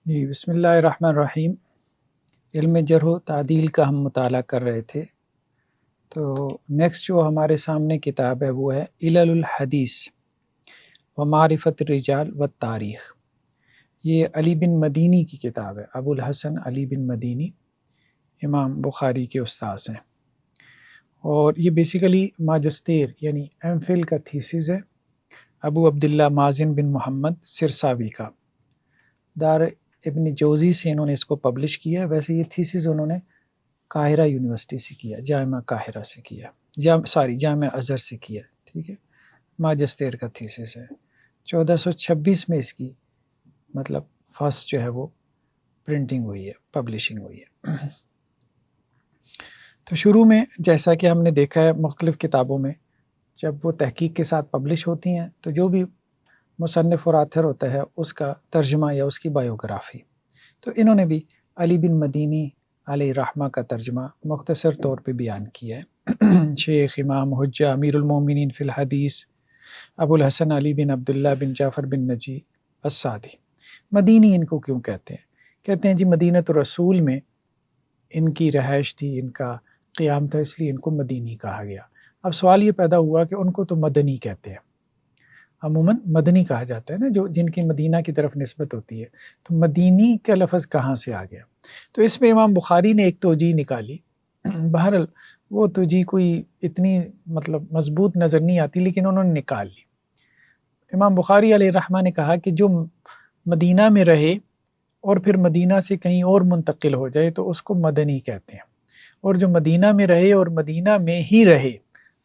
جی بسم اللہ الرحمن الرحیم۔ علم جرح و تعدیل کا ہم مطالعہ کر رہے تھے، تو نیکسٹ جو ہمارے سامنے کتاب ہے وہ ہے علل الحدیث و معرفت الرجال و تاریخ۔ یہ علی بن مدینی کی کتاب ہے، ابو الحسن علی بن مدینی امام بخاری کے استاذ ہیں، اور یہ بیسیکلی ماجسٹیر یعنی ایم فل کا تھیسس ہے ابو عبداللہ مازن بن محمد سرساوی کا۔ دار ابن جوزی سے انہوں نے اس کو پبلش کیا ہے۔ ویسے یہ تھیسس انہوں نے قاہرہ یونیورسٹی سے کیا، جامعہ قاہرہ سے کیا، جامعہ ازہر سے کیا، ٹھیک ہے، ماجسٹیر کا تھیسس ہے۔ 1426 میں اس کی مطلب فرسٹ جو ہے وہ پرنٹنگ ہوئی ہے، پبلشنگ ہوئی ہے۔ تو شروع میں جیسا کہ ہم نے دیکھا ہے مختلف کتابوں میں جب وہ تحقیق کے ساتھ پبلش ہوتی ہیں تو جو بھی مصنف اور آتھر ہوتا ہے اس کا ترجمہ یا اس کی بایوگرافی، تو انہوں نے بھی علی بن مدینی علیہ رحمہ کا ترجمہ مختصر طور پہ بیان کیا ہے۔ شیخ امام حجہ امیر المومنین فی الحدیث ابو الحسن علی بن عبداللہ بن جعفر بن نجی السعدی۔ مدینی ان کو کیوں کہتے ہیں؟ کہتے ہیں جی مدینۃ الرسول میں ان کی رہائش تھی، ان کا قیام تھا، اس لیے ان کو مدینی کہا گیا۔ اب سوال یہ پیدا ہوا کہ ان کو تو مدنی کہتے ہیں، عموماً مدنی کہا جاتا ہے نا، جو جن کی مدینہ کی طرف نسبت ہوتی ہے، تو مدینی کا لفظ کہاں سے آ گیا؟ تو اس میں امام بخاری نے ایک توجیہ نکالی۔ بہرحال وہ توجیہ کوئی اتنی مطلب مضبوط نظر نہیں آتی، لیکن انہوں نے نکال لی۔ امام بخاری علیہ الرحمہ نے کہا کہ جو مدینہ میں رہے اور پھر مدینہ سے کہیں اور منتقل ہو جائے تو اس کو مدنی کہتے ہیں، اور جو مدینہ میں رہے اور مدینہ میں ہی رہے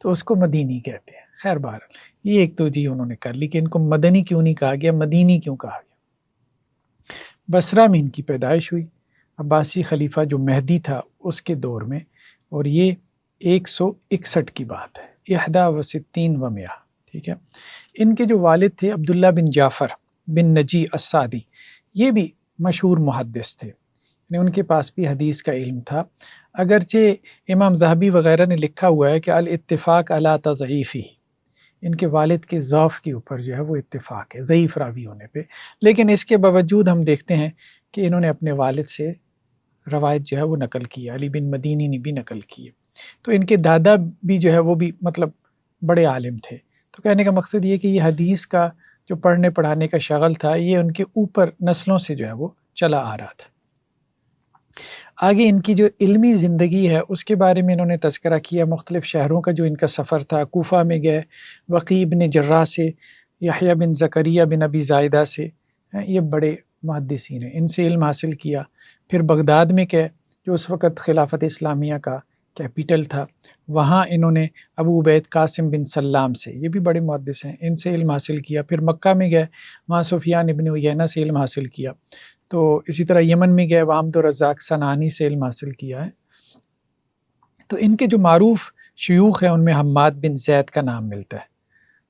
تو اس کو مدینی کہتے ہیں۔ خیر بہرحال یہ ایک توجیہ انہوں نے کر لی کہ ان کو مدنی کیوں نہیں کہا گیا، مدینی کیوں کہا گیا۔ بصرہ میں ان کی پیدائش ہوئی، عباسی خلیفہ جو مہدی تھا اس کے دور میں، اور یہ 161 کی بات ہے، 61 و 100، ٹھیک ہے۔ ان کے جو والد تھے عبداللہ بن جعفر بن نجی السعدی، یہ بھی مشہور محدث تھے، یعنی ان کے پاس بھی حدیث کا علم تھا، اگرچہ امام ذہبی وغیرہ نے لکھا ہوا ہے کہ الاتفاق علی تضعیفہ، ان کے والد کے ضعف کے اوپر جو ہے وہ اتفاق ہے، ضعیف راوی ہونے پہ، لیکن اس کے باوجود ہم دیکھتے ہیں کہ انہوں نے اپنے والد سے روایت جو ہے وہ نقل کی، علی بن مدینی نے بھی نقل کی۔ تو ان کے دادا بھی جو ہے وہ بھی مطلب بڑے عالم تھے۔ تو کہنے کا مقصد یہ کہ یہ حدیث کا جو پڑھنے پڑھانے کا شغل تھا یہ ان کے اوپر نسلوں سے جو ہے وہ چلا آ رہا تھا۔ آگے ان کی جو علمی زندگی ہے اس کے بارے میں انہوں نے تذکرہ کیا، مختلف شہروں کا جو ان کا سفر تھا، کوفہ میں گئے، وقیع بن جراح سے، یحییٰ بن زکریا بن ابی زائدہ سے، یہ بڑے محدثین ہیں، ان سے علم حاصل کیا۔ پھر بغداد میں گئے جو اس وقت خلافت اسلامیہ کا کیپٹل تھا، وہاں انہوں نے ابو عبید قاسم بن سلام سے، یہ بھی بڑے محدث ہیں، ان سے علم حاصل کیا۔ پھر مکہ میں گئے، وہاں سفیان ابن عیینہ سے علم حاصل کیا۔ تو اسی طرح یمن میں گئے، وہاں عبدالرزاق صنعانی سے علم حاصل کیا ہے۔ تو ان کے جو معروف شیوخ ہیں ان میں حماد بن زید کا نام ملتا ہے،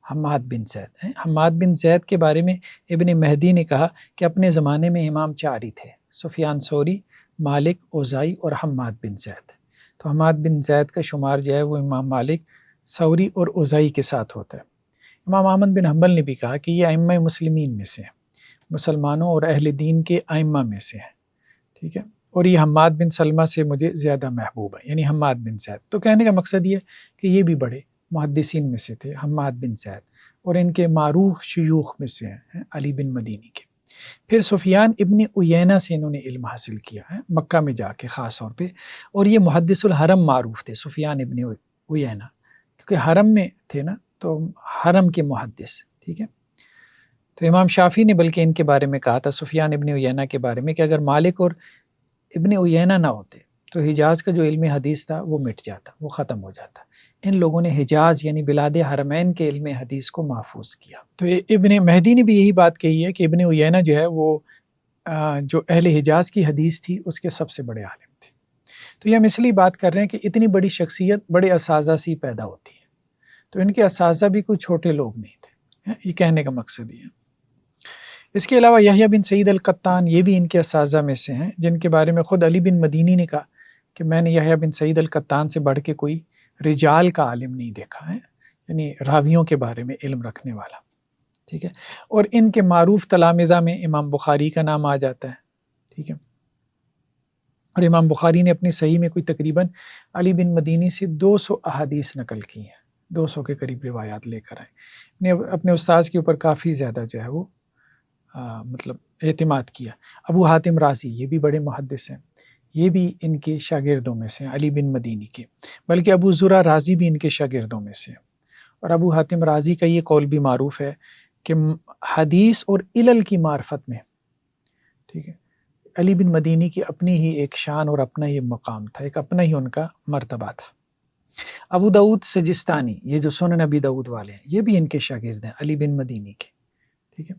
حماد بن زید ہیں۔ حماد بن زید کے بارے میں ابن مہدی نے کہا کہ اپنے زمانے میں امام 4 ہی تھے، سفیان ثوری، مالک، اوزائی اور حماد بن زید۔ تو حماد بن زید کا شمار جو ہے وہ امام مالک، ثوری اور اوزائی کے ساتھ ہوتا ہے۔ امام احمد بن حنبل نے بھی کہا کہ یہ ائمہ مسلمین میں سے ہیں، مسلمانوں اور اہل دین کے ائمہ میں سے ہیں، ٹھیک ہے، اور یہ حماد بن سلمہ سے مجھے زیادہ محبوب ہے، یعنی حماد بن زید۔ تو کہنے کا مقصد یہ کہ یہ بھی بڑے محدثین میں سے تھے، حماد بن زید، اور ان کے معروف شیوخ میں سے ہیں علی بن مدینی کے۔ پھر سفیان ابن عیینہ سے انہوں نے علم حاصل کیا ہے مکہ میں جا کے خاص طور پہ، اور یہ محدث الحرم معروف تھے سفیان ابن عیینہ، کیونکہ حرم میں تھے نا، تو حرم کے محدث، ٹھیک ہے۔ تو امام شافعی نے بلکہ ان کے بارے میں کہا تھا، سفیان ابن عیینہ کے بارے میں، کہ اگر مالک اور ابن عیینہ نہ ہوتے تو حجاز کا جو علم حدیث تھا وہ مٹ جاتا، وہ ختم ہو جاتا۔ ان لوگوں نے حجاز یعنی بلاد حرمین کے علم حدیث کو محفوظ کیا۔ تو ابن مہدی نے بھی یہی بات کہی ہے کہ ابن عیینہ جو ہے وہ جو اہل حجاز کی حدیث تھی اس کے سب سے بڑے عالم تھے۔ تو یہ ہم اس لیے بات کر رہے ہیں کہ اتنی بڑی شخصیت بڑے اساتذہ سے پیدا ہوتی ہے، تو ان کے اساتذہ بھی کوئی چھوٹے لوگ نہیں تھے، یہ کہنے کا مقصد یہ ہے۔ اس کے علاوہ یحییٰ بن سعید القطان، یہ بھی ان کے اساتذہ میں سے ہیں، جن کے بارے میں خود علی بن مدینی نے کہا کہ میں نے یحییٰ بن سعید القطان سے بڑھ کے کوئی رجال کا عالم نہیں دیکھا ہے، یعنی راویوں کے بارے میں علم رکھنے والا، ٹھیک ہے۔ اور ان کے معروف تلامذہ میں امام بخاری کا نام آ جاتا ہے، ٹھیک ہے. اور امام بخاری نے اپنی صحیح میں کوئی تقریباً علی بن مدینی سے 200 احادیث نقل کی ہیں، 200 کے قریب روایات لے کر آئے. نے اپنے استاذ کے اوپر کافی زیادہ جو ہے وہ مطلب اعتماد کیا. ابو حاتم رازی یہ بھی بڑے محدث ہیں، یہ بھی ان کے شاگردوں میں سے ہیں علی بن مدینی کے، بلکہ ابو زرع رازی بھی ان کے شاگردوں میں سے ہیں. اور ابو حاتم رازی کا یہ قول بھی معروف ہے کہ حدیث اور علل کی معرفت میں، ٹھیک ہے، علی بن مدینی کی اپنی ہی ایک شان اور اپنا ہی مقام تھا، ایک اپنا ہی ان کا مرتبہ تھا. ابو داؤد سجستانی، یہ جو سنن ابی داؤد والے ہیں، یہ بھی ان کے شاگرد ہیں علی بن مدینی کے. ٹھیک ہے.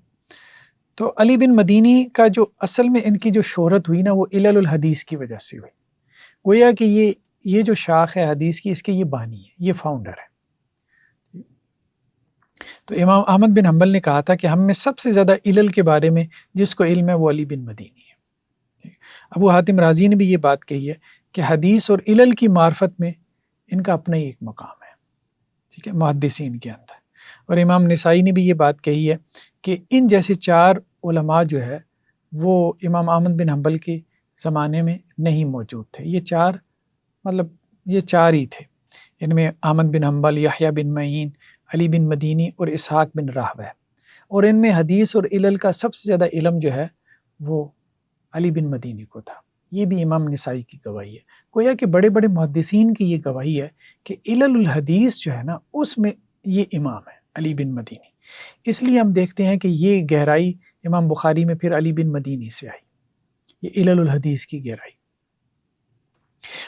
تو علی بن مدینی کا جو اصل میں ان کی جو شہرت ہوئی نا، وہ علل الحدیث کی وجہ سے ہوئی. گویا کہ یہ جو شاخ ہے حدیث کی، اس کے یہ بانی ہے، یہ فاؤنڈر ہے. تو امام احمد بن حنبل نے کہا تھا کہ ہم میں سب سے زیادہ علل کے بارے میں جس کو علم ہے وہ علی بن مدینی ہے. ابو حاتم رازی نے بھی یہ بات کہی ہے کہ حدیث اور علل کی معرفت میں ان کا اپنا ہی ایک مقام ہے، ٹھیک ہے، محدثین کے اندر. اور امام نسائی نے بھی یہ بات کہی ہے کہ ان جیسے 4 علماء جو ہے وہ امام احمد بن حنبل کے زمانے میں نہیں موجود تھے. یہ 4 مطلب یہ 4 ہی تھے. ان میں احمد بن حنبل، یحییٰ بن معین، علی بن مدینی اور اسحاق بن راہویہ. اور ان میں حدیث اور علل کا سب سے زیادہ علم جو ہے وہ علی بن مدینی کو تھا. یہ بھی امام نسائی کی گواہی ہے. گویا کہ بڑے بڑے محدثین کی یہ گواہی ہے کہ علل الحدیث جو ہے نا، اس میں یہ امام ہے علی بن مدینی. اس لیے ہم دیکھتے ہیں کہ یہ گہرائی امام بخاری میں پھر علی بن مدینی سے آئی، یہ علل الحدیث کی گہرائی.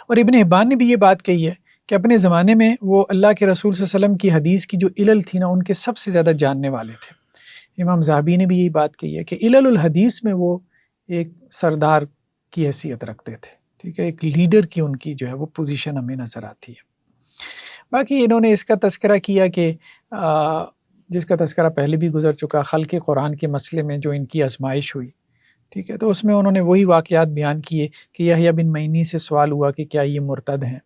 اور ابن حبان نے بھی یہ بات کہی ہے کہ اپنے زمانے میں وہ اللہ کے رسول صلی اللہ علیہ وسلم کی حدیث کی جو علل تھی نا، ان کے سب سے زیادہ جاننے والے تھے. امام ذہبی نے بھی یہی بات کہی ہے کہ علل الحدیث میں وہ ایک سردار کی حیثیت رکھتے تھے. ٹھیک ہے، ایک لیڈر کی ان کی جو ہے وہ پوزیشن ہمیں نظر آتی ہے. باقی انہوں نے اس کا تذکرہ کیا کہ جس کا تذکرہ پہلے بھی گزر چکا، خلق قرآن کے مسئلے میں جو ان کی آزمائش ہوئی، ٹھیک ہے، تو اس میں انہوں نے وہی واقعات بیان کیے کہ یحییٰ بن معین سے سوال ہوا کہ کیا یہ مرتد ہیں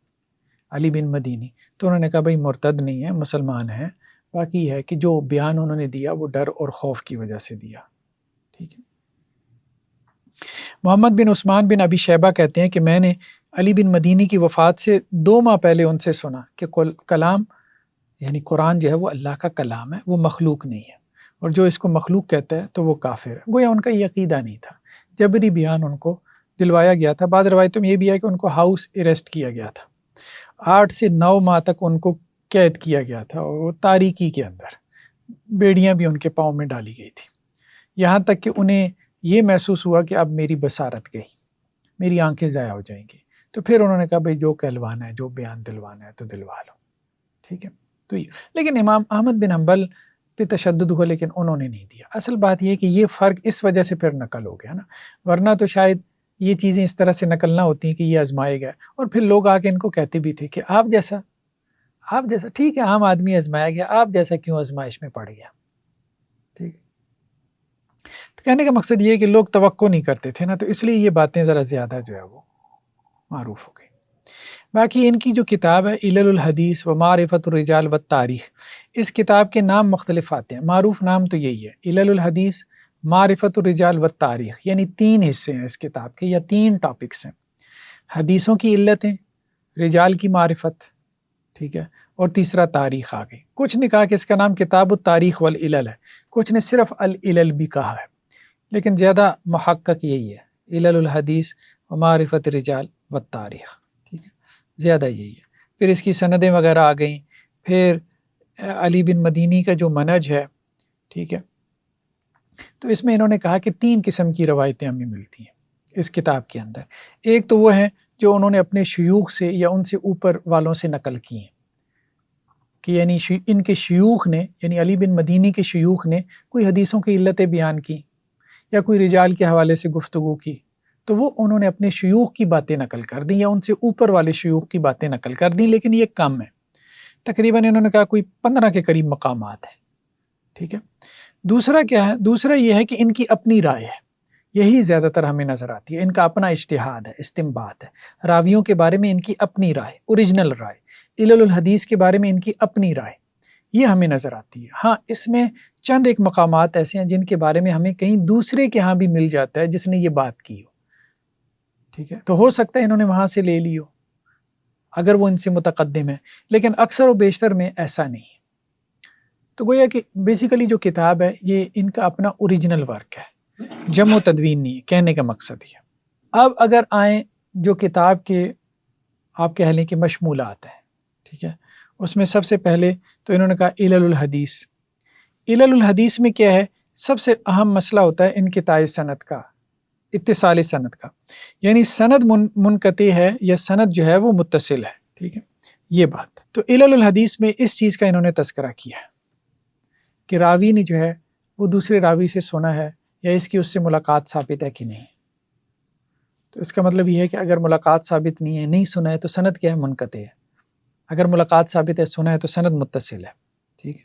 علی بن مدینی. تو انہوں نے کہا بھائی مرتد نہیں ہے، مسلمان ہیں. باقی ہے کہ جو بیان انہوں نے دیا وہ ڈر اور خوف کی وجہ سے دیا. ٹھیک ہے. محمد بن عثمان بن ابی شیبہ کہتے ہیں کہ میں نے علی بن مدینی کی وفات سے 2 ماہ پہلے ان سے سنا کہ کلام یعنی قرآن جو ہے وہ اللہ کا کلام ہے، وہ مخلوق نہیں ہے، اور جو اس کو مخلوق کہتا ہے تو وہ کافر ہے. گویا ان کا یہ عقیدہ نہیں تھا. جبری بیان ان کو دلوایا گیا تھا. بعض روایتوں میں یہ بھی ہے کہ ان کو ہاؤس اریسٹ کیا گیا تھا، 8 سے 9 ماہ تک ان کو قید کیا گیا تھا، اور وہ تاریکی کے اندر بیڑیاں بھی ان کے پاؤں میں ڈالی گئی تھی، یہاں تک کہ انہیں یہ محسوس ہوا کہ اب میری بصارت گئی، میری آنکھیں ضائع ہو جائیں گی. تو پھر انہوں نے کہا بھائی جو کہلوانا ہے، جو بیان دلوانا ہے تو دلوا لو. ٹھیک ہے. تو یہ لیکن امام احمد بن حنبل پہ تشدد ہوا، لیکن انہوں نے نہیں دیا. اصل بات یہ ہے کہ یہ فرق اس وجہ سے پھر نقل ہو گیا نا، ورنہ تو شاید یہ چیزیں اس طرح سے نقل نہ ہوتی ہیں کہ یہ آزمائے گئے، اور پھر لوگ آ کے ان کو کہتے بھی تھے کہ آپ جیسا ٹھیک ہے عام آدمی آزمایا گیا، آپ جیسا کیوں آزمائش میں پڑ گیا. ٹھیک ہے. تو کہنے کا مقصد یہ ہے کہ لوگ توقع نہیں کرتے تھے نا، تو اس لیے یہ باتیں ذرا زیادہ جو ہے وہ معروف ہو گئی. باقی ان کی جو کتاب ہے علل الحدیث و معرفت الرجال و تاریخ، اس کتاب کے نام مختلف آتے ہیں، معروف نام تو یہی ہے علل الحدیث، معرفت الرجال و تاریخ. یعنی 3 حصے ہیں اس کتاب کے، یا 3 ٹاپکس ہیں: حدیثوں کی علتیں، رجال کی معرفت، ٹھیک ہے، اور تیسرا تاریخ آ گئی. کچھ نے کہا کہ اس کا نام کتاب التاریخ والعلل ہے، کچھ نے صرف العلل بھی کہا ہے، لیکن زیادہ محقق یہی ہے علل الحدیث و معرفت الرجال و تاریخ. ٹھیک ہے، زیادہ یہی ہے. پھر اس کی سندیں وغیرہ آ گئیں. پھر علی بن مدینی کا جو منہج ہے، ٹھیک ہے، تو اس میں انہوں نے کہا کہ 3 قسم کی روایتیں ہمیں ملتی ہیں اس کتاب کے اندر. ایک تو وہ ہیں جو انہوں نے اپنے شیوخ سے یا ان سے اوپر والوں سے نقل کی ہیں، کہ یعنی ان کے شیوخ نے، یعنی علی بن مدینی کے شیوخ نے کوئی حدیثوں کی علتیں بیان کی یا کوئی رجال کے حوالے سے گفتگو کی، تو وہ انہوں نے اپنے شیوخ کی باتیں نقل کر دیں یا ان سے اوپر والے شیوخ کی باتیں نقل کر دیں. لیکن یہ کم ہے، تقریباً انہوں نے کہا کوئی 15 کے قریب مقامات ہیں. ٹھیک ہے. دوسرا کیا ہے؟ دوسرا یہ ہے کہ ان کی اپنی رائے ہے، یہی زیادہ تر ہمیں نظر آتی ہے. ان کا اپنا اجتہاد ہے، استنباط ہے. راویوں کے بارے میں ان کی اپنی رائے، اوریجنل رائے. علل الحدیث کے بارے میں ان کی اپنی رائے، یہ ہمیں نظر آتی ہے. ہاں، اس میں چند ایک مقامات ایسے ہیں جن کے بارے میں ہمیں کہیں دوسرے کے ہاں بھی مل جاتا ہے جس نے یہ بات کی ہو. ٹھیک ہے، تو ہو سکتا ہے انہوں نے وہاں سے لے لی ہو اگر وہ ان سے متقدم ہے، لیکن اکثر و بیشتر میں ایسا نہیں ہے۔ تو گویا کہ بیسیکلی جو کتاب ہے یہ ان کا اپنا اوریجنل ورک ہے، جمع و تدوین نہیں ہے، کہنے کا مقصد یہ ہے۔ اب اگر آئیں جو کتاب کے آپ کہہ لیں کہ مشمولات ہیں، ٹھیک ہے، اس میں سب سے پہلے تو انہوں نے کہا علل الحدیث۔ علل الحدیث میں کیا ہے؟ سب سے اہم مسئلہ ہوتا ہے انقطاع سند کا، اتصال سند کا، یعنی سند منقطع ہے یا سند جو ہے وہ متصل ہے، ٹھیک ہے، یہ بات۔ تو علل الحدیث میں اس چیز کا انہوں نے تذکرہ کیا ہے کہ راوی نے جو ہے وہ دوسرے راوی سے سنا ہے یا اس کی اس سے ملاقات ثابت ہے کہ نہیں۔ تو اس کا مطلب یہ ہے کہ اگر ملاقات ثابت نہیں ہے، نہیں سنا ہے، تو سند کیا ہے؟ منقطع ہے۔ اگر ملاقات ثابت ہے، سنا ہے، تو سند متصل ہے، ٹھیک ہے۔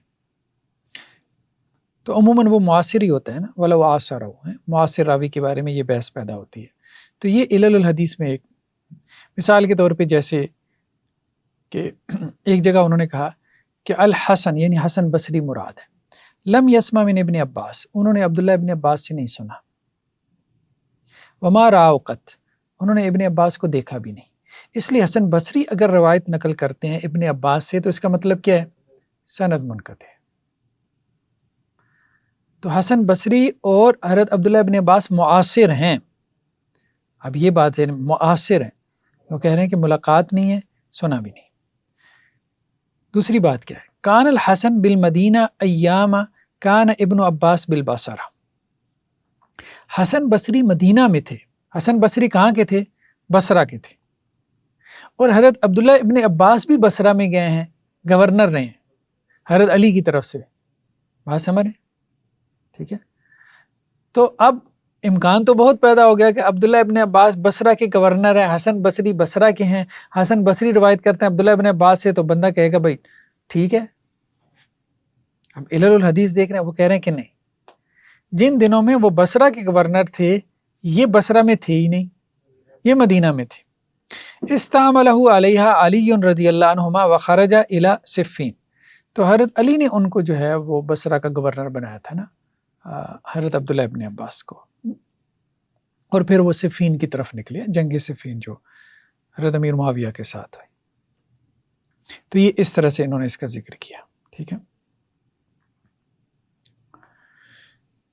تو عموماً وہ معاصر ہی ہوتا ہے نا، ولو آثر ہو، معاصر راوی کے بارے میں یہ بحث پیدا ہوتی ہے۔ تو یہ علل الحدیث میں ایک مثال کے طور پہ جیسے کہ ایک جگہ انہوں نے کہا کہ الحسن یعنی حسن بصری مراد ہے، لم یسمع من ابن عباس، انہوں نے عبداللہ ابن عباس سے نہیں سنا، وما رأى قط، انہوں نے ابن عباس کو دیکھا بھی نہیں۔ اس لیے حسن بصری اگر روایت نقل کرتے ہیں ابن عباس سے تو اس کا مطلب کیا ہے؟ سند منقطع ہے۔ تو حسن بصری اور حضرت عبداللہ ابن عباس معاصر ہیں۔ اب یہ بات ہے معاصر ہیں، وہ کہہ رہے ہیں کہ ملاقات نہیں ہے، سنا بھی نہیں۔ دوسری بات کیا ہے؟ کان الحسن بالمدینہ ایام کان ابن عباس بالبصرہ، حسن بصری مدینہ میں تھے۔ حسن بصری کہاں کے تھے؟ بصرہ کے تھے، اور حضرت عبداللہ ابن عباس بھی بصرہ میں گئے ہیں، گورنر رہے ہیں حضرت علی کی طرف سے، بات سمجھ رہے ہیں؟ ٹھیک ہے، تو اب امکان تو بہت پیدا ہو گیا کہ عبداللہ ابن عباس بصرہ کے گورنر ہیں، حسن بصری بصرہ کے ہیں، حسن بصری روایت کرتے ہیں عبداللہ ابن عباس سے، تو بندہ کہے گا بھائی ٹھیک ہے۔ اب علل الحدیث دیکھ رہے ہیں، وہ کہہ رہے ہیں کہ نہیں، جن دنوں میں وہ بصرہ کے گورنر تھے یہ بصرہ میں تھے ہی نہیں، یہ مدینہ میں تھے۔ استعملہ علیہ علی رضی اللہ عنہما وخرج الی صفین، تو حضرت علی نے ان کو جو ہے وہ بصرہ کا گورنر بنایا تھا نا حضرت عبداللہ ابن عباس کو، اور پھر وہ صفین کی طرف نکلے، جنگ صفین جو حضرت امیر معاویہ کے ساتھ ہوئی۔ تو یہ اس طرح سے انہوں نے اس کا ذکر کیا، ٹھیک ہے۔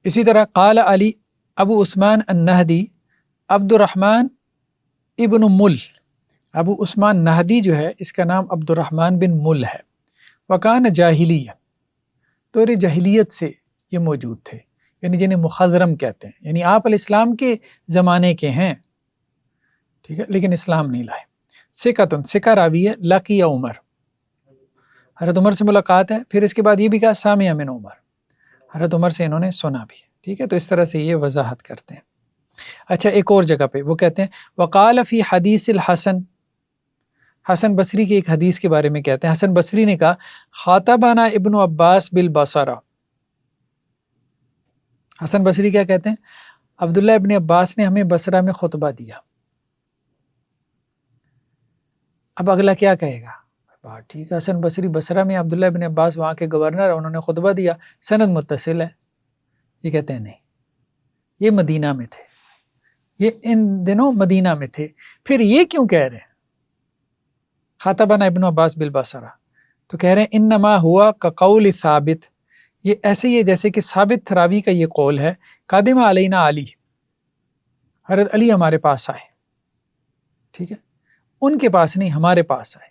اسی طرح قال علی ابو عثمان النہدی عبد الرحمن ابن مل، ابو عثمان نہدی جو ہے اس کا نام عبد الرحمن بن مل ہے، وکان جاہلیہ، تو جاہلیت سے یہ موجود تھے، یعنی جنہیں مخضرم کہتے ہیں، یعنی آپ علیہ السلام کے زمانے کے ہیں، ٹھیک ہے، لیکن اسلام نہیں لائے۔ سکتن، سکہ راوی ہے، لقی عمر، حضرت عمر سے ملاقات ہے، پھر اس کے بعد یہ بھی کہا سامع من عمر، حضرت عمر سے انہوں نے سنا بھی، ٹھیک ہے۔ تو اس طرح سے یہ وضاحت کرتے ہیں۔ اچھا، ایک اور جگہ پہ وہ کہتے ہیں وقال فی حدیث الحسن، حسن بصری کی ایک حدیث کے بارے میں کہتے ہیں، حسن بصری نے کہا خاطبنا ابن عباس بالبصرہ، حسن بصری کیا کہتے ہیں؟ عبداللہ ابن عباس نے ہمیں بصرہ میں خطبہ دیا۔ اب اگلا کیا کہے گا؟ بات ٹھیک ہے، حسن بصری بصرہ میں، عبداللہ ابن عباس وہاں کے گورنر، انہوں نے خطبہ دیا، سند متصل ہے۔ یہ کہتے ہیں نہیں، یہ مدینہ میں تھے، یہ ان دنوں مدینہ میں تھے۔ پھر یہ کیوں کہہ رہے ہیں خاطبنا ابن عباس بالبصرہ؟ تو کہہ رہے ہیں انما ہوا کقول ثابت، یہ ایسے ہی ہے جیسے کہ ثابت راوی کا یہ قول ہے، قادم علینا علی، حضرت علی ہمارے پاس آئے، ٹھیک ہے، ان کے پاس نہیں، ہمارے پاس آئے،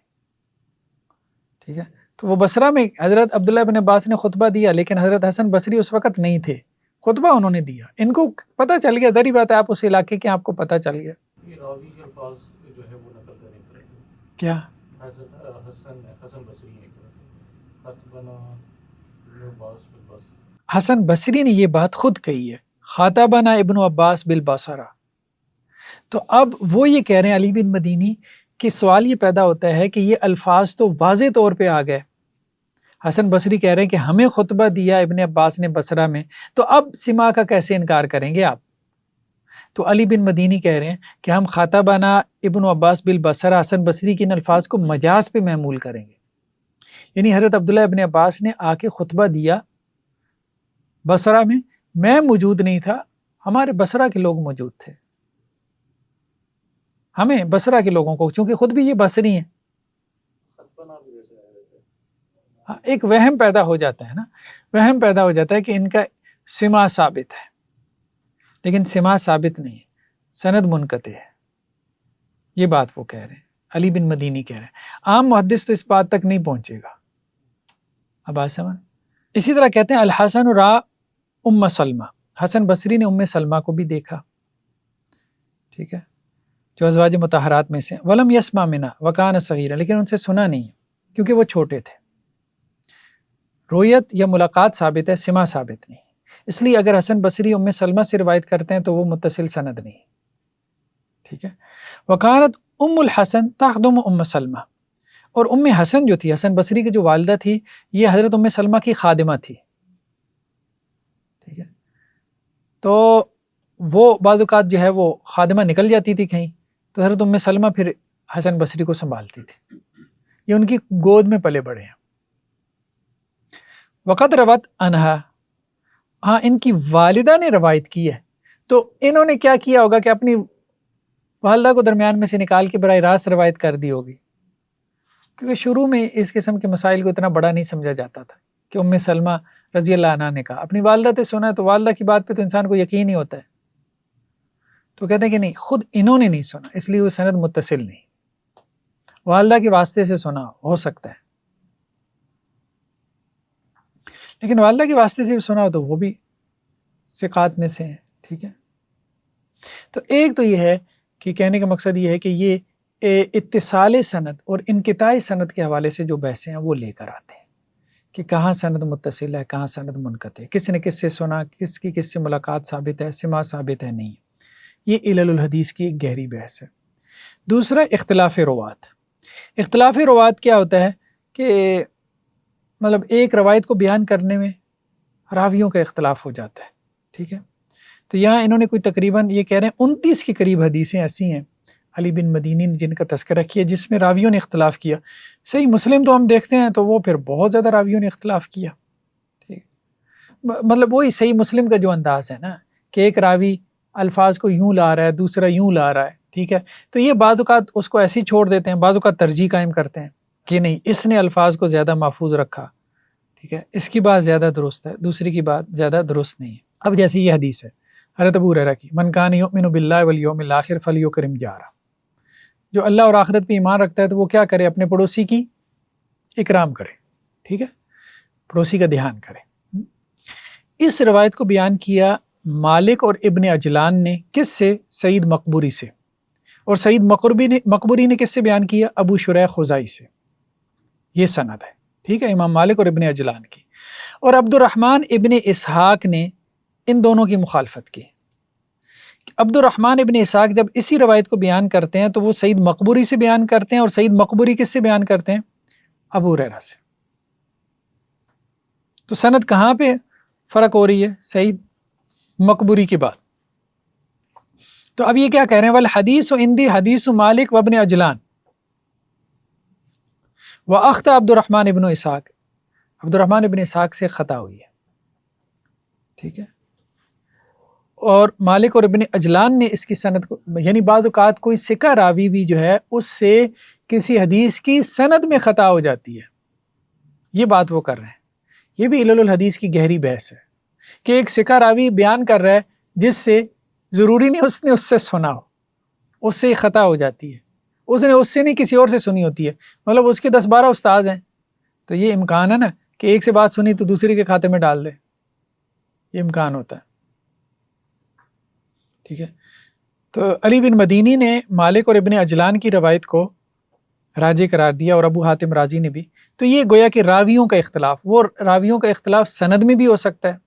ٹھیک ہے۔ تو وہ بصرہ میں حضرت عبداللہ ابن عباس نے خطبہ دیا، لیکن حضرت حسن بصری اس وقت نہیں تھے، خطبہ انہوں نے دیا، ان کو پتہ چل گیا، دری بات ہے آپ اس علاقے کے، آپ کو پتہ چل گیا۔ یہ راوی کے الفاظ جو ہے وہ نقل کرنے پڑیں گے، کیا حسن بصری نے خطبنا ابن عباس بالبصرہ، حسن بصری نے یہ بات خود کہی ہے، خاطبنا ابن عباس بالبصرہ۔ تو اب وہ یہ کہہ رہے ہیں علی بن مدینی کہ سوال یہ پیدا ہوتا ہے کہ یہ الفاظ تو واضح طور پہ آ گئے، حسن بصری کہہ رہے ہیں کہ ہمیں خطبہ دیا ابن عباس نے بصرہ میں، تو اب سما کا کیسے انکار کریں گے آپ؟ تو علی بن مدینی کہہ رہے ہیں کہ ہم خاطبنا ابن عباس بالبصرہ، حسن بصری کے ان الفاظ کو مجاز پہ محمول کریں گے، یعنی حضرت عبداللہ ابن عباس نے آ کے خطبہ دیا بصرہ میں موجود نہیں تھا، ہمارے بصرہ کے لوگ موجود تھے، ہمیں بصرہ کے لوگوں کو، چونکہ خود بھی یہ بصری ہیں، خط بنا بھی ویسے آیا رہتا ہے. ہاں، ایک وہم پیدا ہو جاتا ہے نا، وہم پیدا ہو جاتا ہے کہ ان کا سما ثابت ہے، لیکن سما ثابت نہیں ہے، سند منقطع ہے. یہ بات وہ کہہ رہے ہیں، علی بن مدینی کہہ رہے ہیں. عام محدث تو اس بات تک نہیں پہنچے گا. اب بات سمجھ. اسی طرح کہتے ہیں الحسن را ام سلمہ، حسن بصری نے ام سلمہ کو بھی دیکھا، ٹھیک ہے، جو ازواج مطہرات میں سے. ولم یسمع منها وکان صغیرا، لیکن ان سے سنا نہیں کیونکہ وہ چھوٹے تھے. رویت یا ملاقات ثابت ہے، سما ثابت نہیں. اس لیے اگر حسن بصری ام سلمہ سے روایت کرتے ہیں تو وہ متصل سند نہیں، ٹھیک ہے. وکانت ام الحسن تخدم ام سلمہ، اور ام حسن جو تھی، حسن بصری کی جو والدہ تھی، یہ حضرت ام سلمہ کی خادمہ تھی، ٹھیک ہے. تو وہ بعض اوقات جو ہے وہ خادمہ نکل جاتی تھی کہیں، تو حضرت ام سلمہ پھر حسن بصری کو سنبھالتی تھی، یہ ان کی گود میں پلے بڑھے ہیں. وقت روت انہا، ہاں ان کی والدہ نے روایت کی ہے، تو انہوں نے کیا کیا ہوگا کہ اپنی والدہ کو درمیان میں سے نکال کے براہ راست روایت کر دی ہوگی، کیونکہ شروع میں اس قسم کے مسائل کو اتنا بڑا نہیں سمجھا جاتا تھا کہ ام سلمہ رضی اللہ عنہ نے کہا. اپنی والدہ سے سنا ہے تو والدہ کی بات پہ تو انسان کو یقین ہی ہوتا ہے، تو کہتے ہیں کہ نہیں، خود انہوں نے نہیں سنا، اس لیے وہ سند متصل نہیں، والدہ کے واسطے سے سنا ہو سکتا ہے، لیکن والدہ کے واسطے سے بھی سنا ہو تو وہ بھی ثقات میں سے ہیں، ٹھیک ہے. تو ایک تو یہ ہے کہ کہنے کا مقصد یہ ہے کہ یہ اتصال سند اور انقطاع سند کے حوالے سے جو بحثیں ہیں وہ لے کر آتے ہیں کہ کہاں سند متصل ہے، کہاں سند منقطع ہے، کس نے کس سے سنا، کس کی کس سے ملاقات ثابت ہے، سماع ثابت ہے، نہیں. یہ علل الحدیث کی ایک گہری بحث ہے. دوسرا اختلاف روات. اختلاف روات کیا ہوتا ہے کہ مطلب ایک روایت کو بیان کرنے میں راویوں کا اختلاف ہو جاتا ہے، ٹھیک ہے. تو یہاں انہوں نے کوئی تقریباً یہ کہہ رہے ہیں 29 کے قریب حدیثیں ایسی ہیں علی بن مدینی نے جن کا تذکرہ کیا جس میں راویوں نے اختلاف کیا. صحیح مسلم تو ہم دیکھتے ہیں تو وہ پھر بہت زیادہ راویوں نے اختلاف کیا، ٹھیک. مطلب وہی صحیح مسلم کا جو انداز ہے نا کہ ایک راوی الفاظ کو یوں لا رہا ہے، دوسرا یوں لا رہا ہے، ٹھیک ہے. تو یہ بعض اوقات اس کو ایسے ہی چھوڑ دیتے ہیں، بعض اوقات ترجیح قائم کرتے ہیں کہ نہیں اس نے الفاظ کو زیادہ محفوظ رکھا، ٹھیک ہے، اس کی بات زیادہ درست ہے، دوسری کی بات زیادہ درست نہیں ہے. اب جیسے یہ حدیث ہے حضرت ابو ہریرہ کی، من کان یؤمن باللہ والیوم الآخر فلیکرم جارہ، جو اللہ اور آخرت پہ ایمان رکھتا ہے تو وہ کیا کرے، اپنے پڑوسی کی اکرام کرے، ٹھیک ہے، پڑوسی کا دھیان کرے. اس روایت کو بیان کیا مالک اور ابن عجلان نے، کس سے؟ سعید مقبوری سے. اور سعید مقبوری نے کس سے بیان کیا؟ ابو شریح خزائی سے. یہ سند ہے، ٹھیک ہے، امام مالک اور ابن عجلان کی. اور عبد الرحمن ابن اسحاق نے ان دونوں کی مخالفت کی. عبد الرحمن ابن اسحاق جب اسی روایت کو بیان کرتے ہیں تو وہ سعید مقبوری سے بیان کرتے ہیں، اور سعید مقبوری کس سے بیان کرتے ہیں؟ ابو ہریرہ سے. تو سند کہاں پہ فرق ہو رہی ہے؟ سعید مقبوری کی بات. تو اب یہ کیا کہہ رہے ہیں؟ والحدیث عندی حدیث مالک وابن عجلان واخطا عبد الرحمن ابن اسحاق، عبد الرحمن ابن اسحاق سے خطا ہوئی ہے، ٹھیک ہے. اور مالک اور ابن عجلان نے اس کی سند کو، یعنی بعض اوقات کوئی ثقہ راوی بھی جو ہے اس سے کسی حدیث کی سند میں خطا ہو جاتی ہے، یہ بات وہ کر رہے ہیں. یہ بھی علل الحدیث کی گہری بحث ہے کہ ایک ثقہ راوی بیان کر رہا ہے جس سے ضروری نہیں اس نے اس سے سنا ہو، اس سے خطا ہو جاتی ہے، اس نے اس سے نہیں کسی اور سے سنی ہوتی ہے، مطلب اس کے 10-12 استاد ہیں، تو یہ امکان ہے نا کہ ایک سے بات سنی تو دوسری کے کھاتے میں ڈال دے، یہ امکان ہوتا ہے، ٹھیک ہے. تو علی بن مدینی نے مالک اور ابن عجلان کی روایت کو راجح قرار دیا، اور ابو حاتم رازی نے بھی. تو یہ گویا کہ راویوں کا اختلاف، وہ راویوں کا اختلاف سند میں بھی ہو سکتا ہے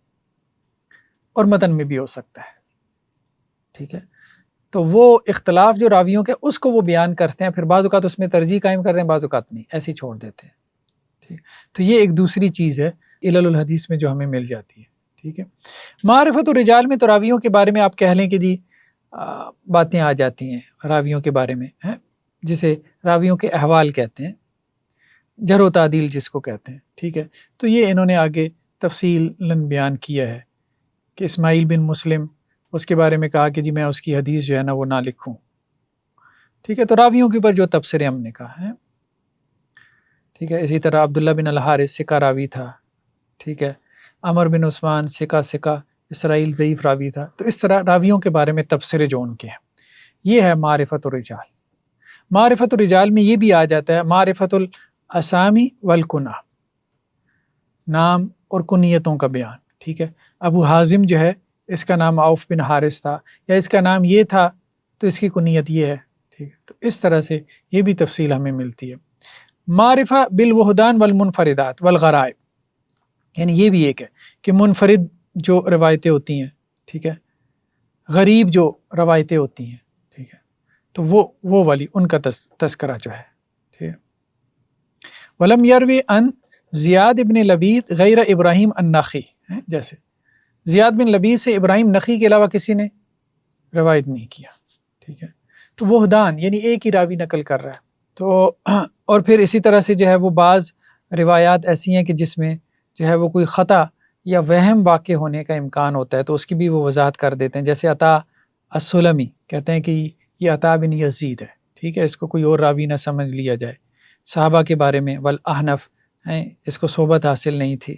اور متن میں بھی ہو سکتا ہے، ٹھیک ہے. تو وہ اختلاف جو راویوں کے اس کو وہ بیان کرتے ہیں، پھر بعض اوقات اس میں ترجیح قائم کرتے ہیں، بعض اوقات نہیں، ایسے ہی چھوڑ دیتے ہیں، ٹھیک. تو یہ ایک دوسری چیز ہے علل الحدیث میں جو ہمیں مل جاتی ہے، ٹھیک ہے. معرفت الرجال میں تو راویوں کے بارے میں آپ کہہ لیں کہ جی باتیں آ جاتی ہیں راویوں کے بارے میں، ہیں جسے راویوں کے احوال کہتے ہیں، جرح و تعدیل جس کو کہتے ہیں، ٹھیک ہے. تو یہ انہوں نے آگے تفصیلاً بیان کیا ہے کہ اسماعیل بن مسلم، اس کے بارے میں کہا کہ جی میں اس کی حدیث جو ہے نا وہ نہ لکھوں، ٹھیک ہے، تو راویوں کے اوپر جو تبصرے ہم نے کہا ہے، ٹھیک ہے، اسی طرح عبداللہ بن الحارث ثقہ راوی تھا، ٹھیک ہے، عمر بن عثمان ثقہ، اسرائیل ضعیف راوی تھا. تو اس طرح راویوں کے بارے میں تبصرے جو ان کے ہیں، یہ ہے معرفت الرجال. معرفت الرجال میں یہ بھی آ جاتا ہے معرفت الاسامی والکنہ، نام اور کنیتوں کا بیان. ٹھیک ہے، ابو حازم جو ہے اس کا نام عوف بن حارث تھا، یا اس کا نام یہ تھا تو اس کی کنیت یہ ہے. ٹھیک ہے، تو اس طرح سے یہ بھی تفصیل ہمیں ملتی ہے. معرفہ بالوحدان والمنفردات والغرائب، یعنی یہ بھی ایک ہے کہ منفرد جو روایتیں ہوتی ہیں، ٹھیک ہے، غریب جو روایتیں ہوتی ہیں، ٹھیک ہے، تو وہ والی ان کا تذکرہ جو ہے. ٹھیک ہے، ولم یروی ان زیاد ابن لبید غیر ابراہیم النخعی، جیسے زیاد بن لبید سے ابراہیم نخعی کے علاوہ کسی نے روایت نہیں کیا. ٹھیک ہے، تو وحدان یعنی ایک ہی راوی نقل کر رہا ہے. تو اور پھر اسی طرح سے جو ہے وہ بعض روایات ایسی ہیں کہ جس میں جو ہے وہ کوئی خطا یا وہم واقع ہونے کا امکان ہوتا ہے، تو اس کی بھی وہ وضاحت کر دیتے ہیں. جیسے عطا السلمی کہتے ہیں کہ یہ عطا بن یزید ہے، ٹھیک ہے، اس کو کوئی اور راوی نہ سمجھ لیا جائے. صحابہ کے بارے میں والاحنف ہیں، اس کو صحبت حاصل نہیں تھی.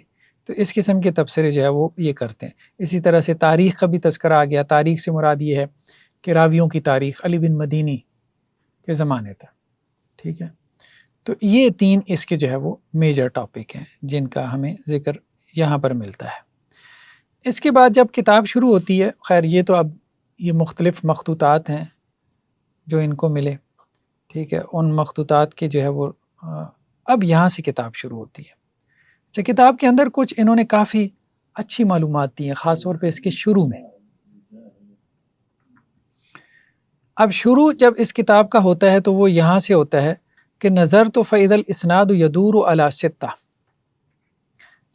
تو اس قسم کے تبصرے جو ہے وہ یہ کرتے ہیں. اسی طرح سے تاریخ کا بھی تذکرہ آ گیا. تاریخ سے مراد یہ ہے کہ راویوں کی تاریخ علی بن مدینی کے زمانے تک. ٹھیک ہے، تو یہ تین اس کے جو ہے وہ میجر ٹاپک ہیں جن کا ہمیں ذکر یہاں پر ملتا ہے. اس کے بعد جب کتاب شروع ہوتی ہے، خیر یہ تو اب یہ مختلف مخطوطات ہیں جو ان کو ملے، ٹھیک ہے، ان مخطوطات کے جو ہے وہ اب یہاں سے کتاب شروع ہوتی ہے. اچھا، کتاب کے اندر کچھ انہوں نے کافی اچھی معلومات دی ہیں، خاص طور پہ اس کے شروع میں. اب شروع جب اس کتاب کا ہوتا ہے تو وہ یہاں سے ہوتا ہے کہ نظر تو فإذا الاسناد یدور علی ستہ.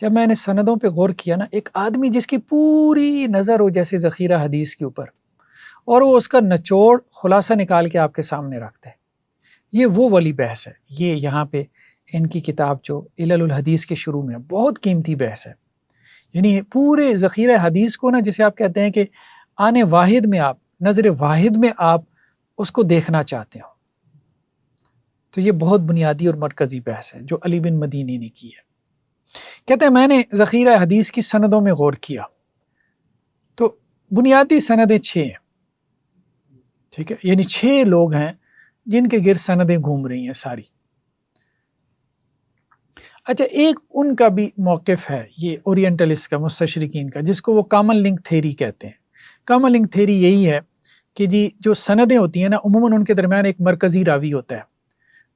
جب میں نے سندوں پہ غور کیا نا، ایک آدمی جس کی پوری نظر ہو جیسے ذخیرہ حدیث کے اوپر، اور وہ اس کا نچوڑ خلاصہ نکال کے آپ کے سامنے رکھتے ہیں، یہ وہ والی بحث ہے. یہ یہاں پہ ان کی کتاب جو علل الحدیث کے شروع میں بہت قیمتی بحث ہے. یعنی پورے ذخیرہ حدیث کو نا، جسے آپ کہتے ہیں کہ آنے واحد میں آپ، نظر واحد میں آپ اس کو دیکھنا چاہتے ہو، تو یہ بہت بنیادی اور مرکزی بحث ہے جو علی بن مدینی نے کی ہے. کہتے ہیں میں نے ذخیرہ حدیث کی سندوں میں غور کیا تو بنیادی سندیں 6 ہیں. ٹھیک ہے، یعنی 6 لوگ ہیں جن کے گرد سندیں گھوم رہی ہیں ساری. اچھا، ایک ان کا بھی موقف ہے یہ اورینٹلسٹ کا، مستشرقین کا، جس کو وہ کامن لنک تھیری کہتے ہیں. کامن لنک تھیری یہی ہے کہ جی جو سندیں ہوتی ہیں نا، عموماً ان کے درمیان ایک مرکزی راوی ہوتا ہے.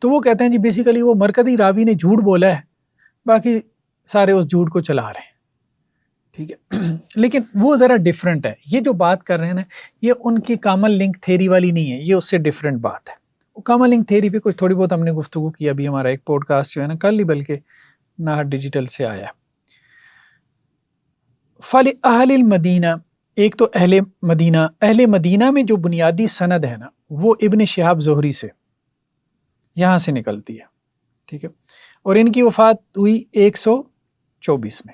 تو وہ کہتے ہیں جی بیسیکلی وہ مرکزی راوی نے جھوٹ بولا ہے، باقی سارے اس جھوٹ کو چلا رہے ہیں. ٹھیک ہے، لیکن وہ ذرا ڈیفرنٹ ہے. یہ جو بات کر رہے ہیں نا، یہ ان کی کامن لنک تھیری والی نہیں ہے، یہ اس سے ڈیفرنٹ بات ہے. کامن لنک تھیری پہ کچھ تھوڑی بہت ہم نے گفتگو کی، ابھی ہمارا ایک پوڈ کاسٹ جو ہے نا کل ہی بلکہ ناہر ڈیجیٹل سے آیا. فَلِأَهْلِ الْمَدِینَہ، ایک تو اہل مدینہ میں جو بنیادی سند ہے نا، وہ ابن شہاب زہری سے یہاں سے نکلتی ہے. ٹھیک ہے، اور ان کی وفات ہوئی 124 میں.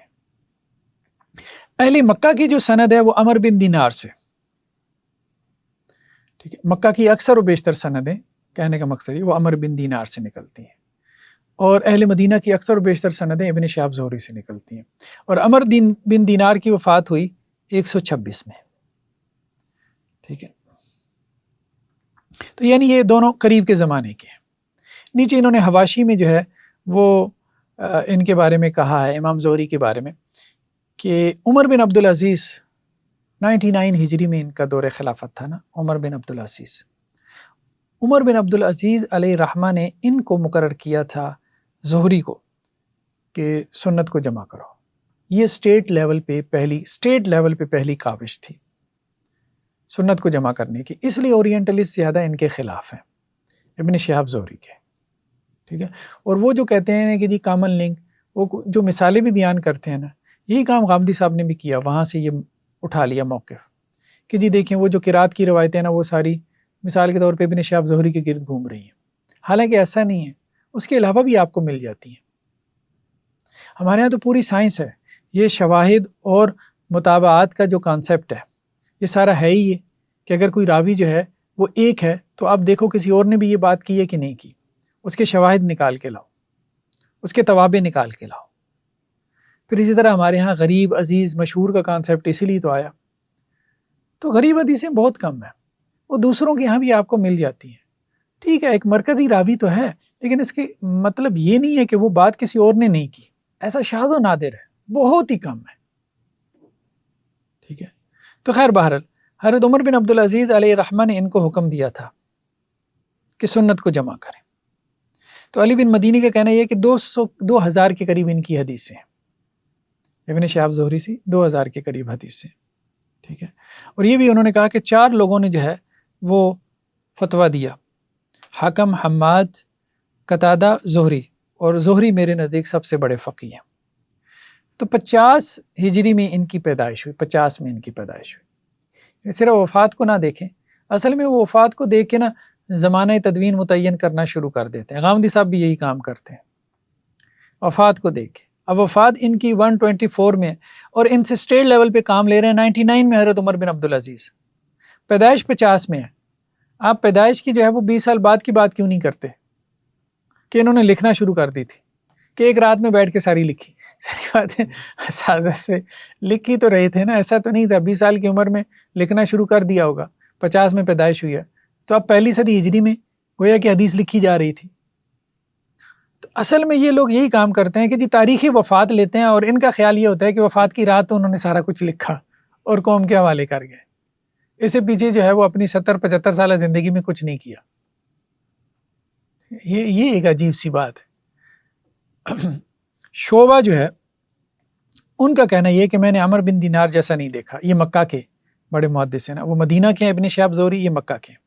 اہل مکہ کی جو سند ہے وہ عمر بن دینار سے. ٹھیک ہے، مکہ کی اکثر و بیشتر سندیں، کہنے کا مقصد ہے وہ عمر بن دینار سے نکلتی ہیں، اور اہل مدینہ کی اکثر و بیشتر سندیں ابن شہاب زہری سے نکلتی ہیں. اور عمر بن دینار کی وفات ہوئی 126 میں. ٹھیک ہے، تو یعنی یہ دونوں قریب کے زمانے کے ہیں. نیچے انہوں نے حواشی میں جو ہے وہ ان کے بارے میں کہا ہے، امام زہری کے بارے میں، کہ عمر بن عبدالعزیز 99 ہجری میں ان کا دور خلافت تھا نا. عمر بن عبدالعزیز علیہ رحمہ نے ان کو مقرر کیا تھا زہری کو کہ سنت کو جمع کرو. یہ اسٹیٹ لیول پہ پہلی کاوش تھی سنت کو جمع کرنے کی، اس لیے اورینٹلسٹ زیادہ ان کے خلاف ہیں، ابن شہاب زہری کے. ٹھیک ہے، اور وہ جو کہتے ہیں کہ جی کامن لنک، وہ جو مثالیں بھی بیان کرتے ہیں نا، یہی کام غامدی صاحب نے بھی کیا، وہاں سے یہ اٹھا لیا موقف کہ جی دیکھیں وہ جو قرات کی روایتیں نا، وہ ساری مثال کے طور پہ ابن شہاب زہری کے گرد گھوم رہی ہیں. حالانکہ ایسا نہیں ہے، اس کے علاوہ بھی آپ کو مل جاتی ہیں. ہمارے ہاں تو پوری سائنس ہے، یہ شواہد اور مطابعات کا جو کانسیپٹ ہے یہ سارا ہے ہی یہ، کہ اگر کوئی راوی جو ہے وہ ایک ہے تو آپ دیکھو کسی اور نے بھی یہ بات کی ہے کہ نہیں کی، اس کے شواہد نکال کے لاؤ، اس کے توابع نکال کے لاؤ۔ پھر اسی طرح ہمارے ہاں غریب عزیز مشہور کا کانسیپٹ اسی لیے تو آیا، تو غریب حدیثیں بہت کم ہیں، وہ دوسروں کے ہاں بھی آپ کو مل جاتی ہیں، ٹھیک ہے ایک مرکزی راوی تو ہے، لیکن اس کے مطلب یہ نہیں ہے کہ وہ بات کسی اور نے نہیں کی، ایسا شاذ و نادر ہے، بہت ہی کم ہے، ٹھیک ہے۔ تو خیر بہرحال حضرت عمر بن عبدالعزیز علیہ الرحمہ نے ان کو حکم دیا تھا کہ سنت کو جمع کریں، تو علی بن مدینی کا کہنا یہ کہ 2000 کے قریب ان کی حدیثیں ہیں، ابن شہاب زہری سے 2000 کے قریب حدیثیں، ٹھیک ہے۔ اور یہ بھی انہوں نے کہا کہ 4 لوگوں نے جو ہے وہ فتویٰ دیا، حاکم، حماد، قتادہ، زہری، اور زہری میرے نزدیک سب سے بڑے فقیہ ہیں۔ تو 50 ہجری میں ان کی پیدائش ہوئی، 50 میں ان کی پیدائش ہوئی۔ صرف وفات کو نہ دیکھیں، اصل میں وہ وفات کو دیکھ کے نا زمانہ تدوین متعین کرنا شروع کر دیتے ہیں، غامدی صاحب بھی یہی کام کرتے ہیں، وفات کو دیکھ کے۔ اب وفات ان کی 124 میں، اور ان سے اسٹیٹ لیول پہ کام لے رہے ہیں 99 میں حضرت عمر بن عبدالعزیز، پیدائش 50 میں ہے۔ آپ پیدائش کی جو ہے وہ 20 سال بعد کی بات کیوں نہیں کرتے کہ انہوں نے لکھنا شروع کر دی تھی، کہ ایک رات میں بیٹھ کے ساری لکھی، ساری باتیں اساتذہ سے لکھی تو رہے تھے نا، ایسا تو نہیں تھا 20 سال کی عمر میں لکھنا شروع کر دیا ہوگا، 50 میں پیدائش ہوئی ہے، تو اب پہلی صدی ہجری میں گویا کہ حدیث لکھی جا رہی تھی۔ تو اصل میں یہ لوگ یہی کام کرتے ہیں کہ جی تاریخی وفات لیتے ہیں، اور ان کا خیال یہ ہوتا ہے کہ وفات کی رات تو انہوں نے سارا کچھ لکھا اور قوم کے حوالے کر گئے، اس سے پیچھے جو ہے وہ اپنی 70-75 سالہ زندگی میں کچھ نہیں کیا۔ یہ ایک عجیب سی بات ہے۔ شعبہ جو ہے ان کا کہنا یہ کہ میں نے عمر بن دینار جیسا نہیں دیکھا، یہ مکہ کے بڑے محدث ہیں نا، وہ مدینہ کے ہیں، ابن شہاب زہری یہ مکہ کے ہیں۔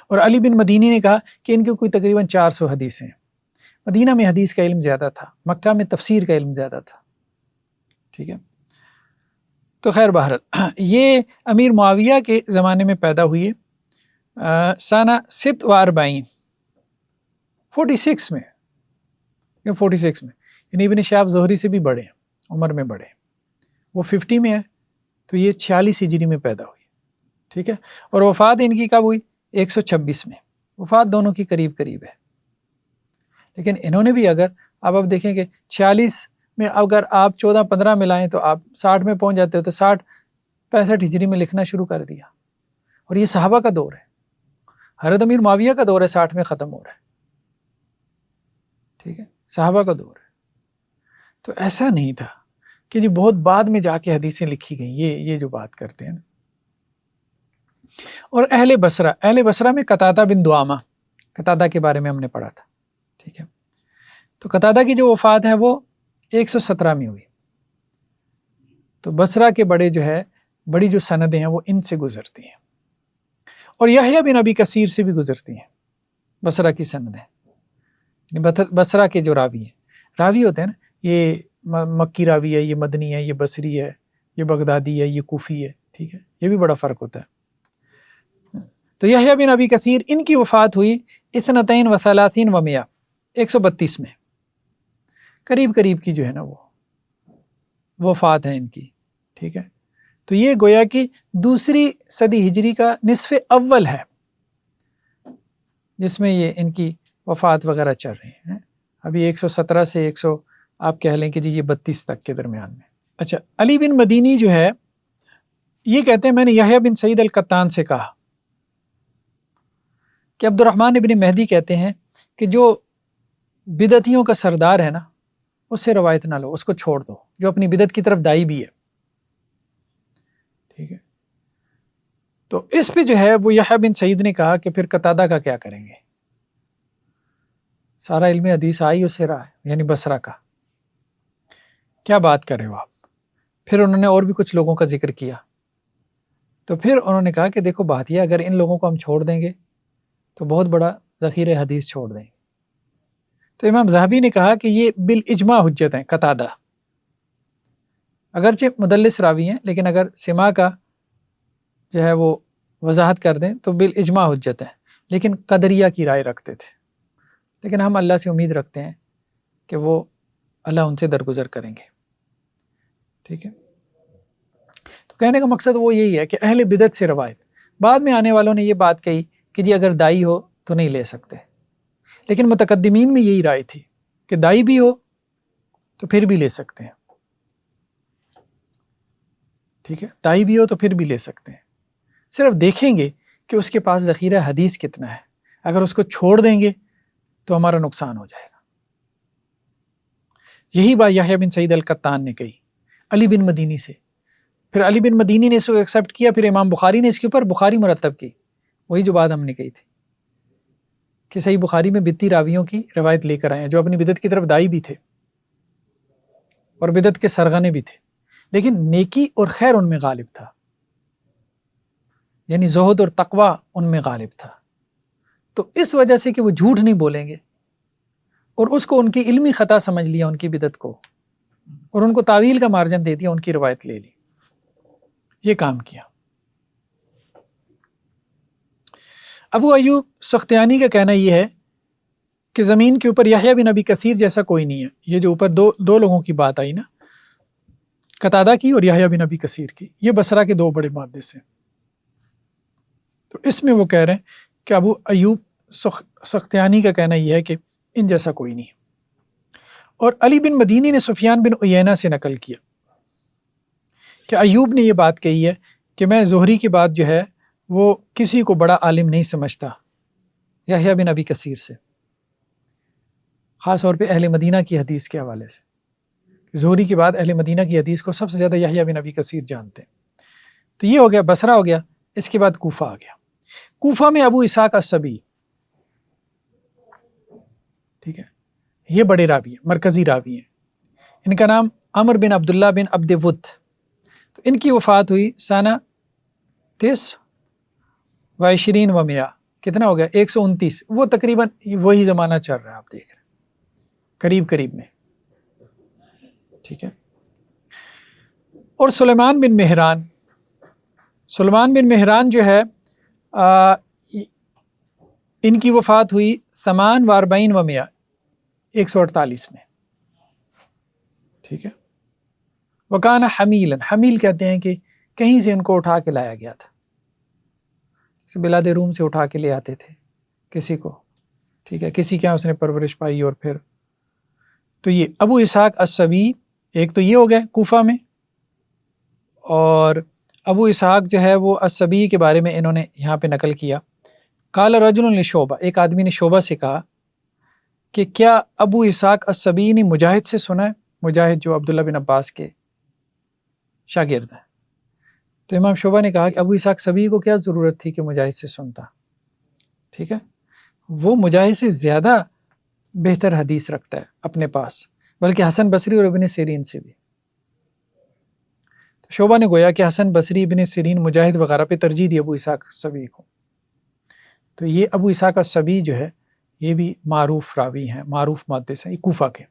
اور علی بن مدینی نے کہا کہ ان کے کوئی تقریباً 400 حدیثیں ہیں، مدینہ میں حدیث کا علم زیادہ تھا، مکہ میں تفسیر کا علم زیادہ تھا، ٹھیک ہے۔ تو خیر بہرحال یہ امیر معاویہ کے زمانے میں پیدا ہوئی ہے، سنہ 46 46 میں، 46 میں، یعنی ابن شہاب زہری سے بھی بڑے ہیں، عمر میں بڑے ہیں، وہ 50 میں ہے تو یہ 46 ہجری میں پیدا ہوئی، ٹھیک ہے۔ اور وفات ان کی کب ہوئی؟ 126 میں، وفات دونوں کی قریب قریب ہے، لیکن انہوں نے بھی اگر اب دیکھیں کہ 46 میں اگر آپ 14-15 ملائیں تو آپ 60 میں پہنچ جاتے ہو، تو 65 ہجری میں لکھنا شروع کر دیا، اور یہ صحابہ کا دور ہے، حضرت امیر معاویہ کا دور ہے 60 میں ختم ہو رہا ہے، ٹھیک ہے، صحابہ کا دور ہے۔ تو ایسا نہیں تھا کہ جی بہت بعد میں جا کے حدیثیں لکھی گئیں، یہ جو بات کرتے ہیں نا۔ اور اہل بصرہ میں قتادہ بن دعامہ، قتادہ کے بارے میں ہم نے پڑھا تھا، ٹھیک ہے۔ تو قتادہ کی جو وفات ہے وہ 117 میں ہوئی، تو بصرہ کے بڑی جو سندیں ہیں وہ ان سے گزرتی ہیں، اور یحییٰ بن ابی کثیر سے بھی گزرتی ہیں بصرہ کی سندیں، بصرہ کے جو راوی ہوتے ہیں نا، یہ مکی راوی ہے، یہ مدنی ہے، یہ بصری ہے، یہ بغدادی ہے، یہ کوفی ہے، ٹھیک ہے، یہ بھی بڑا فرق ہوتا ہے۔ تو یحییٰ بن ابی کثیر ان کی وفات ہوئی 32 و 100 132 میں، قریب کی جو ہے نا وہ وفات ہے ان کی، ٹھیک ہے۔ تو یہ گویا کہ دوسری صدی ہجری کا نصف اول ہے جس میں یہ ان کی وفات وغیرہ چل رہی ہیں، ابھی 117 سے 100 آپ کہہ لیں کہ جی یہ 32 تک کے درمیان میں۔ اچھا، علی بن مدینی جو ہے یہ کہتے ہیں میں نے یحییٰ بن سعید القطان سے کہا کہ عبد الرحمن ابن مہدی کہتے ہیں کہ جو بدعتیوں کا سردار ہے نا اس سے روایت نہ لو، اس کو چھوڑ دو، جو اپنی بدعت کی طرف دائی بھی ہے، ٹھیک ہے۔ تو اس پہ جو ہے وہ یحییٰ بن سعید نے کہا کہ پھر قتادہ کا کیا کریں گے، سارا علم حدیث آئی اس سے رہا ہے، یعنی بصرہ کا، کیا بات کر رہے ہو آپ۔ پھر انہوں نے اور بھی کچھ لوگوں کا ذکر کیا، تو پھر انہوں نے کہا کہ دیکھو بات یہ، اگر ان لوگوں کو ہم چھوڑ دیں گے تو بہت بڑا ذخیرہ حدیث چھوڑ دیں گے۔ تو امام ذہبی نے کہا کہ یہ بالاجماع حجت ہیں قتادہ، اگرچہ مدلس راوی ہیں لیکن اگر سما کا جو ہے وہ وضاحت کر دیں تو بالاجماع حجت ہیں، لیکن قدریہ کی رائے رکھتے تھے، لیکن ہم اللہ سے امید رکھتے ہیں کہ وہ اللہ ان سے درگزر کریں گے، ٹھیک ہے۔ تو کہنے کا مقصد وہ یہی ہے کہ اہل بدعت سے روایت، بعد میں آنے والوں نے یہ بات کہی کہ جی اگر دائی ہو تو نہیں لے سکتے، لیکن متقدمین میں یہی رائے تھی کہ دائی بھی ہو تو پھر بھی لے سکتے ہیں، ٹھیک ہے، دائی بھی ہو تو پھر بھی لے سکتے ہیں، صرف دیکھیں گے کہ اس کے پاس ذخیرہ حدیث کتنا ہے، اگر اس کو چھوڑ دیں گے تو ہمارا نقصان ہو جائے گا۔ یہی بات یحییٰ بن سعید القطان نے کہی علی بن مدینی سے، پھر علی بن مدینی نے اس کو ایکسیپٹ کیا، پھر امام بخاری نے اس کے اوپر بخاری مرتب کی، وہی جو بات ہم نے کہی تھی کہ صحیح بخاری میں بدعتی راویوں کی روایت لے کر آئے ہیں جو اپنی بدعت کی طرف دائی بھی تھے اور بدعت کے سرغنے بھی تھے، لیکن نیکی اور خیر ان میں غالب تھا، یعنی زہد اور تقوی ان میں غالب تھا، تو اس وجہ سے کہ وہ جھوٹ نہیں بولیں گے اور اس کو ان کی علمی خطا سمجھ لیا ان کی بدعت کو، اور ان کو تعویل کا مارجن دے دیا، ان کی روایت لے لی، یہ کام کیا۔ ابو ایوب سختیانی کا کہنا یہ ہے کہ زمین کے اوپر یحییٰ بن ابی کثیر جیسا کوئی نہیں ہے، یہ جو اوپر دو لوگوں کی بات آئی نا، قتادہ کی اور یحییٰ بن ابی کثیر کی، یہ بصرہ کے دو بڑے محدث ہیں، تو اس میں وہ کہہ رہے ہیں کہ ابو ایوب سختیانی کا کہنا یہ ہے کہ ان جیسا کوئی نہیں ہے۔ اور علی بن مدینی نے سفیان بن عیینہ سے نقل کیا کہ ایوب نے یہ بات کہی ہے کہ میں زہری کے بعد جو ہے وہ کسی کو بڑا عالم نہیں سمجھتا یحییٰ بن ابی کثیر سے، خاص طور پہ اہل مدینہ کی حدیث کے حوالے سے، زہری کے بعد اہل مدینہ کی حدیث کو سب سے زیادہ یحییٰ بن ابی کثیر جانتے ہیں۔ تو یہ ہو گیا بصرہ ہو گیا، اس کے بعد کوفہ آ گیا۔ کوفہ میں ابو اسحاق السبی، ٹھیک ہے، یہ بڑے راوی ہیں، مرکزی راوی ہیں، ان کا نام عمر بن عبداللہ بن عبد ود، تو ان کی وفات ہوئی سنہ 23 و 100، کتنا ہو گیا 129، وہ تقریباً وہی زمانہ چل رہا ہے، آپ دیکھ رہے ہیں قریب میں، ٹھیک ہے۔ اور سلیمان بن مہران جو ہے ان کی وفات ہوئی 48 و 100، 148 میں، ٹھیک ہے۔ وکانہ حمیل کہتے ہیں کہ کہیں سے ان کو اٹھا کے لایا گیا تھا، بلاد روم سے اٹھا کے لے آتے تھے کسی کو، ٹھیک ہے، کسی کے یہاں اس نے پرورش پائی، اور پھر تو یہ ابو اسحاق السبی ایک تو یہ ہو گئے کوفہ میں، اور ابو اسحاق جو ہے وہ السبی کے بارے میں انہوں نے یہاں پہ نقل کیا، قال رجل لشعبہ، ایک آدمی نے شعبہ سے کہا کہ کیا ابو اسحاق السبی نے مجاہد سے سنا ہے، مجاہد جو عبداللہ بن عباس کے شاگرد ہیں، تو امام شعبہ نے کہا کہ ابو اسحاق سبی کو کیا ضرورت تھی کہ مجاہد سے سنتا، ٹھیک ہے، وہ مجاہد سے زیادہ بہتر حدیث رکھتا ہے اپنے پاس، بلکہ حسن بصری اور ابن سیرین سے بھی۔ شعبہ نے گویا کہ حسن بصری، ابن سیرین، مجاہد وغیرہ پہ ترجیح دی ابو اسحاق السبی کو، تو یہ ابو اسحاق السبی جو ہے یہ بھی معروف راوی ہیں، معروف محدث ہیں، یہ کوفہ کے،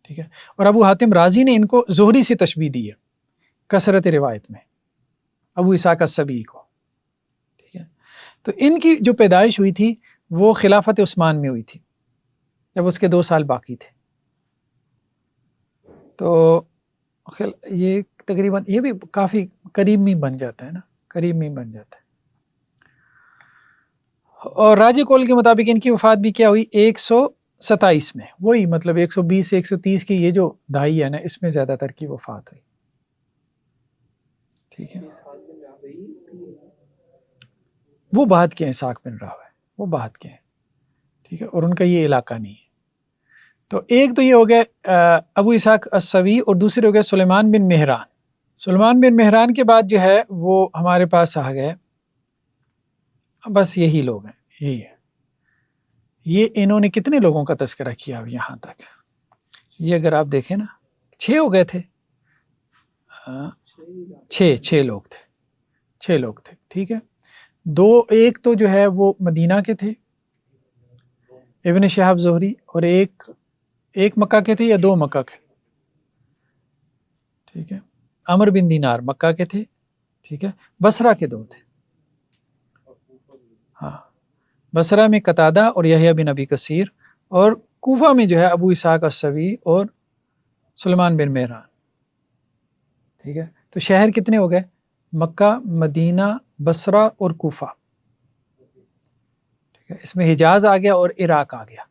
ٹھیک ہے۔ اور ابو حاتم رازی نے ان کو زہری سے تشبیہ دی ہے کثرت روایت میں، ابو اسحاق السبی کو، ٹھیک ہے۔ تو ان کی جو پیدائش ہوئی تھی وہ خلافت عثمان میں ہوئی تھی، جب اس کے 2 سال باقی تھے، تو یہ تقریباً یہ بھی کافی قریب میں بن جاتا ہے نا، قریب میں بن جاتا ہے۔ اور راجع قول کے مطابق ان کی وفات بھی کیا ہوئی 127 میں، وہی مطلب 120 سے 130 کی یہ جو دہائی ہے نا، اس میں زیادہ تر کی وفات ہوئی، ٹھیک ہے۔ وہ بعد کے ہیں، اسحاق بن راہویہ وہ بعد کے ہیں، ٹھیک ہے، اور ان کا یہ علاقہ نہیں ہے۔ تو ایک تو یہ ہو گیا ابو اسحاق السبی، اور دوسرے ہو گئے سلیمان بن مہران۔ سلیمان بن مہران کے بعد جو ہے وہ ہمارے پاس آ گئے، بس یہی لوگ ہیں، یہی ہے۔ یہ انہوں نے کتنے لوگوں کا تذکرہ کیا اب یہاں تک، یہ اگر آپ دیکھیں نا 6 ہو گئے تھے، 6 لوگ تھے، 6 لوگ تھے، ٹھیک ہے۔ ایک تو جو ہے وہ مدینہ کے تھے، ابن شہاب زہری، اور ایک مکہ کے تھے یا 2 مکہ کے، ٹھیک ہے۔ عمر بن دینار مکہ کے تھے، ٹھیک ہے۔ بصرہ کے 2 تھے، ہاں، بصرہ میں قتادہ اور یحییٰ بن ابی کثیر، اور کوفہ میں جو ہے ابو اسحاق السبی اور سلیمان بن مہران، ٹھیک ہے۔ تو شہر کتنے ہو گئے؟ مکہ، مدینہ، بصرہ اور کوفہ، ٹھیک ہے، اس میں حجاز آ گیا اور عراق آ گیا،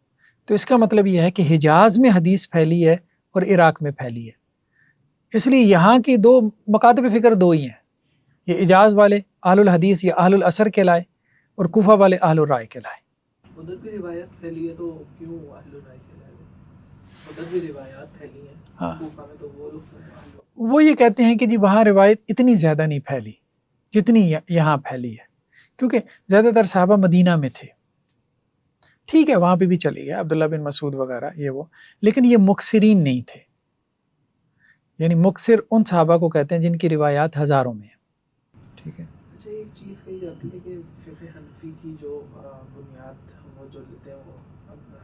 تو اس کا مطلب یہ ہے کہ حجاز میں حدیث پھیلی ہے اور عراق میں پھیلی ہے، اس لیے یہاں کی دو مکاتب فکر دو ہی ہیں، یہ حجاز والے اہل الحدیث یا اہل الاثر کہلائے اور کوفہ والے اہل الرائے کہلائے۔ ادھر بھی روایت پھیلی ہے تو کیوں اہل الرائے کہلائے؟ ادھر بھی روایات پھیلی ہیں، ہاں، کوفہ میں تو وہ لوگ وہ یہ کہتے ہیں کہ جی وہاں روایت اتنی زیادہ نہیں پھیلی جتنی یہاں پھیلی ہے، کیونکہ زیادہ تر صحابہ مدینہ میں تھے، ٹھیک ہے وہاں پہ بھی چلی گیا عبداللہ بن مسعود وغیرہ یہ وہ، لیکن یہ مکثرین نہیں تھے، یعنی مکثر ان صحابہ کو کہتے ہیں جن کی روایات ہزاروں میں ہیں، ٹھیک ہے۔ اچھا ایک چیز کہی جاتی ہے کہ فقہ حنفی کی جو بنیاد وہ جو لیتے ہیں وہ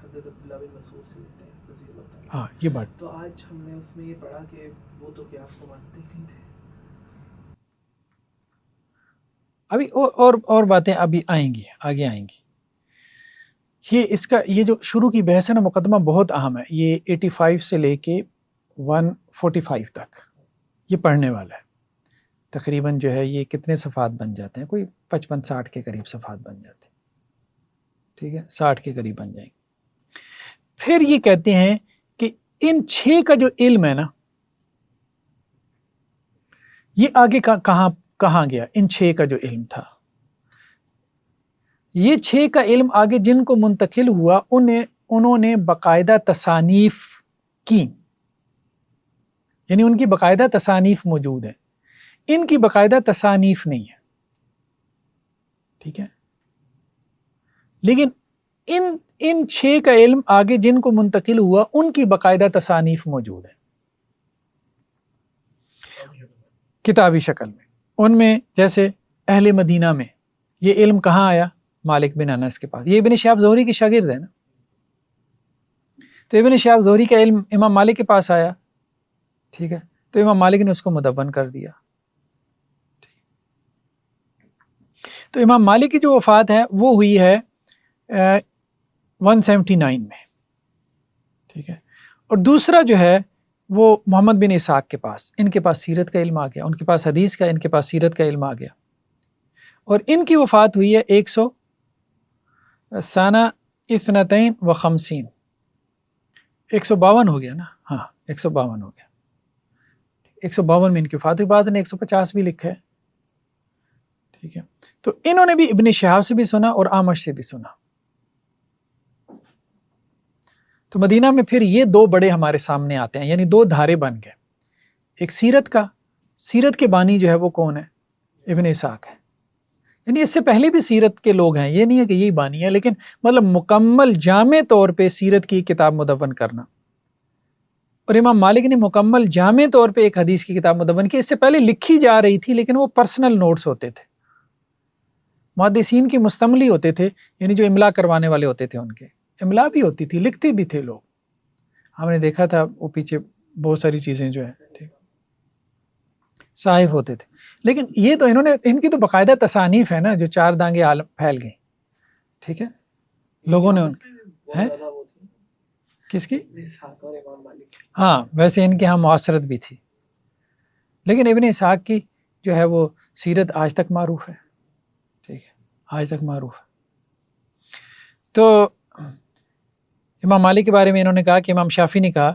حضرت عبداللہ بن مسعود سے لیتے ہیں رضی اللہ تعالیٰ، ہاں یہ بات تو آج ہم نے اس میں یہ پڑھا کہ وہ تو قیاس کو مانتے ہی نہیں تھے۔ ابھی اور باتیں ابھی آئیں گی، آگے آئیں گی، یہ جو شروع کی بحث ہے نا مقدمہ بہت اہم ہے، یہ 85 سے لے کے 145 تک یہ پڑھنے والا ہے، تقریباً جو ہے یہ کتنے صفحات بن جاتے ہیں، کوئی 55-60 کے قریب صفحات بن جاتے ہیں، ٹھیک ہے 60 کے قریب بن جائیں گے۔ پھر یہ کہتے ہیں کہ ان 6 کا جو علم ہے نا یہ آگے کہاں گیا، ان 6 کا جو علم تھا، یہ 6 کا علم آگے جن کو منتقل ہوا انہوں نے باقاعدہ تصانیف کی، یعنی ان کی باقاعدہ تصانیف موجود ہیں، ان کی باقاعدہ تصانیف نہیں ہے، ٹھیک ہے، لیکن ان 6 کا علم آگے جن کو منتقل ہوا ان کی باقاعدہ تصانیف موجود ہیں کتابی شکل میں، ان میں جیسے اہل مدینہ میں یہ علم کہاں آیا، مالک بن انس کے پاس، یہ ابن شہاب زہری کے شاگرد ہے نا، تو ابن شہاب زہری کا علم امام مالک کے پاس آیا، ٹھیک ہے، تو امام مالک نے اس کو مدون کر دیا، تو امام مالک کی جو وفات ہے وہ ہوئی ہے 179 میں، ٹھیک ہے، اور دوسرا جو ہے وہ محمد بن اسحاق کے پاس، ان کے پاس سیرت کا علم آ گیا، ان کے پاس حدیث کا، ان کے پاس سیرت کا علم آ گیا، اور ان کی وفات ہوئی ہے 100 سنہ 52 152 ہو گیا نا، ہاں 152 ہو گیا، 152 میں ان کی وفات ہوئی، بعد نے 150 بھی لکھا ہے، ٹھیک ہے، تو انہوں نے بھی ابن شہاب سے بھی سنا اور اعمش سے بھی سنا، تو مدینہ میں پھر یہ 2 بڑے ہمارے سامنے آتے ہیں، یعنی 2 دھارے بن گئے، ایک سیرت کے بانی جو ہے وہ کون ہے، ابن اسحاق ہے، یعنی اس سے پہلے بھی سیرت کے لوگ ہیں، یہ نہیں ہے کہ یہی بانی ہے، لیکن مطلب مکمل جامع طور پہ سیرت کی کتاب مدون کرنا، اور امام مالک نے مکمل جامع طور پہ ایک حدیث کی کتاب مدون کی، اس سے پہلے لکھی جا رہی تھی لیکن وہ پرسنل نوٹس ہوتے تھے، محدثین کی مستملی ہوتے تھے، یعنی جو املا کروانے والے ہوتے تھے ان کے املا بھی ہوتی تھی، لکھتے بھی تھے لوگ، ہم نے دیکھا تھا وہ پیچھے بہت ساری چیزیں جو ہیں صاحب ہوتے تھے، لیکن یہ تو ان کی تو باقاعدہ تصانیف ہے نا جو 4 دانگے عالم پھیل گئیں، ٹھیک ہے، لوگوں نے ہیں کس کی، ہاں ویسے ان کے ہاں معاصرت بھی تھی، لیکن ابن اسحاق کی جو ہے وہ سیرت آج تک معروف ہے، ٹھیک ہے، آج تک معروف ہے۔ تو امام مالک کے بارے میں انہوں نے کہا کہ امام شافعی نے کہا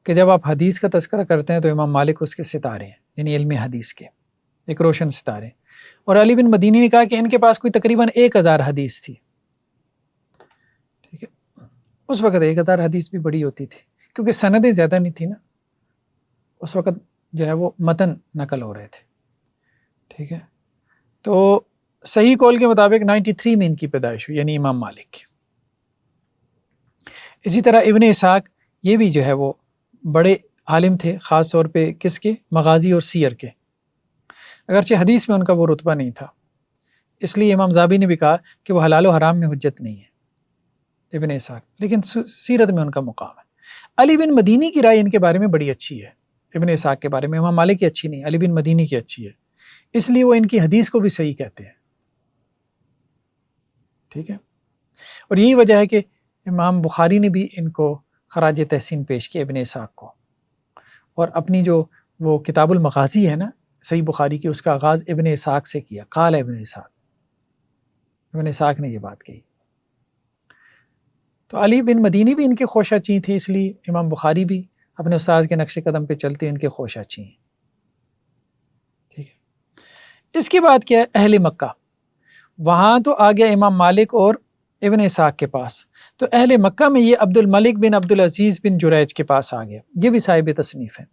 کہ جب آپ حدیث کا تذکرہ کرتے ہیں تو امام مالک اس کے ستارے ہیں، یعنی علم حدیث کے ایک روشن ستارے، اور علی بن مدینی نے کہا کہ ان کے پاس کوئی تقریباً 1000 حدیث تھی، ٹھیک ہے، اس وقت 1000 حدیث بھی بڑی ہوتی تھی کیونکہ سندیں زیادہ نہیں تھی نا، اس وقت جو ہے وہ متن نقل ہو رہے تھے، ٹھیک ہے، تو صحیح قول کے مطابق 93 میں ان کی پیدائش ہوئی، یعنی امام مالک کی۔ اسی طرح ابن اسحاق یہ بھی جو ہے وہ بڑے عالم تھے، خاص طور پہ کس کے، مغازی اور سیر کے، اگرچہ حدیث میں ان کا وہ رتبہ نہیں تھا، اس لیے امام زابی نے بھی کہا کہ وہ حلال و حرام میں حجت نہیں ہے ابن اسحاق، لیکن سیرت میں ان کا مقام ہے۔ علی بن مدینی کی رائے ان کے بارے میں بڑی اچھی ہے، ابن اسحاق کے بارے میں، امام مالک کی اچھی نہیں، علی بن مدینی کی اچھی ہے، اس لیے وہ ان کی حدیث کو بھی صحیح کہتے ہیں، ٹھیک ہے، اور یہی وجہ ہے کہ امام بخاری نے بھی ان کو خراج تحسین پیش کیا ابن اسحاق کو، اور اپنی جو وہ کتاب المغازی ہے نا صحیح بخاری کی، اس کا آغاز ابن اسحاق سے کیا، قال ابن اسحاق نے یہ بات کہی، تو علی بن مدینی بھی ان کے خوشہ چیں تھے، اس لیے امام بخاری بھی اپنے استاذ کے نقش قدم پہ چلتے ان کے خوشہ چیں. ٹھیک ہے. اس کے بعد کیا ہے، اہل مکہ. وہاں تو آ گیا امام مالک اور ابن اسحاق کے پاس. تو اہل مکہ میں یہ عبد الملک بن عبد العزیز بن جریج کے پاس آ گیا، یہ بھی صاحب تصنیف ہے.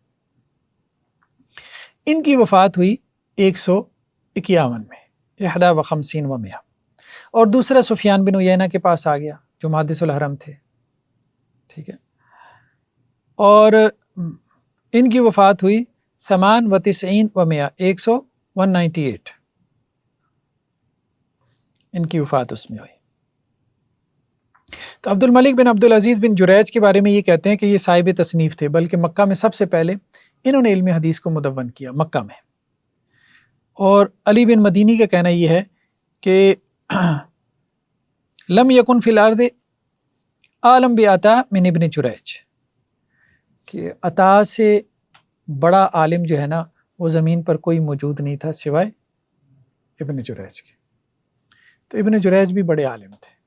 ان کی وفات ہوئی 151 میں، 51 و 100. اور دوسرا سفیان بن عیینہ کے پاس آ گیا جو محدث الحرم تھے. ٹھیک ہے. اور ان کی وفات ہوئی 98 و 100، 198 ان کی وفات اس میں ہوئی. تو عبد الملک بن عبد العزیز بن جریج کے بارے میں یہ کہتے ہیں کہ یہ صاحب تصنیف تھے، بلکہ مکہ میں سب سے پہلے انہوں نے علم حدیث کو مدون کیا مکہ میں. اور علی بن مدینی کا کہنا یہ ہے کہ لم یکن فی الارض عالم بعطا من ابن جریج، کہ عطا سے بڑا عالم جو ہے نا وہ زمین پر کوئی موجود نہیں تھا سوائے ابن جریج کے. تو ابن جریج بھی بڑے عالم تھے.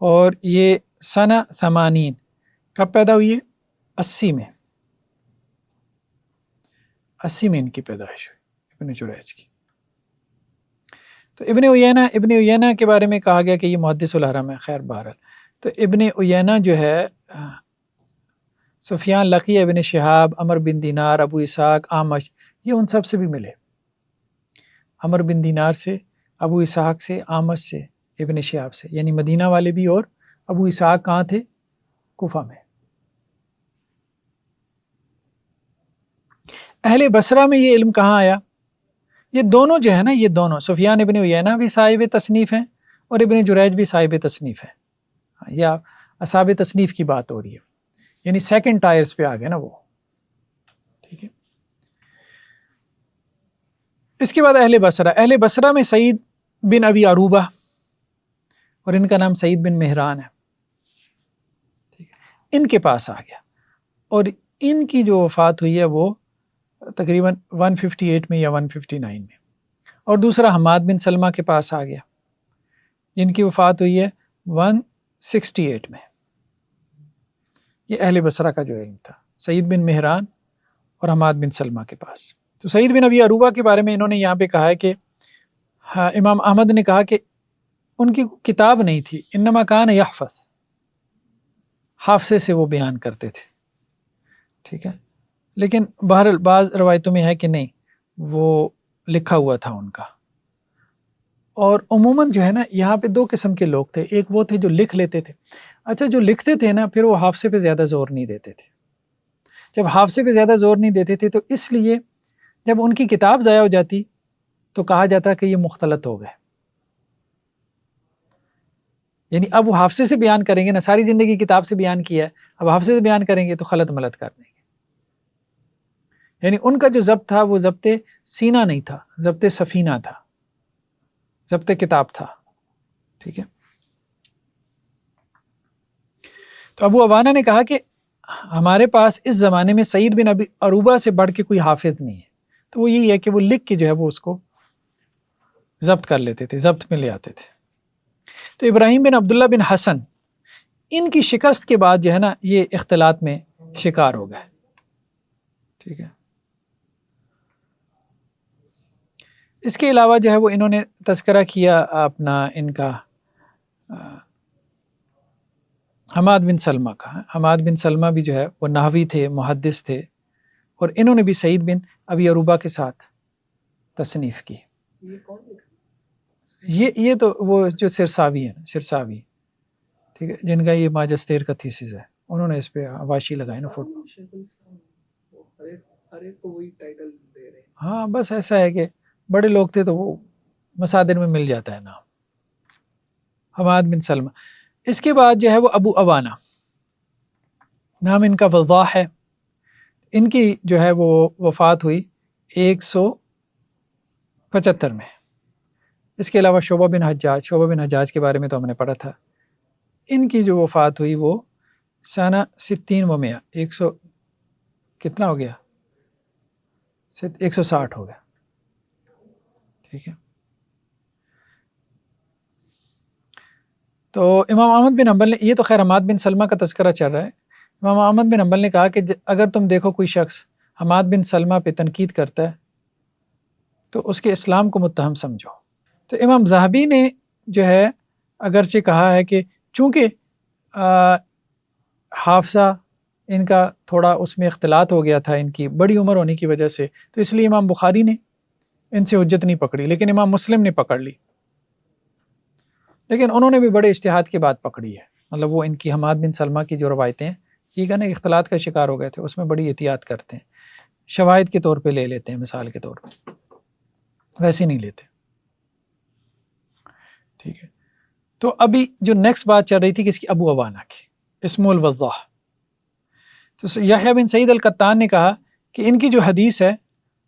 اور یہ سنہ 80 کب پیدا ہوئی ہے؟ 80 میں ان کی پیدائش ہوئی ابن جریج کی. تو ابن عیینہ کے بارے میں کہا گیا کہ یہ محدث الحرم ہے. خیر بہرحال تو ابن عیینہ جو ہے سفیان لقی، ابن شہاب، عمر بن دینار، ابو اسحاق، اعمش، یہ ان سب سے بھی ملے. عمر بن دینار سے، ابو اسحاق سے، اعمش سے، ابن شہاب سے، یعنی مدینہ والے بھی. اور ابو اسحاق کہاں تھے؟ کوفہ میں. اہل بصرہ میں یہ علم کہاں آیا؟ یہ دونوں جو ہے نا، یہ دونوں سفیان ابن عیینہ بھی صاحب تصنیف ہیں اور ابن جریج بھی صاحب تصنیف ہے. یا اصحاب تصنیف کی بات ہو رہی ہے، یعنی سیکنڈ ٹائرز پہ آ گئے نا وہ. ٹھیک ہے. اس کے بعد اہل بصرہ میں سعید بن ابی عروبہ، اور ان کا نام سعید بن مہران ہے. ٹھیک ہے. ان کے پاس آ گیا، اور ان کی جو وفات ہوئی ہے وہ تقریباً 158 میں یا 159 میں. اور دوسرا حماد بن سلمہ کے پاس آ گیا، جن کی وفات ہوئی ہے 168 میں. یہ اہل بصرہ کا جو علم تھا، سعید بن مہران اور حماد بن سلمہ کے پاس. تو سعید بن ابی عروبہ کے بارے میں انہوں نے یہاں پہ کہا ہے کہ امام احمد نے کہا کہ ان کی کتاب نہیں تھی، انما کان یحفظ، حافظے سے وہ بیان کرتے تھے. ٹھیک ہے. لیکن بہرحال بعض روایتوں میں ہے کہ نہیں، وہ لکھا ہوا تھا ان کا. اور عموماً جو ہے نا یہاں پہ 2 قسم کے لوگ تھے. ایک وہ تھے جو لکھ لیتے تھے. اچھا، جو لکھتے تھے نا پھر وہ حافظے پہ زیادہ زور نہیں دیتے تھے. جب حافظے پہ زیادہ زور نہیں دیتے تھے تو اس لیے جب ان کی کتاب ضائع ہو جاتی تو کہا جاتا کہ یہ مختلط ہو گئے. یعنی اب وہ حافظے سے بیان کریں گے نا، ساری زندگی کتاب سے بیان کیا ہے، اب حافظے سے بیان کریں گے تو خلط ملط کر دیں گے. یعنی ان کا جو ضبط تھا وہ ضبط سینہ نہیں تھا، ضبط سفینہ تھا، ضبط کتاب تھا. ٹھیک ہے. تو ابو عوانہ نے کہا کہ ہمارے پاس اس زمانے میں سعید بن ابی عروبہ سے بڑھ کے کوئی حافظ نہیں ہے. تو وہ یہی ہے کہ وہ لکھ کے جو ہے وہ اس کو ضبط کر لیتے تھے، ضبط میں لے آتے تھے. تو ابراہیم بن عبداللہ بن حسن، ان کی شکست کے بعد جو ہے نا یہ اختلاط میں شکار ہو گئے. ٹھیک ہے. اس کے علاوہ جو ہے وہ انہوں نے تذکرہ کیا اپنا ان کا حماد بن سلمہ کا. حماد بن سلمہ بھی جو ہے وہ نحوی تھے، محدث تھے، اور انہوں نے بھی سعید بن ابی عروبہ کے ساتھ تصنیف کی. یہ تو وہ جو سرساوی ہیں، سرساوی، ٹھیک ہے، جن کا یہ ماجستیر کا تھیسس ہے، انہوں نے اس پہ حواشی لگائے نا فوٹو. ہاں بس ایسا ہے کہ بڑے لوگ تھے تو وہ مصادر میں مل جاتا ہے نام. حماد بن سلمہ. اس کے بعد جو ہے وہ ابو عوانہ، نام ان کا وضاح ہے. ان کی جو ہے وہ وفات ہوئی 175 میں. اس کے علاوہ شعبہ بن حجاج کے بارے میں تو ہم نے پڑھا تھا. ان کی جو وفات ہوئی وہ سنہ 60 و 100، 100 کتنا ہو گیا، 160 ہو گیا. ٹھیک ہے. تو امام احمد بن حنبل نے، یہ تو خیر حماد بن سلمہ کا تذکرہ چل رہا ہے، امام احمد بن حنبل نے کہا کہ اگر تم دیکھو کوئی شخص حماد بن سلمہ پہ تنقید کرتا ہے تو اس کے اسلام کو متہم سمجھو۔ تو امام ذہبی نے جو ہے اگرچہ کہا ہے کہ چونکہ حافظہ ان کا تھوڑا اس میں اختلاط ہو گیا تھا ان کی بڑی عمر ہونے کی وجہ سے، تو اس لیے امام بخاری نے ان سے حجت نہیں پکڑی، لیکن امام مسلم نے پکڑ لی، لیکن انہوں نے بھی بڑے اجتہاد کے بعد پکڑی ہے۔ مطلب وہ ان کی حماد بن سلمہ کی جو روایتیں ہیں یہ کہ نا اختلاط کا شکار ہو گئے تھے، اس میں بڑی احتیاط کرتے ہیں، شواہد کے طور پہ لے لیتے ہیں، مثال کے طور پہ، ویسے نہیں لیتے، ٹھیک ہے۔ تو ابھی جو نیکسٹ بات چل رہی تھی کس کی؟ ابو عوانہ کی، اسمہ الوضاح۔ تو یحییٰ بن سعید القطان نے کہا کہ ان کی جو حدیث ہے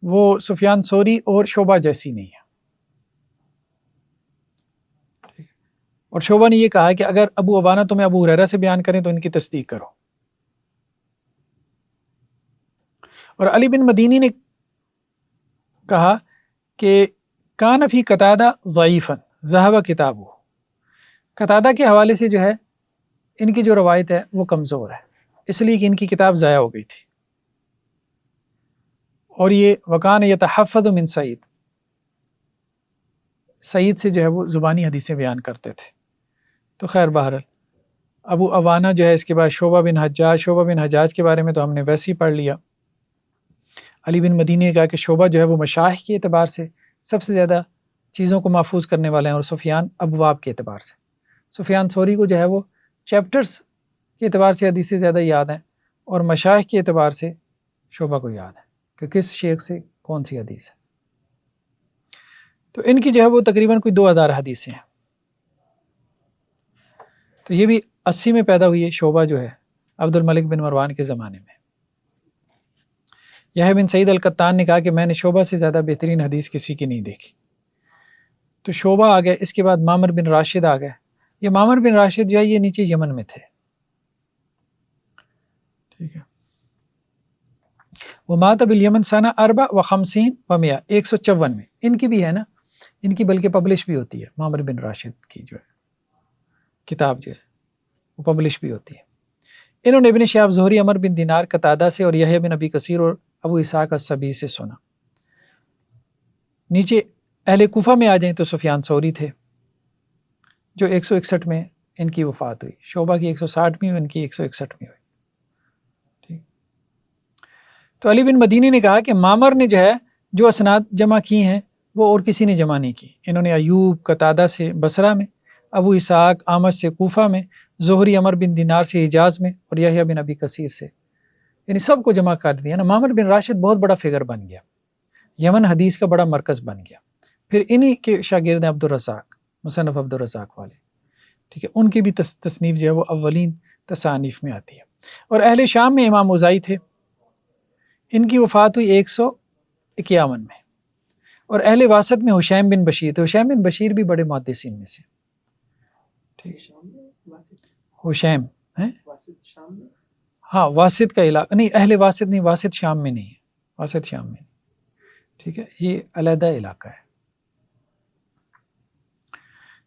وہ سفیان ثوری اور شعبہ جیسی نہیں ہے، اور شعبہ نے یہ کہا کہ اگر ابو عوانہ تمہیں ابو ہریرہ سے بیان کریں تو ان کی تصدیق کرو۔ اور علی بن مدینی نے کہا کہ کان فی قتادہ ضعیفا ذہب کتابہ، قتادہ کے حوالے سے جو ہے ان کی جو روایت ہے وہ کمزور ہے، اس لیے کہ ان کی کتاب ضائع ہو گئی تھی، اور یہ وکان یتحفظ من سعید، سعید سے جو ہے وہ زبانی حدیثیں بیان کرتے تھے۔ تو خیر بہرحال ابو عوانہ جو ہے، اس کے بعد شعبہ بن حجاج کے بارے میں تو ہم نے ویسے ہی پڑھ لیا۔ علی بن مدینی نے کہا کہ شعبہ جو ہے وہ مشایخ کے اعتبار سے سب سے زیادہ چیزوں کو محفوظ کرنے والے ہیں، اور سفیان ابواب کے اعتبار سے، سفیان ثوری کو جو ہے وہ چیپٹرز کے اعتبار سے حدیثیں زیادہ یاد ہیں، اور مشایخ کے اعتبار سے شعبہ کو یاد ہے کہ کس شیخ سے کون سی حدیث ہے۔ تو ان کی جو ہے وہ تقریباً کوئی 2000 حدیثیں ہیں۔ تو یہ بھی 80 میں پیدا ہوئی ہے شعبہ جو ہے عبد الملک بن مروان کے زمانے میں۔ یحییٰ بن سعید القطان نے کہا کہ میں نے شعبہ سے زیادہ بہترین حدیث کسی کی نہیں دیکھی۔ تو شعبہ آ گئے، اس کے بعد معمر بن راشد آ گئے۔ یہ معمر بن راشد جو ہے یہ نیچے یمن میں تھے، ٹھیک ہے۔ وہ مات بالیمن سنہ 54 و100، 154 میں، ان کی بھی ہے نا، ان کی بلکہ پبلش بھی ہوتی ہے، معمر بن راشد کی جو ہے کتاب جو ہے وہ پبلش بھی ہوتی ہے۔ انہوں نے ابن شہاب زہری، عمر بن دینار قتادہ سے، اور یحییٰ بن ابی کثیر اور ابو اسحاق السبیعی سے سنا۔ نیچے اہل کوفہ میں آ جائیں تو سفیان ثوری تھے جو 161 میں ان کی وفات ہوئی، شعبہ کی 160 میں، ان کی 161 میں ہوئی، ٹھیک۔ تو علی بن مدینی نے کہا کہ معمر نے جو ہے جو اسناد جمع کی ہیں وہ اور کسی نے جمع نہیں کی، انہوں نے ایوب قتادہ سے بصرہ میں، ابو اسحاق اعمش سے کوفہ میں، زہری عمر بن دینار سے حجاز میں، اور یحییٰ بن ابی کثیر سے، یعنی سب کو جمع کر دیا نا۔ معمر بن راشد بہت بڑا فگر بن گیا، یمن حدیث کا بڑا مرکز بن گیا۔ پھر انہی کے شاگرد ہیں عبدالرزاق، مصنف عبدالرزاق والے، ٹھیک ہے، ان کی بھی تصنیف جو ہے وہ اولین تصانیف میں آتی ہے۔ اور اہل شام میں امام اوزاعی تھے، ان کی وفات ہوئی 151 میں، اور اہل واسط میں حشیم بن بشیر تھے۔ حشیم بن بشیر بھی بڑے محدثین میں سے، ٹھیک۔ حشیم ہیں، ہاں واسط کا علاقہ نہیں، اہل واسط نہیں، واسط شام میں نہیں ہے، واسط شام میں نہیں، ٹھیک ہے، یہ علیحدہ علاقہ ہے۔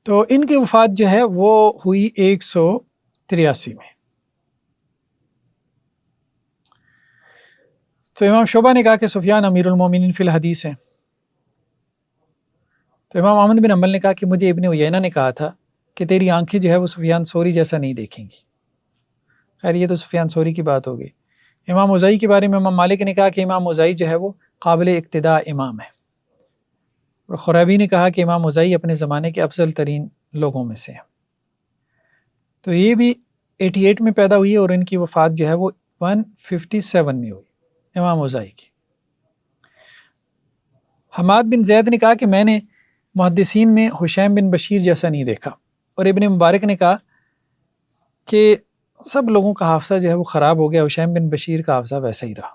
تو ان کی وفات جو ہے وہ ہوئی 183 میں۔ تو امام شعبہ نے کہا کہ سفیان امیر المومنین فی الحدیث ہیں۔ تو امام احمد بن حنبل نے کہا کہ مجھے ابن عیینہ نے کہا تھا کہ تیری آنکھیں جو ہے وہ سفیان ثوری جیسا نہیں دیکھیں گی۔ خیر یہ تو سفیان ثوری کی بات ہو گئی۔ امام اوزاعی کے بارے میں امام مالک نے کہا کہ امام اوزاعی جو ہے وہ قابل اقتداء امام ہے، اور خرابی نے کہا کہ امام اوزاعی اپنے زمانے کے افضل ترین لوگوں میں سے ہیں۔ تو یہ بھی 88 میں پیدا ہوئی، اور ان کی وفات جو ہے وہ 157 میں ہوئی امام اوزاعی کی۔ حماد بن زید نے کہا کہ میں نے محدثین میں حشیم بن بشیر جیسا نہیں دیکھا، اور ابن مبارک نے کہا کہ سب لوگوں کا حافظہ جو ہے وہ خراب ہو گیا، حشیم بن بشیر کا حافظہ ویسا ہی رہا۔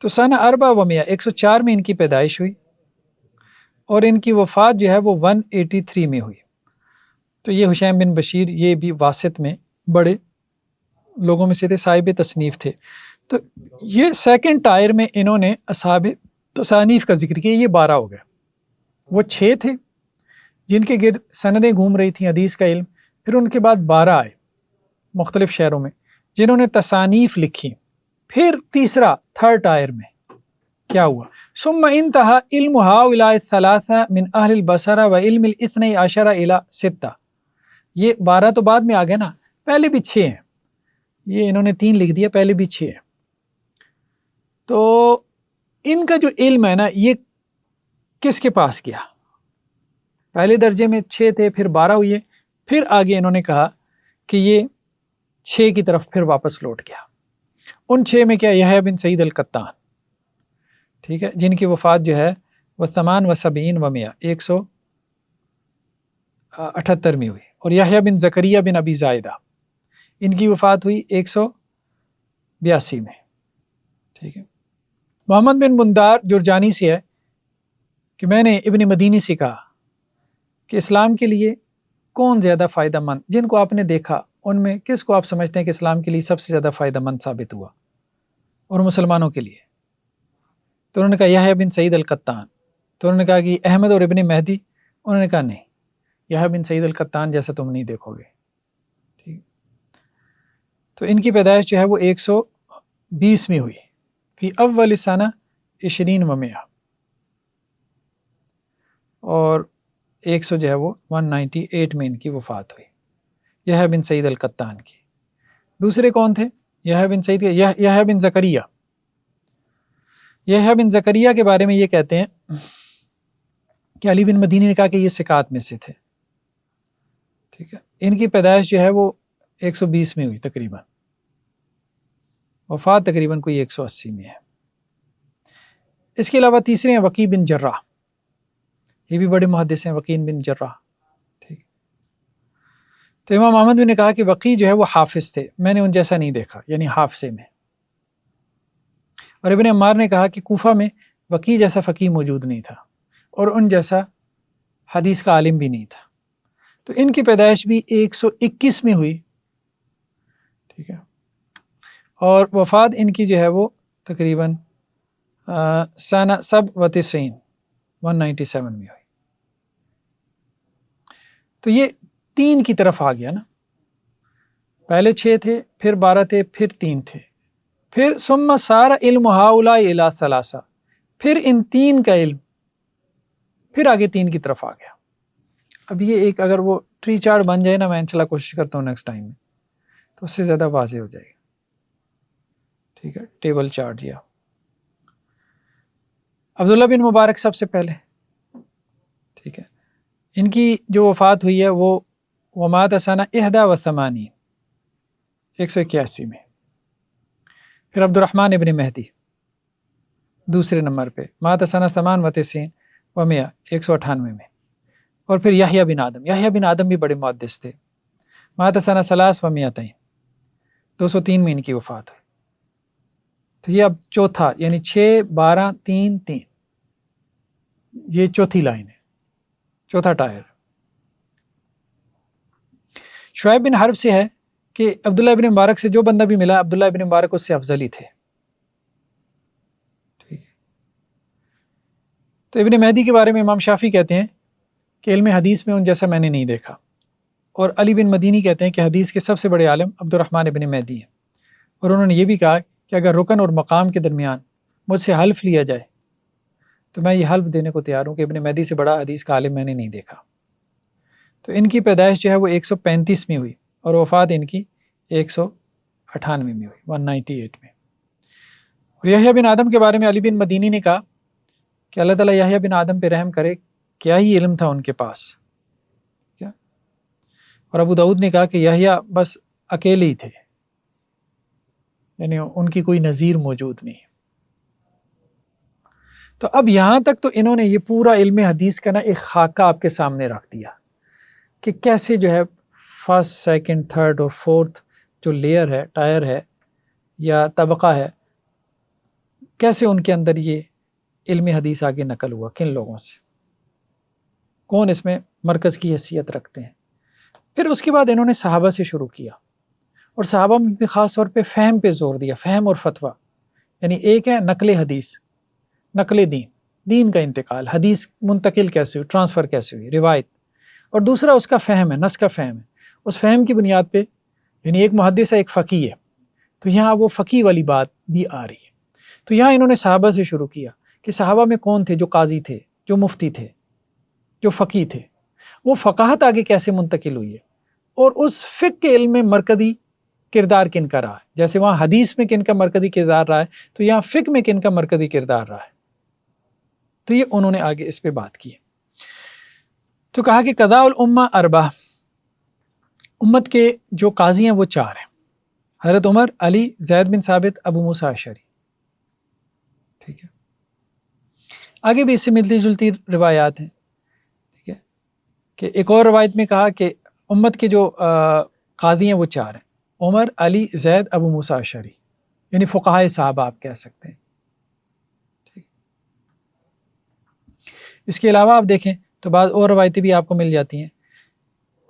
تو سنہ 400 104 میں ان کی پیدائش ہوئی، اور ان کی وفات جو ہے وہ 183 میں ہوئی۔ تو یہ حشیم بن بشیر یہ بھی واسط میں بڑے لوگوں میں سے تھے، صاحب تصنیف تھے۔ تو یہ سیکنڈ ٹائر میں انہوں نے اصحاب تصانیف کا ذکر کیا، یہ 12 ہو گئے، وہ 6 تھے جن کے گرد سندیں گھوم رہی تھیں حدیث کا علم. پھر ان کے بعد 12 آئے مختلف شہروں میں جنہوں نے تصانیف لکھی. پھر تیسرا تھرڈ ٹائر میں کیا ہوا؟ ثم انتهى علم هؤلاء الثلاثه من اهل البصرہ وعلم الاثنی عشر الى 6. یہ 12 تو بعد میں آ گئے نا، پہلے بھی 6 ہیں. یہ انہوں نے 3 لکھ دیا، پہلے بھی 6 ہیں. تو ان کا جو علم ہے نا یہ کس کے پاس گیا؟ پہلے درجے میں 6 تھے، پھر 12 ہوئے، پھر آگے انہوں نے کہا کہ یہ 6 کی طرف پھر واپس لوٹ گیا. ان 6 میں کیا؟ یحییٰ بن سعید القطان، ٹھیک ہے، جن کی وفات جو ہے وہ 78 و 100 178 میں ہوئی. اور یحییٰ بن زکریا بن ابی زائدہ، ان کی وفات ہوئی 182 میں. ٹھیک ہے. محمد بن بندار جرجانی سے ہے کہ میں نے ابن مدینی سے کہا کہ اسلام کے لیے کون زیادہ فائدہ مند، جن کو آپ نے دیکھا ان میں کس کو آپ سمجھتے ہیں کہ اسلام کے لیے سب سے زیادہ فائدہ مند ثابت ہوا اور مسلمانوں کے لیے؟ تو انہوں نے کہا یحییٰ بن سعید القطان. تو انہوں نے کہا کہ احمد اور ابن مہدی؟ انہوں نے کہا نہیں، یحییٰ بن سعید القطان جیسا تم نہیں دیکھو گے. ٹھیک. تو ان کی پیدائش جو ہے وہ 120 میں ہوئی، فی اول سنہ 20 و 100، اور 100 جو ہے وہ 198 میں ان کی وفات ہوئی، یحییٰ بن سعید القطان کی. دوسرے کون تھے؟ یحییٰ بن زکریا. یحییٰ بن زکریا کے بارے میں یہ کہتے ہیں کہ علی بن مدینی نے کہا کہ یہ ثقات میں سے تھے. ٹھیک ہے. ان کی پیدائش جو ہے وہ 120 میں ہوئی تقریباً، وفات تقریباً کوئی 180 میں ہے. اس کے علاوہ تیسرے ہیں وکیع بن جراح، یہ بھی بڑے محدث ہیں، وکیع بن جراح. ٹھیک. تو امام احمد نے کہا کہ وکیع جو ہے وہ حافظ تھے، میں نے ان جیسا نہیں دیکھا، یعنی حافظے میں. اور ابن عمار نے کہا کہ کوفہ میں وکیع جیسا فقیہ موجود نہیں تھا اور ان جیسا حدیث کا عالم بھی نہیں تھا. تو ان کی پیدائش بھی 121 میں ہوئی. ٹھیک ہے. اور وفات ان کی جو ہے وہ تقریباً سنہ 97 197 میں ہوئی. تو یہ 3 کی طرف آ گیا نا، پہلے 6 تھے، پھر 12 تھے، پھر 3 تھے، پھر ثم صار علم ہؤلاء الی 3، پھر ان 3 کا علم پھر آگے 3 کی طرف آ گیا. اب یہ ایک اگر وہ ٹری چارٹ بن جائے نا، میں انشاءاللہ کوشش کرتا ہوں نیکسٹ ٹائم میں، تو اس سے زیادہ واضح ہو جائے گا. ٹھیک ہے. ٹیبل چارٹ یا عبداللہ بن مبارک سب سے پہلے. ٹھیک ہے. ان کی جو وفات ہوئی ہے وہ ومات سنہ 81 181 میں. پھر عبد الرحمن ابن مہدی دوسرے نمبر پہ، مات سنہ 98 و 100 198 میں. اور پھر یحییٰ بن آدم، یحییٰ بن آدم بھی بڑے محدث تھے، مات سنہ 3 و 200 203 میں ان کی وفات ہوئی. تو یہ اب چوتھا، یعنی 6 12 3 3، یہ چوتھی لائن ہے، چوتھا ٹائر. شعیب بن حرب سے ہے کہ عبداللہ ابن مبارک سے جو بندہ بھی ملا، عبداللہ ابن مبارک اس سے افضل ہی تھے. ٹھیک. تو ابن مہدی کے بارے میں امام شافعی کہتے ہیں کہ علم حدیث میں ان جیسا میں نے نہیں دیکھا. اور علی بن مدینی کہتے ہیں کہ حدیث کے سب سے بڑے عالم عبد الرحمن ابن مہدی ہیں. اور انہوں نے یہ بھی کہا کہ اگر رکن اور مقام کے درمیان مجھ سے حلف لیا جائے تو میں یہ حلف دینے کو تیار ہوں کہ ابن مہدی سے بڑا حدیث کا عالم میں نے نہیں دیکھا. تو ان کی پیدائش جو ہے وہ 135 میں ہوئی اور وفات ان کی 198 میں ہوئی 198 میں. اور یحییٰ بن آدم کے بارے میں علی بن مدینی نے کہا کہ اللہ تعالیٰ یحییٰ بن آدم پہ رحم کرے، کیا ہی علم تھا ان کے پاس. کیا. اور ابو داؤد نے کہا کہ یحییٰ بس اکیلے ہی تھے، یعنی ان کی کوئی نظیر موجود نہیں. تو اب یہاں تک تو انہوں نے یہ پورا علم حدیث کا نا ایک خاکہ آپ کے سامنے رکھ دیا کہ کیسے جو ہے فرسٹ سیکنڈ تھرڈ اور فورتھ جو لیئر ہے، ٹائر ہے یا طبقہ ہے، کیسے ان کے اندر یہ علم حدیث آگے نقل ہوا، کن لوگوں سے، کون اس میں مرکز کی حیثیت رکھتے ہیں. پھر اس کے بعد انہوں نے صحابہ سے شروع کیا، اور صحابہ میں بھی خاص طور پہ فہم پہ زور دیا، فہم اور فتویٰ. یعنی ایک ہے نقل حدیث، نقل دین، دین کا انتقال، حدیث منتقل کیسے ہوئی، ٹرانسفر کیسے ہوئی، روایت. اور دوسرا اس کا فہم ہے، نص کا فہم ہے، اس فہم کی بنیاد پہ، یعنی ایک محدث ہے ایک فقیہ ہے، تو یہاں وہ فقیہ والی بات بھی آ رہی ہے۔ تو یہاں انہوں نے صحابہ سے شروع کیا کہ صحابہ میں کون تھے جو قاضی تھے، جو مفتی تھے، جو فقیہ تھے، وہ فقاہت آگے کیسے منتقل ہوئی ہے، اور اس فقہ کے علم میں مرکزی کردار کن کا رہا ہے، جیسے وہاں حدیث میں کن کا مرکزی کردار رہا ہے تو یہاں فقہ میں کن کا مرکزی کردار رہا ہے۔ تو یہ انہوں نے آگے اس پہ بات کی ہے۔ تو کہا کہ قضاء الامہ اربع، امت کے جو قاضی ہیں وہ 4 ہیں، حضرت عمر، علی، زید بن ثابت، ابو موسیٰ اشعری۔ ٹھیک ہے، آگے بھی اس سے ملتی جلتی روایات ہیں، ٹھیک ہے، کہ ایک اور روایت میں کہا کہ امت کے جو قاضی ہیں وہ 4 ہیں، عمر، علی، زید، ابو موسیٰ اشعری، یعنی فقہائے صحابہ آپ کہہ سکتے ہیں۔ ٹھیک، اس کے علاوہ آپ دیکھیں تو بعض اور روایتیں بھی آپ کو مل جاتی ہیں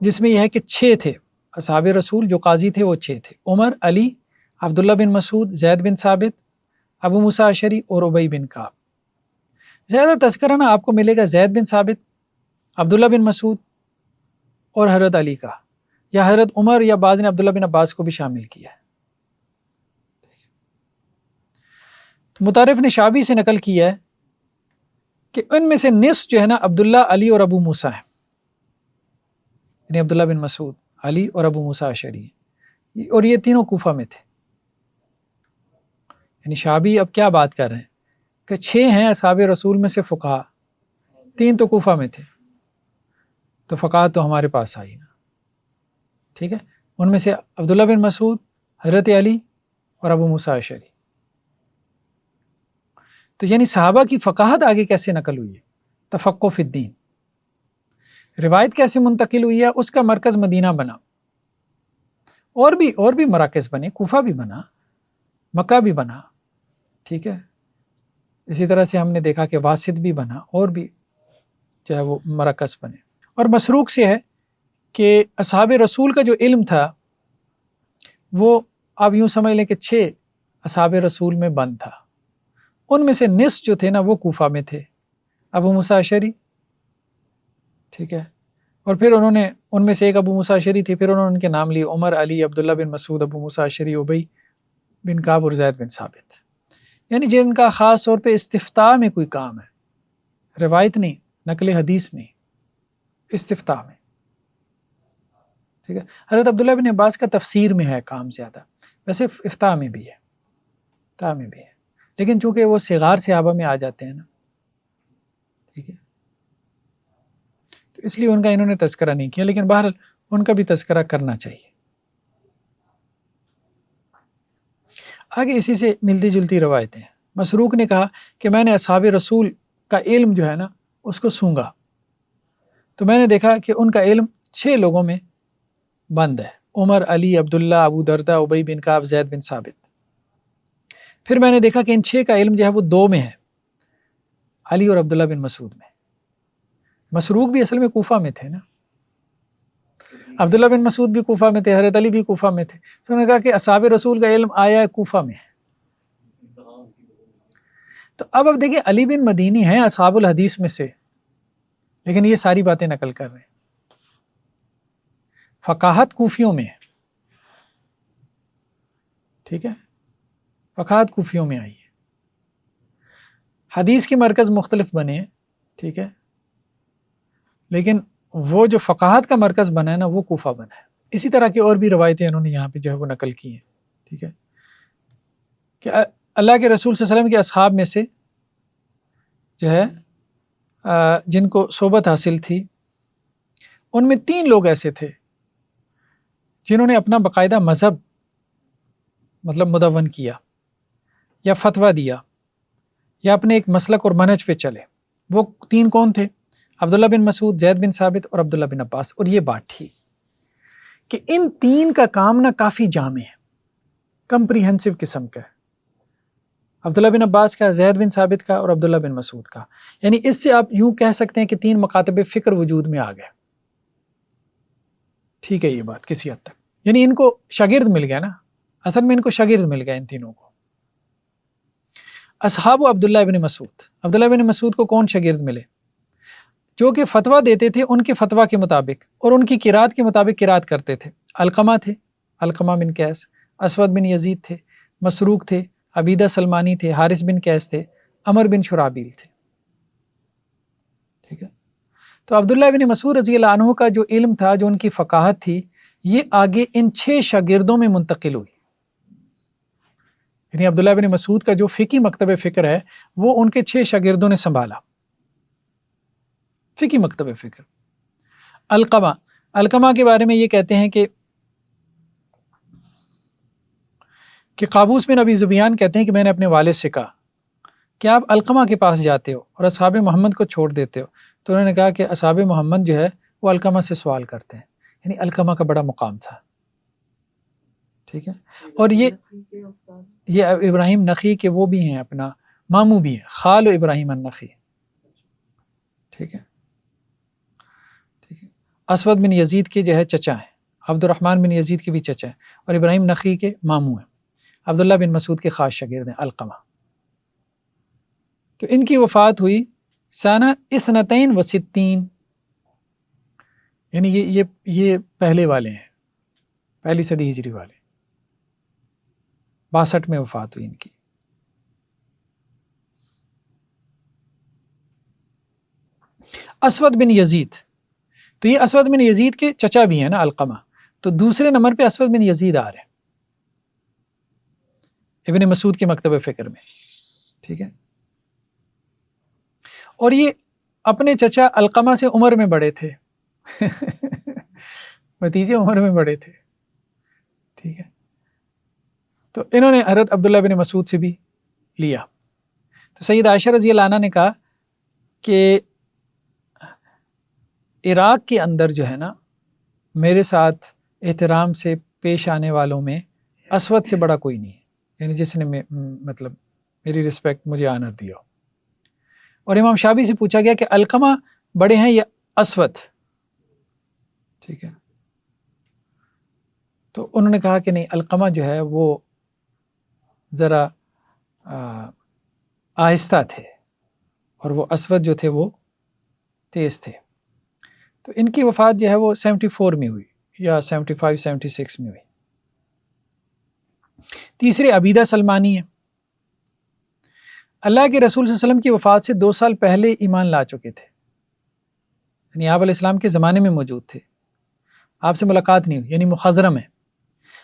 جس میں یہ ہے کہ 6 تھے اصحاب رسول جو قاضی تھے، وہ 6 تھے، عمر، علی، عبداللہ بن مسعود، زید بن ثابت، ابو موسیٰ اشعری اور ابی بن کعب۔ زیادہ تذکرہ نا آپ کو ملے گا زید بن ثابت، عبداللہ بن مسعود اور حضرت علی کا، یا حضرت عمر، یا بعض نے عبداللہ بن عباس کو بھی شامل کیا ہے۔ مطرف نے شعبی سے نقل کیا ہے کہ ان میں سے نصف جو ہے نا عبداللہ، علی اور ابو موسیٰ ہیں، یعنی عبداللہ بن مسعود، علی اور ابو موسیٰ اشعری ہیں، اور یہ تینوں کوفہ میں تھے۔ یعنی شعبی اب کیا بات کر رہے ہیں کہ 6 ہیں اصحاب رسول میں سے فقہا، 3 تو کوفہ میں تھے، تو فقہا تو ہمارے پاس آئی نا۔ ٹھیک ہے، ان میں سے عبداللہ بن مسعود، حضرت علی اور ابو موسیٰ اشعری۔ تو یعنی صحابہ کی فقاہت آگے کیسے نقل ہوئی ہے، تفقہ فی الدین، روایت کیسے منتقل ہوئی ہے، اس کا مرکز مدینہ بنا، اور بھی مراکز بنے، کوفہ بھی بنا، مکہ بھی بنا، ٹھیک ہے، اسی طرح سے ہم نے دیکھا کہ واسط بھی بنا، اور بھی جو ہے وہ مراکز بنے۔ اور مسروق سے ہے کہ اصحاب رسول کا جو علم تھا وہ آپ یوں سمجھ لیں کہ 6 اصحاب رسول میں بند تھا، ان میں سے نصف جو تھے نا وہ کوفہ میں تھے، ابو موسیٰ اشعری، ٹھیک ہے، اور پھر انہوں نے ان میں سے ایک ابو موسیٰ اشعری تھی، پھر انہوں نے ان کے نام لیے عمر، علی، عبداللہ بن مسعود، ابو موسیٰ اشعری، ابی بن کعب اور زید بن ثابت، یعنی جن کا خاص طور پہ استفتاء میں کوئی کام ہے، روایت نہیں، نقل حدیث نہیں، استفتاء میں۔ ٹھیک ہے، حضرت عبداللہ بن عباس کا تفسیر میں ہے کام زیادہ، ویسے افتاء میں بھی ہے، افتاء میں بھی ہے، لیکن چونکہ وہ صغار صحابہ میں آ جاتے ہیں نا، ٹھیک ہے، تو اس لیے ان کا انہوں نے تذکرہ نہیں کیا، لیکن بہرحال ان کا بھی تذکرہ کرنا چاہیے۔ آگے اسی سے ملتی جلتی روایتیں، مسروق نے کہا کہ میں نے اصحاب رسول کا علم جو ہے نا اس کو سونگا، تو میں نے دیکھا کہ ان کا علم 6 لوگوں میں بند ہے، عمر، علی، عبداللہ، ابو دردہ، ابی بن کعب، زید بن ثابت۔ پھر میں نے دیکھا کہ ان 6 کا علم جو ہے وہ 2 میں ہے، علی اور عبداللہ بن مسعود میں۔ مسروق بھی اصل میں کوفہ میں تھے نا، عبداللہ بن مسعود بھی کوفہ میں تھے، حضرت علی بھی کوفہ میں تھے، تو انہوں نے کہا کہ اصحاب رسول کا علم آیا ہے کوفہ میں ہے۔ تو اب دیکھیں علی بن مدینی ہیں اصحاب الحدیث میں سے، لیکن یہ ساری باتیں نقل کر رہے ہیں، فقاہت کوفیوں میں ہے، ٹھیک ہے، فقاہت کوفیوں میں آئی ہے، حدیث کے مرکز مختلف بنے ہیں، ٹھیک ہے، لیکن وہ جو فقاہت کا مرکز بنا ہے نا وہ کوفہ بنا ہے۔ اسی طرح کی اور بھی روایتیں انہوں نے یہاں پہ جو ہے وہ نقل کی ہیں، ٹھیک ہے، کہ اللہ کے رسول صلی اللہ علیہ وسلم کے اصحاب میں سے جو ہے جن کو صحبت حاصل تھی، ان میں 3 لوگ ایسے تھے جنہوں نے اپنا باقاعدہ مذہب مطلب مدون کیا یا فتویٰ دیا یا اپنے ایک مسلک اور منہج پہ چلے۔ وہ 3 کون تھے؟ عبداللہ بن مسعود، زید بن ثابت اور عبداللہ بن عباس۔ اور یہ بات تھی کہ ان 3 کا کام نا کافی جامع ہے، کمپریہنسو قسم کا ہے، عبداللہ بن عباس کا، زید بن ثابت کا اور عبداللہ بن مسعود کا، یعنی اس سے آپ یوں کہہ سکتے ہیں کہ 3 مکاتب فکر وجود میں آ گئے، ٹھیک ہے، یہ بات کسی حد تک، یعنی ان کو شاگرد مل گیا نا، اصل میں ان کو شاگرد مل گیا ان تینوں کو۔ اصحاب عبداللہ بن مسعود، عبداللہ بن مسعود کو کون شاگرد ملے؟ جو کہ فتویٰ دیتے تھے ان کے فتویٰ کے مطابق اور ان کی قرات کے مطابق قرات کرتے تھے۔ علقمہ تھے، علقمہ بن قیس، اسود بن یزید تھے، مسروق تھے، عبیدہ سلمانی تھے، حارث بن قیس تھے، عمر بن شرابیل تھے۔ ٹھیک ہے، تو عبداللہ بن مسعود رضی اللہ عنہ کا جو علم تھا، جو ان کی فقاہت تھی، یہ آگے ان 6 شاگردوں میں منتقل ہوئی۔ یعنی عبداللہ بن مسعود کا جو فقہی مکتب فکر ہے وہ ان کے 6 شاگردوں نے سنبھالا، فقہی مکتب فکر۔ علقمہ کے بارے میں یہ کہتے ہیں کہ قابوس بن ابی زبیان کہتے ہیں کہ میں نے اپنے والد سے کہا کہ آپ علقمہ کے پاس جاتے ہو اور اصحاب محمد کو چھوڑ دیتے ہو، تو انہوں نے کہا کہ اصحاب محمد جو ہے وہ علقمہ سے سوال کرتے ہیں، یعنی علقمہ کا بڑا مقام تھا۔ ٹھیک ہے، اور یہ ابراہیم نخعی کے وہ بھی ہیں، اپنا ماموں بھی ہیں، خال ابراہیم النخعی۔ ٹھیک ہے، ٹھیک ہے، اسود بن یزید کے جو ہے چچا ہیں، عبد الرحمن بن یزید کے بھی چچا ہیں، اور ابراہیم نخعی کے ماموں ہیں، عبداللہ بن مسعود کے خاص شاگرد ہیں علقمہ۔ تو ان کی وفات ہوئی سنہ 62، یعنی یہ پہلے والے ہیں، پہلی صدی ہجری والے، 62 میں وفات ہوئی ان کی۔ اسود بن یزید، تو یہ اسود بن یزید کے چچا بھی ہیں نا علقمہ، تو دوسرے نمبر پہ اسود بن یزید آ رہے ہیں ابن مسعود کے مکتب فکر میں۔ ٹھیک ہے، اور یہ اپنے چچا علقمہ سے عمر میں بڑے تھے بھتیجے عمر میں بڑے تھے۔ ٹھیک ہے، تو انہوں نے حضرت عبداللہ بن مسعود سے بھی لیا۔ تو سید عائشہ رضی اللہ عنہ نے کہا کہ عراق کے اندر جو ہے نا، میرے ساتھ احترام سے پیش آنے والوں میں اسود سے بڑا کوئی نہیں ہے، یعنی جس نے مطلب میری رسپیکٹ، مجھے آنر دیا۔ اور امام شابی سے پوچھا گیا کہ علقمہ بڑے ہیں یا اسود؟ ٹھیک ہے، تو انہوں نے کہا کہ نہیں، علقمہ جو ہے وہ ذرا آہستہ تھے اور وہ اسود جو تھے وہ تیز تھے۔ تو ان کی وفات جو ہے وہ 74 میں ہوئی یا 75 76 میں ہوئی۔ تیسرے عبیدہ سلمانی ہیں، اللہ کے رسول صلی اللہ علیہ وسلم کی وفات سے 2 سال پہلے ایمان لا چکے تھے، یعنی آپ علیہ السلام کے زمانے میں موجود تھے، آپ سے ملاقات نہیں ہوئی، یعنی مخضرم ہے۔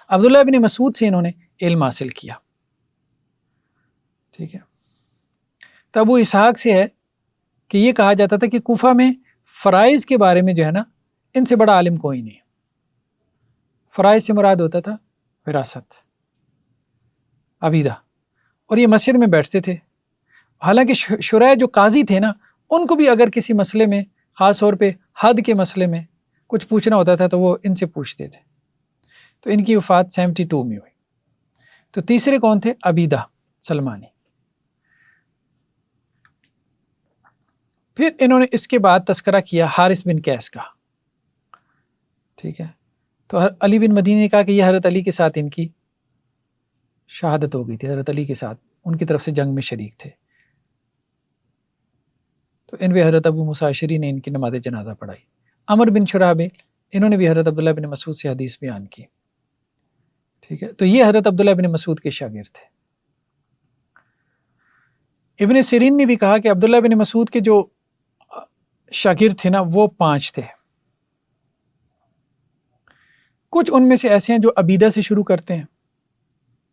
عبداللہ بن مسعود سے انہوں نے علم حاصل کیا۔ ٹھیک ہے، تو ابو اسحاق سے ہے کہ یہ کہا جاتا تھا کہ کوفہ میں فرائض کے بارے میں جو ہے نا، ان سے بڑا عالم کوئی نہیں۔ فرائض سے مراد ہوتا تھا وراثت، عبیدہ، اور یہ مسجد میں بیٹھتے تھے۔ حالانکہ شرح جو قاضی تھے نا، ان کو بھی اگر کسی مسئلے میں، خاص طور پہ حد کے مسئلے میں کچھ پوچھنا ہوتا تھا تو وہ ان سے پوچھتے تھے۔ تو ان کی وفات 72 میں ہوئی۔ تو تیسرے کون تھے؟ عبیدہ سلمانی۔ پھر انہوں نے اس کے بعد تذکرہ کیا حارث بن قیس کا۔ ٹھیک ہے، تو علی بن مدینی نے کہا کہ یہ حضرت علی کے ساتھ ان کی شہادت ہو گئی تھی، حضرت علی کے ساتھ ان کی طرف سے جنگ میں شریک تھے۔ تو ان پہ حضرت ابو موسیٰ اشعری نے ان کی نماز جنازہ پڑھائی۔ عمر بن شرابیل، انہوں نے بھی حضرت عبداللہ بن مسعود سے حدیث بیان کی۔ ٹھیک ہے، تو یہ حضرت عبداللہ بن مسعود کے شاگرد تھے۔ ابن سیرین نے بھی کہا کہ عبداللہ بن مسعود کے جو شاگرد تھے نا، وہ 5 تھے۔ کچھ ان میں سے ایسے ہیں جو عبیدہ سے شروع کرتے ہیں،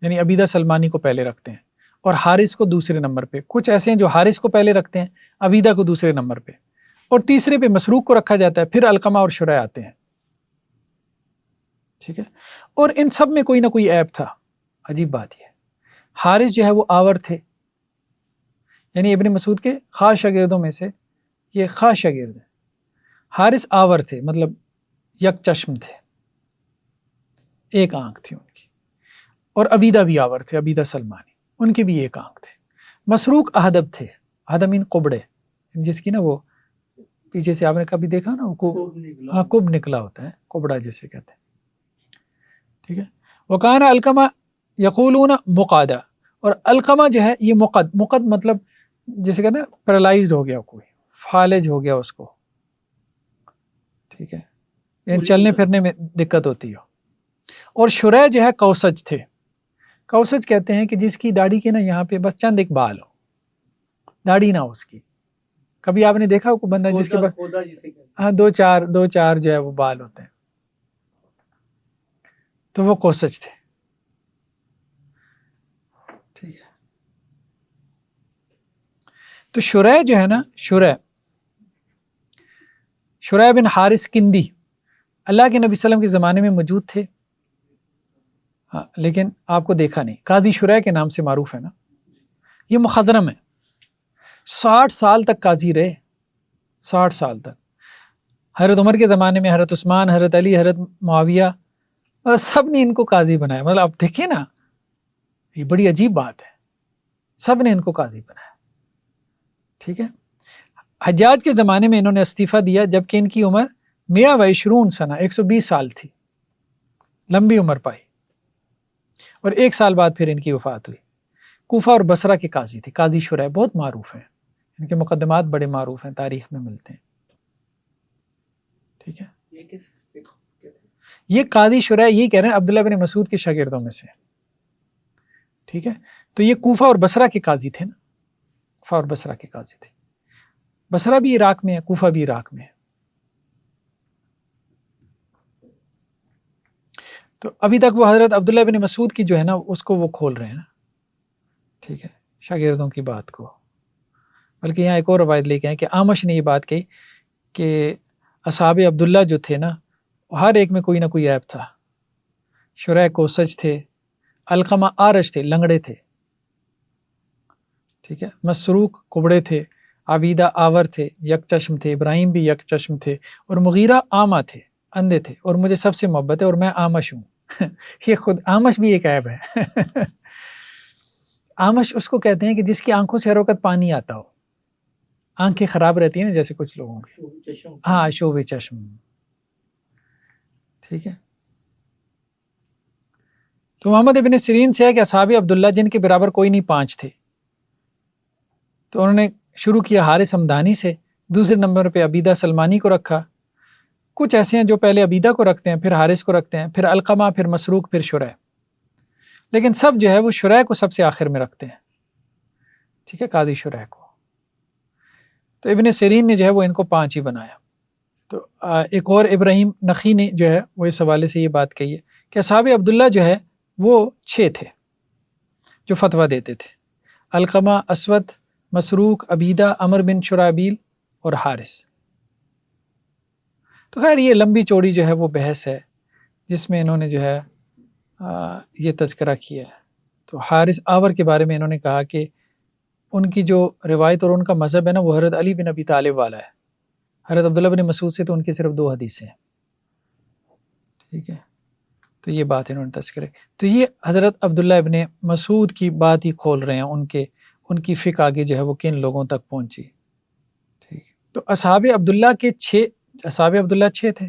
یعنی عبیدہ سلمانی کو پہلے رکھتے ہیں اور حارث کو دوسرے نمبر پہ۔ کچھ ایسے ہیں جو حارث کو پہلے رکھتے ہیں، عبیدہ کو دوسرے نمبر پہ، اور تیسرے پہ مسروق کو رکھا جاتا ہے، پھر علقمہ اور شرح آتے ہیں۔ ٹھیک ہے، اور ان سب میں کوئی نہ کوئی عیب تھا۔ عجیب بات یہ ہے، حارث جو ہے وہ آور تھے، یعنی ابن مسعود کے خاص شاگردوں میں سے یہ خاص شاگرد ہیں۔ حارث آور تھے، مطلب یک چشم تھے، ایک آنکھ تھی ان کی۔ اور عبیدہ بھی آور تھے، عبیدہ سلمانی، ان کی بھی ایک آنکھ تھی۔ مسروق اہدب تھے، اہدمین قبڑے، جس کی نا وہ پیچھے سے آپ نے کبھی دیکھا نا، ہاں کب نکلا ہوتا ہے، قبڑا جسے کہتے ہیں۔ ٹھیک ہے، وکان علقمہ یقولون مقعدہ، اور علقمہ جو ہے یہ مقد مطلب جسے کہتے ہیں پیرالائزڈ ہو گیا، کوئی فالج ہو گیا اس کو، ٹھیک ہے، یعنی چلنے پھرنے میں دقت ہوتی ہو. اور شریح جو ہے کوسج تھے. کوسج کہتے ہیں کہ جس کی داڑھی کے نا یہاں پہ بس چند ایک بال ہو، داڑھی نہ ہو اس کی. کبھی آپ نے دیکھا ہو کوئی بندہ جس کے پاس ہاں دو چار جو ہے وہ بال ہوتے ہیں، تو وہ کوسج تھے. ٹھیک ہے. تو شریح جو ہے نا، شریح بن حارث کندی اللہ کے نبی صلی اللہ علیہ وسلم کے زمانے میں موجود تھے، ہاں لیکن آپ کو دیکھا نہیں. قاضی شریح کے نام سے معروف ہے نا. یہ مخضرم ہے، 60 سال تک قاضی رہے، 60 سال تک. حضرت عمر کے زمانے میں حضرت عثمان، حضرت علی، حضرت معاویہ اور سب نے ان کو قاضی بنایا. مطلب آپ دیکھیں نا، یہ بڑی عجیب بات ہے، سب نے ان کو قاضی بنایا. ٹھیک ہے. حجاج کے زمانے میں انہوں نے استعفیٰ دیا جبکہ ان کی عمر 120 سنہ 120 سال تھی، لمبی عمر پائی. اور 1 سال بعد پھر ان کی وفات ہوئی. کوفہ اور بصرہ کے قاضی تھے. قاضی شریح بہت معروف ہیں، ان کے مقدمات بڑے معروف ہیں، تاریخ میں ملتے ہیں. ٹھیک ہے. یہ قاضی شریح یہی کہہ رہے ہیں عبداللہ بن مسعود کے شاگردوں میں سے. ٹھیک ہے. تو یہ کوفہ اور بصرہ کے قاضی تھے نا، کوفہ اور بصرہ کے قاضی تھے. بصرہ بھی عراق میں ہے، کوفہ بھی عراق میں ہے. تو ابھی تک وہ حضرت عبداللہ بن مسعود کی جو ہے نا اس کو وہ کھول رہے ہیں نا. ٹھیک ہے، شاگردوں کی بات کو. بلکہ یہاں ایک اور روایت لے کے ہیں کہ اعمش نے یہ بات کہی کہ اصحاب عبداللہ جو تھے نا ہر ایک میں کوئی نہ کوئی عیب تھا. شریح کوسج تھے، علقمہ آرج تھے، لنگڑے تھے. ٹھیک ہے. مسروق کبڑے تھے، عبیدہ آور تھے، یک چشم تھے. ابراہیم بھی یک چشم تھے، اور مغیرہ آما تھے، اندھے تھے. اور مجھے سب سے محبت ہے اور میں آمش ہوں. یہ خود آمش بھی ایک عیب ہے. آمش اس کو کہتے ہیں کہ جس کی آنکھوں سے ہر وقت پانی آتا ہو، آنکھیں خراب رہتی ہیں نا جیسے کچھ لوگوں کی. ہاں، شوب چشم. ٹھیک ہے. تو محمد ابن سیرین سے ہے کہ اصحاب عبداللہ جن کے برابر کوئی نہیں 5 تھے، تو انہوں نے شروع کیا حارث ہمدانی سے، دوسرے نمبر پہ عبیدہ سلمانی کو رکھا. کچھ ایسے ہیں جو پہلے عبیدہ کو رکھتے ہیں، پھر حارث کو رکھتے ہیں، پھر علقمہ، پھر مسروق، پھر شریح. لیکن سب جو ہے وہ شریح کو سب سے آخر میں رکھتے ہیں. ٹھیک ہے، قاضی شریح کو. تو ابن سیرین نے جو ہے وہ ان کو 5 ہی بنایا. تو ایک اور ابراہیم نخی نے جو ہے وہ اس حوالے سے یہ بات کہی ہے کہ اصحاب عبداللہ جو ہے وہ 6 تھے جو فتویٰ دیتے تھے: علقمہ، اسود، مسروق، عبیدہ، عمر بن شرابیل اور حارث. تو خیر یہ لمبی چوڑی جو ہے وہ بحث ہے جس میں انہوں نے جو ہے یہ تذکرہ کیا ہے. تو حارث آور کے بارے میں انہوں نے کہا کہ ان کی جو روایت اور ان کا مذہب ہے نا وہ حضرت علی بن ابی طالب والا ہے. حضرت عبداللہ بن مسعود سے تو ان کی صرف 2 حدیثیں ہیں. ٹھیک ہے. تو یہ بات انہوں نے تذکرہ. تو یہ حضرت عبداللہ ابن مسعود کی بات ہی کھول رہے ہیں، ان کی فقہ آگے جو ہے وہ کن لوگوں تک پہنچی. ٹھیک ہے. تو اصحاب عبداللہ 6 تھے.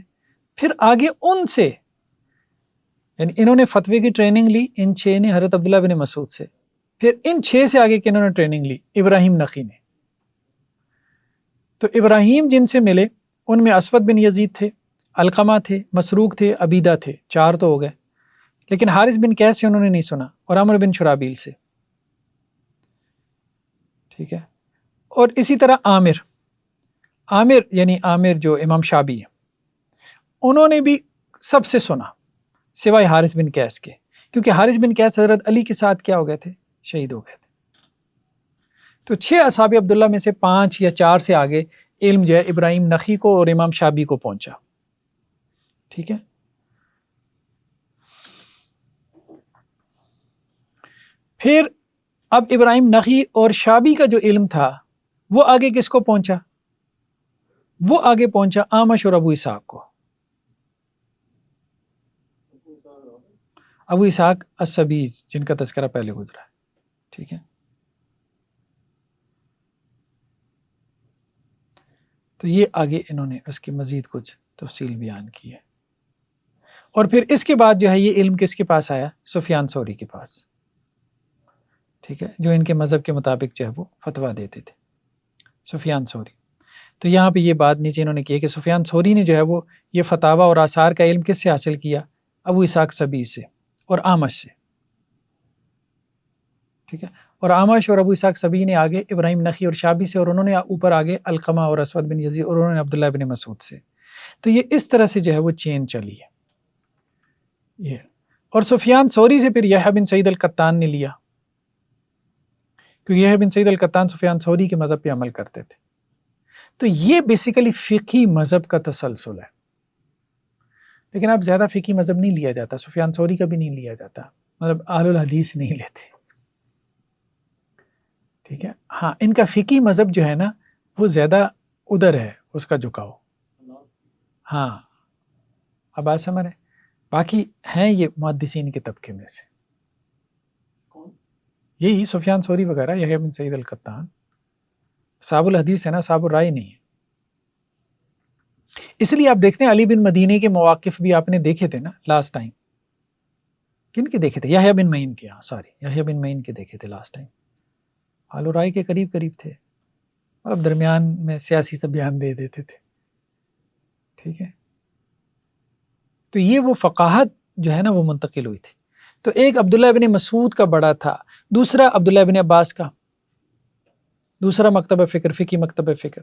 پھر آگے ان سے یعنی انہوں نے فتوے کی ٹریننگ لی، ان 6 نے حضرت عبداللہ بن مسعود سے. پھر ان 6 سے آگے کنہوں نے ٹریننگ لی؟ ابراہیم نخی نے. تو ابراہیم جن سے ملے ان میں اسود بن یزید تھے، علقمہ تھے، مسروق تھے، عبیدہ تھے. 4 تو ہو گئے. لیکن حارث بن قیس سے انہوں نے نہیں سنا، اور عمر بن شرابیل سے. ٹھیک ہے. اور اسی طرح عامر یعنی عامر جو امام شعبی ہے، انہوں نے بھی سب سے سنا سوائے حارث بن قیس کے، کیونکہ حارث بن قیس حضرت علی کے ساتھ کیا ہو گئے تھے؟ شہید ہو گئے تھے. تو 6 اصحاب عبداللہ میں سے 5 یا 4 سے آگے علم جو ہے ابراہیم نخی کو اور امام شعبی کو پہنچا. ٹھیک ہے. پھر اب ابراہیم نخی اور شعبی کا جو علم تھا وہ آگے کس کو پہنچا؟ وہ آگے پہنچا اعمش اور ابو اسحاق کو. ابو اسحاق السبیع جن کا تذکرہ پہلے گزرا ہے. ٹھیک ہے. تو یہ آگے انہوں نے اس کی مزید کچھ تفصیل بیان کی ہے. اور پھر اس کے بعد جو ہے یہ علم کس کے پاس آیا؟ سفیان ثوری کے پاس. ٹھیک ہے. جو ان کے مذہب کے مطابق جو ہے وہ فتویٰ دیتے تھے، سفیان ثوری. تو یہاں پہ یہ بات نیچے انہوں نے کی ہے کہ سفیان ثوری نے جو ہے وہ یہ فتاویٰ اور آثار کا علم کس سے حاصل کیا؟ ابو اسحاق سبیع سے اور اعمش سے، ٹھیک ہے، اور اعمش اور ابو اسحاق سبیع نے آگے ابراہیم نخعی اور شابی سے، اور انہوں نے اوپر آگے علقمہ اور اسود بن یزید، اور انہوں نے عبداللہ بن مسعود سے۔ تو یہ اس طرح سے جو ہے وہ چین چلی ہے یہ، اور سفیان ثوری سے پھر یحییٰ بن سعید القطان نے لیا، کیونکہ یحییٰ بن سعید القطان سفیان ثوری کے مذہب پہ عمل کرتے تھے۔ تو یہ بیسیکلی فقہی مذہب کا تسلسل ہے، لیکن اب زیادہ فقہی مذہب نہیں لیا جاتا، سفیان ثوری کا بھی نہیں لیا جاتا، مطلب اہل الحدیث نہیں لیتے، ٹھیک ہے۔ ہاں ان کا فقہی مذہب جو ہے نا وہ زیادہ ادھر ہے اس کا جھکاؤ، ہاں اب بات سمجھ رہے، باقی ہیں یہ محدثین کے طبقے میں سے، یہی سفیان ثوری وغیرہ، یحییٰ بن سعید القطان صاحب الحدیث ہے نا، صاحب الرائے نہیں ہے۔ اس لیے آپ دیکھتے ہیں علی بن مدینی کے مواقف بھی آپ نے دیکھے تھے نا لاسٹ ٹائم، کن کے دیکھے تھے؟ یحییٰ بن معین کے، یحییٰ بن معین کے دیکھے تھے لاسٹ ٹائم، حال و رائے کے قریب قریب تھے، اور اب درمیان میں سیاسی سے بیان دے دیتے تھے، ٹھیک ہے۔ تو یہ وہ فقاہت جو ہے نا وہ منتقل ہوئی تھی۔ تو ایک عبداللہ بن مسعود کا بڑا تھا، دوسرا عبداللہ بن عباس کا، دوسرا مکتب فکر، فقی مکتب فکر۔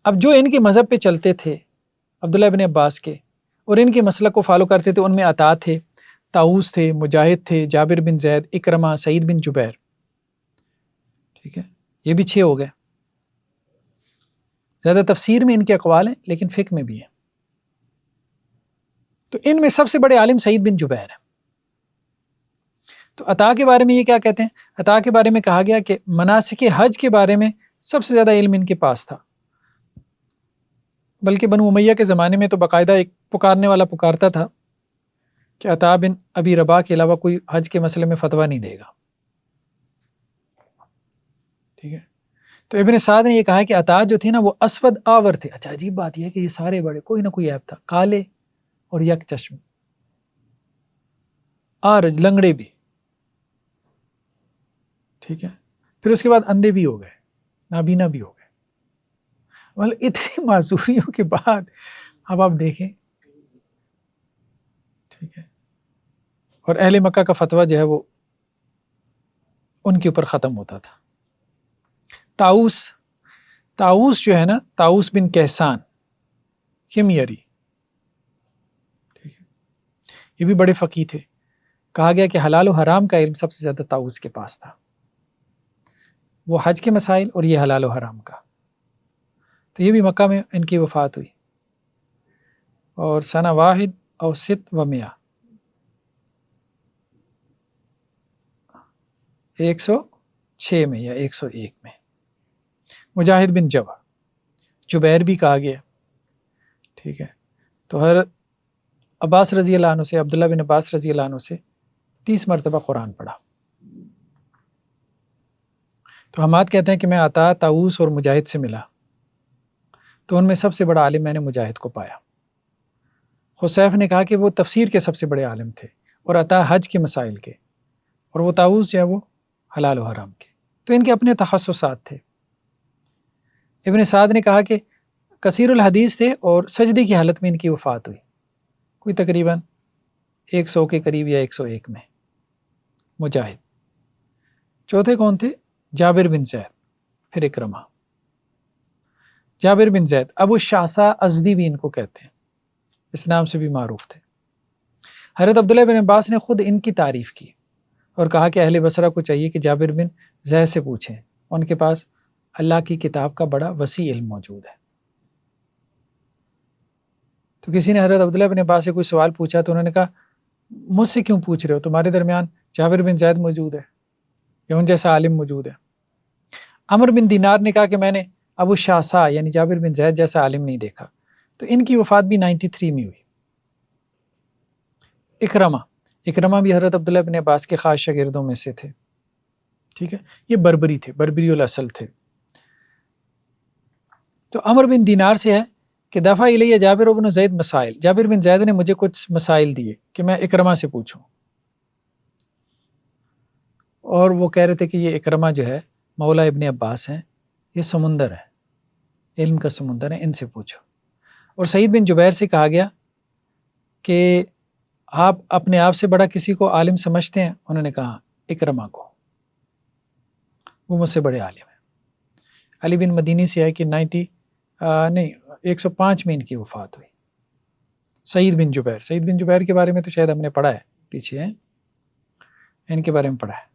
اب جو ان کے مذہب پہ چلتے تھے عبداللہ بن عباس کے، اور ان کے مسلک کو فالو کرتے تھے، ان میں عطا تھے، طاؤس تھے، مجاہد تھے، جابر بن زید، اکرمہ، سعید بن جبیر، ٹھیک ہے، یہ بھی 6 ہو گئے۔ زیادہ تفسیر میں ان کے اقوال ہیں لیکن فقہ میں بھی ہیں۔ تو ان میں سب سے بڑے عالم سعید بن جبیر ہیں۔ تو عطا کے بارے میں یہ کیا کہتے ہیں؟ عطا کے بارے میں کہا گیا کہ مناسک حج کے بارے میں سب سے زیادہ علم ان کے پاس تھا، بلکہ بنو امیہ کے زمانے میں تو باقاعدہ ایک پکارنے والا پکارتا تھا کہ عطا بن ابی رباح کے علاوہ کوئی حج کے مسئلے میں فتویٰ نہیں دے گا، ٹھیک ہے۔ تو ابن سعد نے یہ کہا کہ عطا جو تھے نا وہ اسود آور تھے۔ اچھا عجیب بات یہ ہے کہ یہ سارے بڑے کوئی نہ کوئی عیب تھا، کالے اور یک چشم، آرج، لنگڑے بھی، ٹھیک ہے۔ پھر اس کے بعد اندھے بھی ہو گئے، نابینا بھی ہو گئے، مطلب اتنی معذوریوں کے بعد اب آپ دیکھیں، ٹھیک ہے۔ اور اہل مکہ کا فتویٰ جو ہے وہ ان کے اوپر ختم ہوتا تھا۔ طاؤس جو ہے نا، طاؤس بن کیسان ہمیری، ٹھیک ہے، یہ بھی بڑے فقیہ تھے۔ کہا گیا کہ حلال و حرام کا علم سب سے زیادہ طاؤس کے پاس تھا، وہ حج کے مسائل اور یہ حلال و حرام کا۔ تو یہ بھی مکہ میں ان کی وفات ہوئی، اور سنہ 1 106 میں یا 101 میں۔ مجاہد بن جبیر بھی کہا گیا، ٹھیک ہے۔ تو حضرت عباس رضی اللہ عنہ سے، عبداللہ بن عباس رضی اللہ عنہ سے 30 مرتبہ قرآن پڑھا۔ تو حماد کہتے ہیں کہ میں عطا، طاؤس اور مجاہد سے ملا، تو ان میں سب سے بڑا عالم میں نے مجاہد کو پایا۔ حسیف نے کہا کہ وہ تفسیر کے سب سے بڑے عالم تھے، اور عطا حج کے مسائل کے، اور وہ طاؤس جو ہے وہ حلال و حرام کے۔ تو ان کے اپنے تخصصات تھے۔ ابن سعد نے کہا کہ کثیر الحدیث تھے، اور سجدے کی حالت میں ان کی وفات ہوئی، کوئی تقریباً 100 کے قریب یا 101 میں۔ مجاہد۔ چوتھے کون تھے؟ جابر بن زید، پھر اکرمہ۔ جابر بن زید ابو الشعثاء ازدی بھی ان کو کہتے ہیں، اس نام سے بھی معروف تھے۔ حضرت عبداللہ بن عباس نے خود ان کی تعریف کی اور کہا کہ اہل بصرہ کو چاہیے کہ جابر بن زید سے پوچھیں، ان کے پاس اللہ کی کتاب کا بڑا وسیع علم موجود ہے۔ تو کسی نے حضرت عبداللہ بن عباس سے کوئی سوال پوچھا تو انہوں نے کہا مجھ سے کیوں پوچھ رہے ہو، تمہارے درمیان جابر بن زید موجود ہے یا ان جیسا عالم موجود ہے۔ عمر بن دینار نے کہا کہ میں نے ابو شعثاء یعنی جابر بن زید جیسا عالم نہیں دیکھا۔ تو ان کی وفات بھی 93 میں ہوئی۔ اکرمہ بھی حضرت عبداللہ بن عباس کے خاص شاگردوں میں سے تھے، ٹھیک ہے، یہ بربری تھے، بربری الاصل تھے۔ تو عمر بن دینار سے ہے کہ دفع الیہ جابر بن زید مسائل، جابر بن زید نے مجھے کچھ مسائل دیے کہ میں اکرمہ سے پوچھوں، اور وہ کہہ رہے تھے کہ یہ اکرمہ جو ہے مولا ابن عباس ہیں، یہ سمندر ہے، علم کا سمندر ہے، ان سے پوچھو۔ اور سعید بن جبیر سے کہا گیا کہ آپ اپنے آپ سے بڑا کسی کو عالم سمجھتے ہیں؟ انہوں نے کہا اکرما کو، وہ مجھ سے بڑے عالم ہیں۔ علی بن مدینی سے ہے کہ 105 میں ان کی وفات ہوئی۔ سعید بن جبیر کے بارے میں تو شاید ہم نے پڑھا ہے پیچھے، ہیں ان کے بارے میں پڑھا ہے۔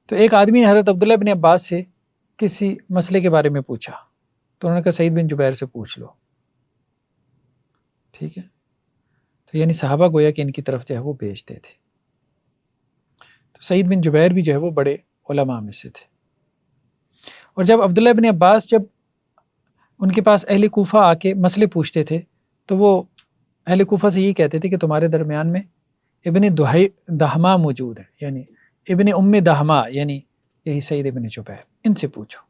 تو ایک آدمی نے حضرت عبداللہ بن عباس سے کسی مسئلے کے بارے میں پوچھا، تو انہوں نے کہا سعید بن جبیر سے پوچھ لو، ٹھیک ہے۔ تو یعنی صحابہ گویا کہ ان کی طرف جو ہے وہ بھیجتے تھے۔ تو سعید بن جبیر بھی جو ہے وہ بڑے علماء میں سے تھے۔ اور جب عبداللہ بن عباس جب ان کے پاس اہل کوفہ آ کے مسئلے پوچھتے تھے تو وہ اہل کوفہ سے یہ کہتے تھے کہ تمہارے درمیان میں ابن دہما موجود ہے، یعنی ابن ام دہما، یعنی یہی سعید ابن جبیر، ان سے پوچھو۔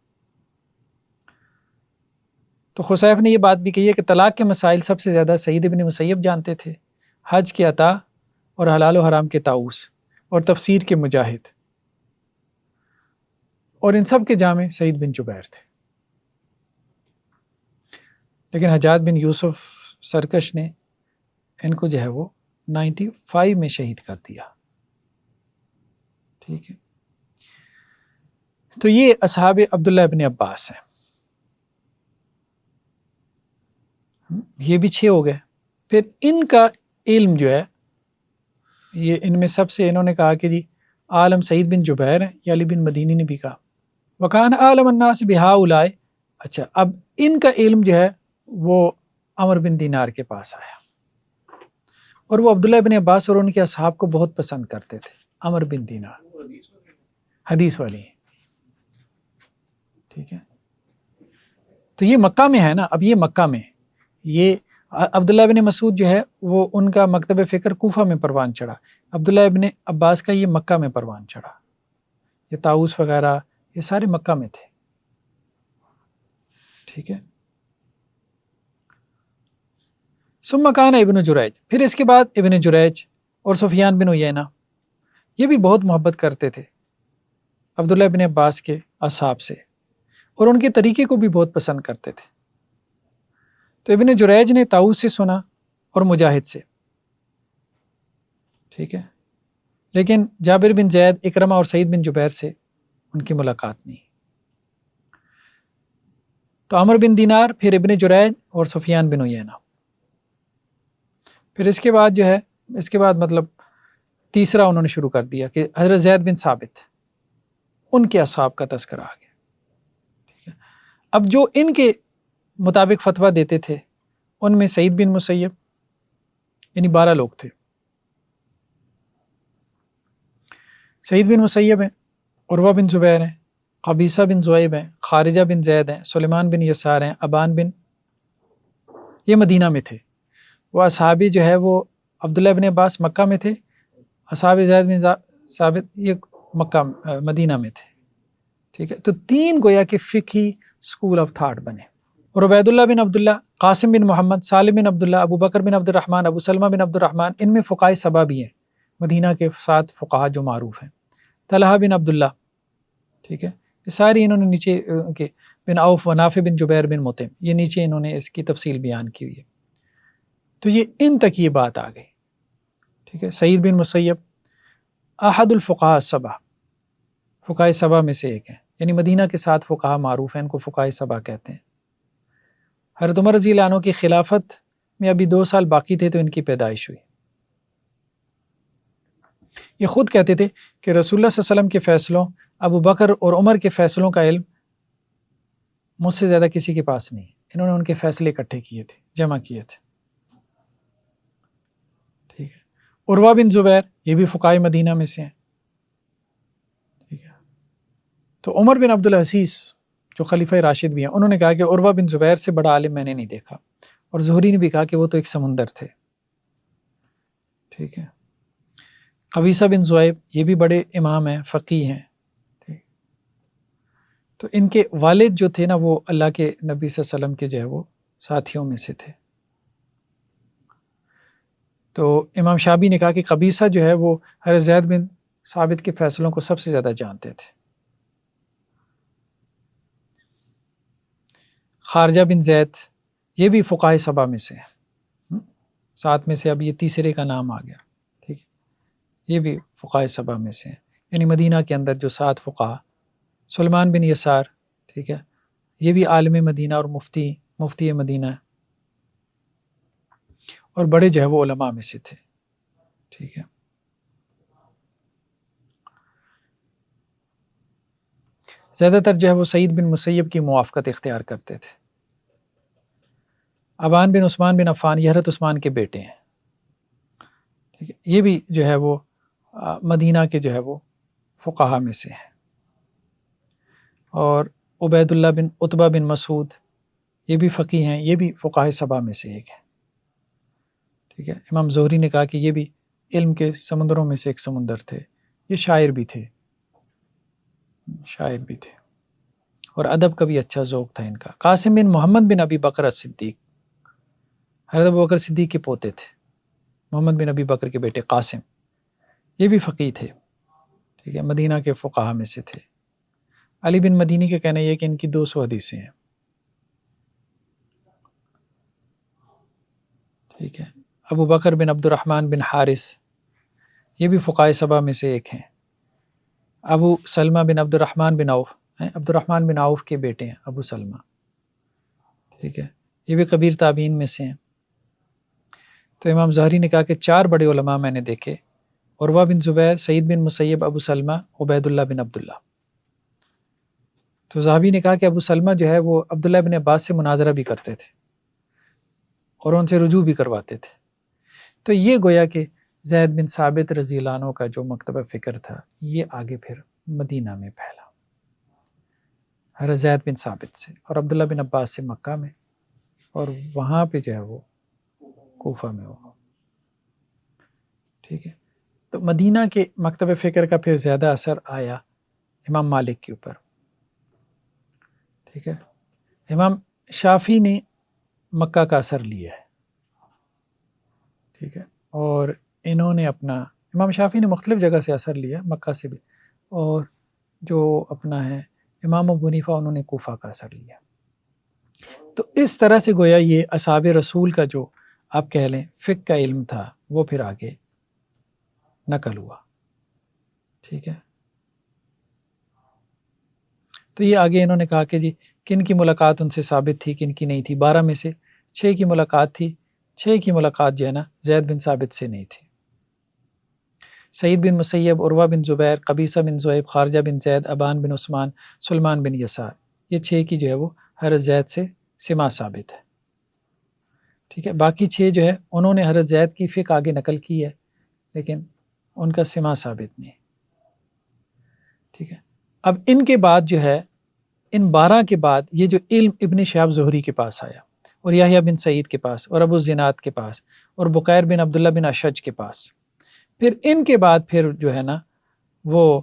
تو خصیف نے یہ بات بھی کہی ہے کہ طلاق کے مسائل سب سے زیادہ سعید ابن مسیب جانتے تھے، حج کے عطا اور حلال و حرام کے طاؤس اور تفسیر کے مجاہد، اور ان سب کے جامع سعید بن جبیر تھے۔ لیکن حجاج بن یوسف سرکش نے ان کو جو ہے وہ 95 میں شہید کر دیا، ٹھیک ہے۔ تو یہ اصحاب عبداللہ ابن عباس ہیں، یہ بھی 6 ہو گئے۔ پھر ان کا علم جو ہے، یہ ان میں سب سے انہوں نے کہا کہ جی عالم سعید بن جبیر ہیں، یا علی بن مدینی نے بھی کہا وکان عالم الناس بہؤلاء۔ اچھا، اب ان کا علم جو ہے وہ عمر بن دینار کے پاس آیا، اور وہ عبداللہ بن عباس اور ان کے اصحاب کو بہت پسند کرتے تھے۔ عمر بن دینار حدیث والی ہیں، ٹھیک ہے۔ تو یہ مکہ میں ہے نا، اب یہ مکہ میں، یہ عبداللہ بن مسعود جو ہے وہ ان کا مکتب فکر کوفہ میں پروان چڑھا، عبداللہ ابن عباس کا یہ مکہ میں پروان چڑھا، یہ طاؤس وغیرہ یہ سارے مکہ میں تھے، ٹھیک ہے۔ ثم کان ابن جریج، پھر اس کے بعد ابن جریج اور سفیان بن عیینہ، یہ بھی بہت محبت کرتے تھے عبداللہ بن عباس کے اصحاب سے، اور ان کے طریقے کو بھی بہت پسند کرتے تھے۔ تو ابن جریج نے طاؤس سے سنا اور مجاہد سے، ٹھیک ہے، لیکن جابر بن زید، اکرمہ اور سعید بن جبیر سے ان کی ملاقات نہیں۔ تو عمر بن دینار، پھر ابن جریج اور سفیان بن عیینہ۔ پھر اس کے بعد جو ہے، اس کے بعد مطلب تیسرا انہوں نے شروع کر دیا کہ حضرت زید بن ثابت، ان کے اصحاب کا تذکرہ آ گیا، ٹھیک ہے۔ اب جو ان کے مطابق فتویٰ دیتے تھے ان میں سعید بن مسیب، یعنی 12 لوگ تھے، سعید بن مسیب ہیں، عروہ بن زبیر ہیں، قبیصہ بن زویب ہیں، خارجہ بن زید ہیں، سلیمان بن یسار ہیں، ابان بن، یہ مدینہ میں تھے۔ وہ اصحابی جو ہے وہ عبداللہ بن عباس مکہ میں تھے، اصحاب زید بن ثابت یہ مدینہ میں تھے، ٹھیک ہے۔ تو 3 گویا کہ فقہی اسکول آف تھاٹ بنے، اور عبید اللہ بن عبداللہ، قاسم بن محمد، سالم بن عبداللہ، ابو بکر بن عبد الرحمن، ابو سلمہ بن عبد الرحمن، ان میں فقہائے 7 بھی ہیں مدینہ کے 7 فقہا جو معروف ہیں، طلحہ بن عبداللہ، ٹھیک ہے۔ یہ ساری انہوں نے نیچے کے بن عوف و نافع بن جبیر بن مطعم، یہ نیچے انہوں نے اس کی تفصیل بیان کی ہوئی ہے۔ تو یہ ان تک یہ بات آ گئی، ٹھیک ہے۔ سعید بن مسیب احد الفقہاء 7، فقہائے 7 میں سے ایک ہیں، یعنی مدینہ کے 7 فقہا معروف ہیں، ان کو فقہائے 7 کہتے ہیں۔ حضرت عمر رضی اللہ عنہ کی خلافت میں ابھی 2 سال باقی تھے تو ان کی پیدائش ہوئی۔ یہ خود کہتے تھے کہ رسول اللہ صلی اللہ علیہ وسلم کے فیصلوں، ابو بکر اور عمر کے فیصلوں کا علم مجھ سے زیادہ کسی کے پاس نہیں، انہوں نے ان کے فیصلے اکٹھے کیے تھے، جمع کیے تھے، ٹھیک ہے۔ عروہ بن زبیر، یہ بھی فقہائے مدینہ میں سے ہیں، ٹھیک ہے۔ تو عمر بن عبد العزیز جو خلیفہ راشد بھی ہیں، انہوں نے کہا کہ عروہ بن زبیر سے بڑا عالم میں نے نہیں دیکھا، اور زہری نے بھی کہا کہ وہ تو ایک سمندر تھے، ٹھیک ہے۔ قبیصہ بن زویب، یہ بھی بڑے امام ہیں، فقیہ ہیں، ٹھیک۔ تو ان کے والد جو تھے نا وہ اللہ کے نبی صلی اللہ علیہ وسلم کے جو ہے وہ ساتھیوں میں سے تھے۔ تو امام شابی نے کہا کہ قبیصہ جو ہے وہ حضرت زید بن ثابت کے فیصلوں کو سب سے زیادہ جانتے تھے۔ خارجہ بن زید یہ بھی فقہائے سبع میں سے ہے، 7 میں سے اب یہ تیسرے کا نام آ گیا، ٹھیک ہے، یہ بھی فقہائے سبع میں سے ہیں، یعنی مدینہ کے اندر جو 7 فقہا، سلیمان بن یسار، ٹھیک ہے، یہ بھی عالم مدینہ اور مفتی مدینہ ہے، اور بڑے جو ہے وہ علماء میں سے تھے، ٹھیک ہے۔ زیادہ تر جو ہے وہ سعید بن مسیب کی موافقت اختیار کرتے تھے۔ ابان بن عثمان بن عفان یہ حضرت عثمان کے بیٹے ہیں، ٹھیک ہے، یہ بھی جو ہے وہ مدینہ کے جو ہے وہ فقہا میں سے ہیں۔ اور عبید اللہ بن عتبہ بن مسعود یہ بھی فقیہ ہیں، یہ بھی فقہائے سبع میں سے ایک ہے، ٹھیک ہے۔ امام زہری نے کہا کہ یہ بھی علم کے سمندروں میں سے ایک سمندر تھے، یہ شاعر بھی تھے، اور ادب کا بھی اچھا ذوق تھا ان کا۔ قاسم بن محمد بن ابی بکر الصدیق حضرت ابو بکر صدیق کے پوتے تھے، محمد بن ابی بکر کے بیٹے قاسم، یہ بھی فقیہ تھے، ٹھیک ہے، مدینہ کے فقہا میں سے تھے۔ علی بن مدینی کا کہنا یہ ہے کہ ان کی 200 حدیثیں ہیں، ٹھیک ہے۔ ابو بکر بن عبد الرحمن بن حارث یہ بھی فقہائے سبع میں سے ایک ہیں۔ ابو سلمہ بن عبد الرحمن بن عوف، عبد الرحمن بن عوف کے بیٹے ہیں ابو سلمہ، ٹھیک ہے، یہ بھی کبیر تابعین میں سے ہیں۔ تو امام زہری نے کہا کہ 4 بڑے علماء میں نے دیکھے، عروہ بن زبیر، سعید بن مسیب، ابو سلمہ، عبید اللہ بن عبداللہ۔ تو زاہبی نے کہا کہ ابو سلمہ جو ہے وہ عبداللہ بن عباس سے مناظرہ بھی کرتے تھے اور ان سے رجوع بھی کرواتے تھے۔ تو یہ گویا کہ زید بن ثابت رضی اللہ عنہ کا جو مکتبہ فکر تھا یہ آگے پھر مدینہ میں پھیلا، حضرت زید بن ثابت سے اور عبداللہ بن عباس سے مکہ میں، اور وہاں پہ جو ہے وہ کوفہ میں ہوا، ٹھیک ہے۔ تو مدینہ کے مکتبہ فکر کا پھر زیادہ اثر آیا امام مالک کے اوپر، ٹھیک ہے۔ امام شافعی نے مکہ کا اثر لیا ہے، ٹھیک ہے، اور انہوں نے اپنا، امام شافعی نے مختلف جگہ سے اثر لیا، مکہ سے بھی، اور جو اپنا ہے امام ابو حنیفہ انہوں نے کوفہ کا اثر لیا۔ تو اس طرح سے گویا یہ اصحاب رسول کا جو آپ کہہ لیں فقہ کا علم تھا وہ پھر آگے نقل ہوا، ٹھیک ہے۔ تو یہ آگے انہوں نے کہا کہ جی کن کی ملاقات ان سے ثابت تھی، کن کی نہیں تھی۔ 12 میں سے 6 کی ملاقات تھی، 6 کی ملاقات جو ہے نا زید بن ثابت سے نہیں تھی۔ سعید بن مسیب، عروہ بن زبیر، قبیصہ بن زہیب، خارجہ بن زید، ابان بن عثمان، سلمان بن یسار، یہ 6 کی جو ہے وہ حضرت زید سے سماع ثابت ہے، ٹھیک ہے۔ باقی 6 جو ہے انہوں نے حضرت زید کی فقہ آگے نقل کی ہے لیکن ان کا سماع ثابت نہیں، ٹھیک ہے۔ اب ان کے بعد جو ہے ان 12 کے بعد یہ جو علم ابن شہاب زہری کے پاس آیا، اور یحییٰ بن سعید کے پاس، اور ابو الزناد کے پاس، اور بکیر بن عبداللہ بن اشج کے پاس، پھر ان کے بعد پھر جو ہے نا وہ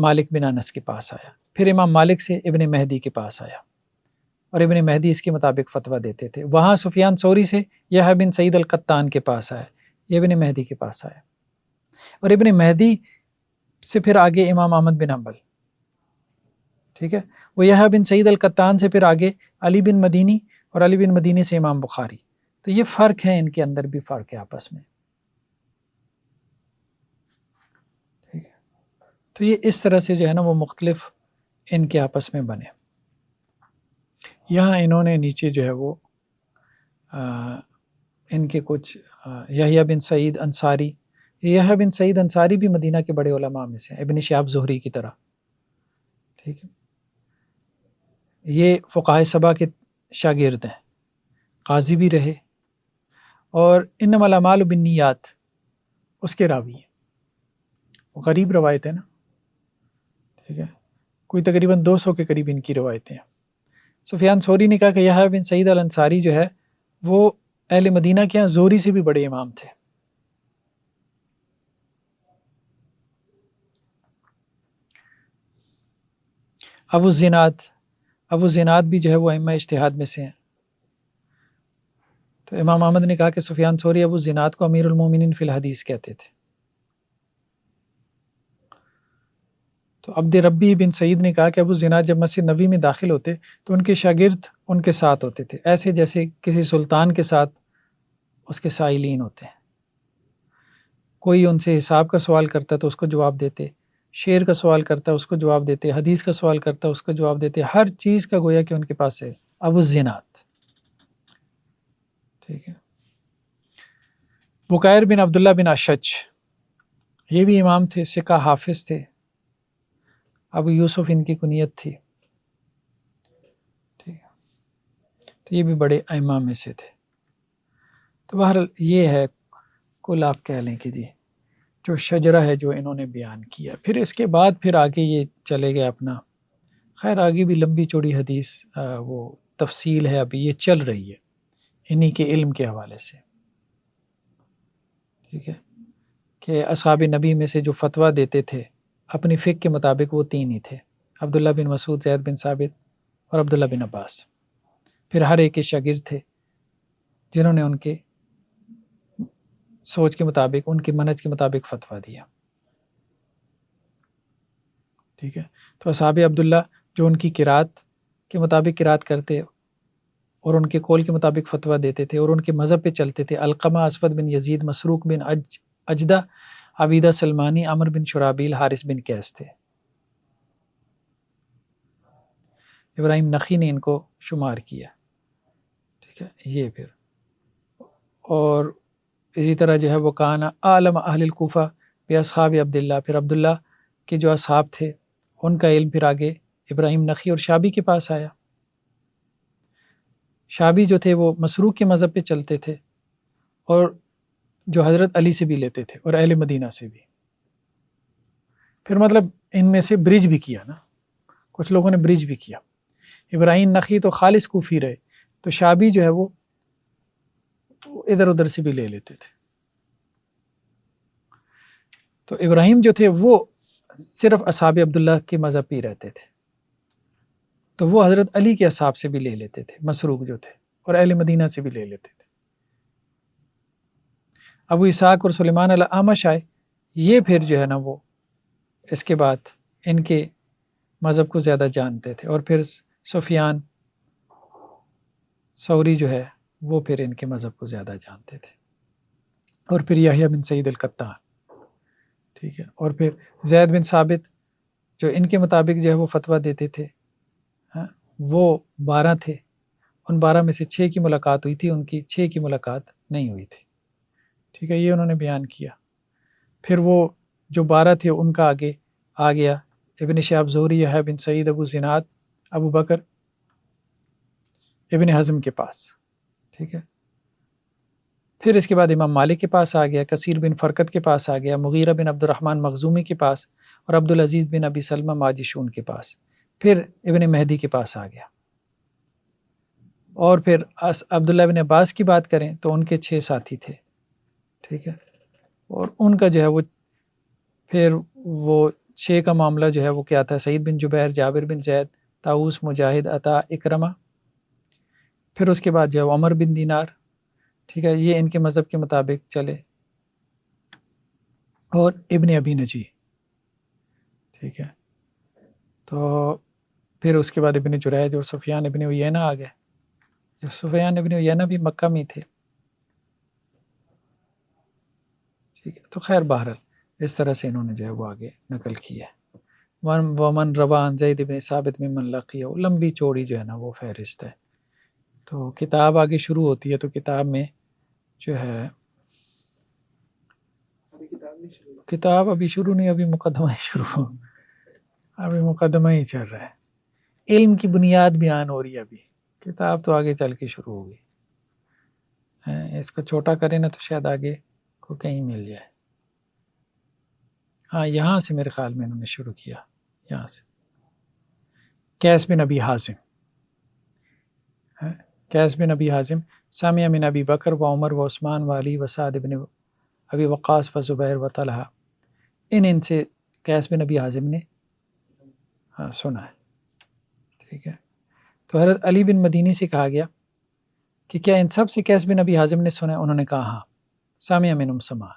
مالک بن انس کے پاس آیا، پھر امام مالک سے ابن مہدی کے پاس آیا، اور ابن مہدی اس کے مطابق فتویٰ دیتے تھے۔ وہاں سفیان ثوری سے یحییٰ بن سعید القطان کے پاس آیا، یہ ابن مہدی کے پاس آیا، اور ابن مہدی سے پھر آگے امام احمد بن حنبل، ٹھیک ہے، وہ یحییٰ بن سعید القطان سے پھر آگے علی بن مدینی، اور علی بن مدینی سے امام بخاری۔ تو یہ فرق ہے، ان کے اندر بھی فرق ہے آپس میں، ٹھیک ہے۔ تو یہ اس طرح سے جو ہے نا وہ مختلف ان کے آپس میں بنے۔ یہاں انہوں نے نیچے جو ہے وہ ان کے کچھ یحییٰ بن سعید انصاری، یحییٰ بن سعید انصاری بھی مدینہ کے بڑے علماء میں سے ہیں، ابن شہاب زہری کی طرح، ٹھیک ہے۔ یہ فقہائے سبع کے شاگرد ہیں، قاضی بھی رہے، اور انما الاعمال بالنیات اس کے راوی ہیں، غریب روایت ہے نا، ٹھیک ہے، کوئی تقریباً 200 کے قریب ان کی روایتیں ہیں۔ سفیان ثوری نے کہا کہ یحییٰ بن سعید الانصاری جو ہے وہ اہل مدینہ کے ہاں زہری سے بھی بڑے امام تھے۔ ابو الزناد بھی جو ہے وہ ائمہ اجتہاد میں سے ہیں۔ تو امام احمد نے کہا کہ سفیان ثوری ابو الزناد کو امیر المومنین فی الحدیث کہتے تھے۔ تو عبد ربی بن سعید نے کہا کہ ابو زناد جب مسجد نبوی میں داخل ہوتے تو ان کے شاگرد ان کے ساتھ ہوتے تھے، ایسے جیسے کسی سلطان کے ساتھ اس کے سائلین ہوتے ہیں۔ کوئی ان سے حساب کا سوال کرتا تو اس کو جواب دیتے، شعر کا سوال کرتا اس کو جواب دیتے، حدیث کا سوال کرتا اس کو جواب دیتے، ہر چیز کا گویا کہ ان کے پاس ہے۔ ابو زناد، ٹھیک ہے۔ بکیر بن عبداللہ بن اشج، یہ بھی امام تھے، ثقہ حافظ تھے، ابو یوسف ان کی کنیت تھی، ٹھیک ہے۔ تو یہ بھی بڑے ائمہ میں سے تھے۔ تو بہرحال یہ ہے کل آپ کہہ لیں کہ جی جو شجرہ ہے جو انہوں نے بیان کیا۔ پھر اس کے بعد پھر آگے یہ چلے گئے اپنا، خیر آگے بھی لمبی چوڑی حدیث وہ تفصیل ہے، ابھی یہ چل رہی ہے انہی کے علم کے حوالے سے، ٹھیک ہے، کہ اصحاب نبی میں سے جو فتویٰ دیتے تھے اپنی فقہ کے مطابق وہ تین ہی تھے، عبداللہ بن مسعود، زید بن ثابت اور عبداللہ بن عباس۔ پھر ہر ایک کے شاگرد تھے جنہوں نے ان کے سوچ کے مطابق، ان کے منہج کے مطابق فتویٰ دیا، ٹھیک ہے۔ تو اصحاب عبداللہ جو ان کی قرات کے مطابق قرات کرتے اور ان کے قول کے مطابق فتویٰ دیتے تھے اور ان کے مذہب پہ چلتے تھے، علقمہ، اسود بن یزید، مسروق بن اجدہ، عبیدہ سلمانی، عمر بن شرابیل، حارث بن قیس تھے۔ ابراہیم نخعی نے ان کو شمار کیا، ٹھیک ہے۔ یہ پھر اور اسی طرح جو ہے وہ کان عالم اہل الکوفہ بے اصحاب عبداللہ، پھر عبداللہ کے جو اصحاب تھے ان کا علم پھر آگے ابراہیم نخعی اور شابی کے پاس آیا۔ شابی جو تھے وہ مسروق کے مذہب پہ چلتے تھے اور جو حضرت علی سے بھی لیتے تھے اور اہل مدینہ سے بھی۔ پھر مطلب ان میں سے برج بھی کیا نا، کچھ لوگوں نے برج بھی کیا۔ ابراہیم نخعی تو خالص کوفی رہے، تو شابی جو ہے وہ ادھر ادھر سے بھی لے لیتے تھے۔ تو ابراہیم جو تھے وہ صرف اصحاب عبداللہ کے مذہب پہ ہی رہتے تھے، تو وہ حضرت علی کے اصحاب سے بھی لے لیتے تھے، مسروق جو تھے، اور اہل مدینہ سے بھی لے لیتے تھے۔ ابو اسحاق اور سلیمان الاعمش آئے، یہ پھر جو ہے نا وہ اس کے بعد ان کے مذہب کو زیادہ جانتے تھے، اور پھر سفیان ثوری جو ہے وہ پھر ان کے مذہب کو زیادہ جانتے تھے، اور پھر یحییٰ بن سعید القطان، ٹھیک ہے، اور پھر زید بن ثابت جو ان کے مطابق جو ہے وہ فتویٰ دیتے تھے، وہ 12 تھے، ان 12 میں سے 6 کی ملاقات ہوئی تھی، ان کی 6 کی ملاقات نہیں ہوئی تھی، ٹھیک ہے، یہ انہوں نے بیان کیا۔ پھر وہ جو 12 تھے ان کا آگے آ گیا ابن شہاب زہری، یحییٰ بن سعید، ابو زناد، ابو بکر، ابن حزم کے پاس، ٹھیک ہے۔ پھر اس کے بعد امام مالک کے پاس آ گیا، کثیر بن فرقت کے پاس آ گیا، مغیرہ بن عبد الرحمن مخزومی کے پاس، اور عبدالعزیز بن ابی سلمہ ماجشون کے پاس، پھر ابن مہدی کے پاس آ گیا۔ اور پھر عبداللہ بن عباس کی بات کریں تو ان کے 6 ساتھی تھے، ٹھیک ہے، اور ان کا جو ہے وہ پھر وہ 6 کا معاملہ جو ہے وہ کیا تھا، سعید بن جبیر، جابر بن زید، طاؤوس، مجاہد، عطا، اکرمہ، پھر اس کے بعد جو ہے وہ عمر بن دینار، ٹھیک ہے، یہ ان کے مذہب کے مطابق چلے، اور ابن ابی نجی، ٹھیک ہے۔ تو پھر اس کے بعد ابن جریج اور سفیان ابن عیینہ آ گئے، جو سفیان ابن عیینہ بھی مکہ میں تھے، ٹھیک ہے۔ تو خیر بہرحال اس طرح سے انہوں نے جو ہے وہ آگے نقل کیا ہے۔ ومن روا عن زید بن ثابت ممن لقیہ، لمبی چوڑی جو ہے نا وہ فہرست ہے۔ تو کتاب آگے شروع ہوتی ہے، تو کتاب میں جو ہے کتاب ابھی شروع نہیں، ابھی مقدمہ ہی شروع، ابھی مقدمہ ہی چل رہا ہے، علم کی بنیاد بیان ہو رہی ہے، ابھی کتاب تو آگے چل کے شروع ہوگی۔ اس کو چھوٹا کریں نا تو شاید آگے کو کہیں مل جائے۔ ہاں یہاں سے میرے خیال میں انہوں نے شروع کیا، یہاں سے قیس بن ابی حازم، قیس بن ابی حازم، سامع من ابی بکر و عمر و عثمان و علی و سعد بن ابی وقاص و زبیر و طلحہ، ان سے قیس بن ابی حازم نے سنا ہے، ٹھیک ہے۔ تو حضرت علی بن مدینی سے کہا گیا کہ کیا ان سب سے قیس بن ابی حازم نے سنا؟ انہوں نے کہا ہاں، سامع منہم سماع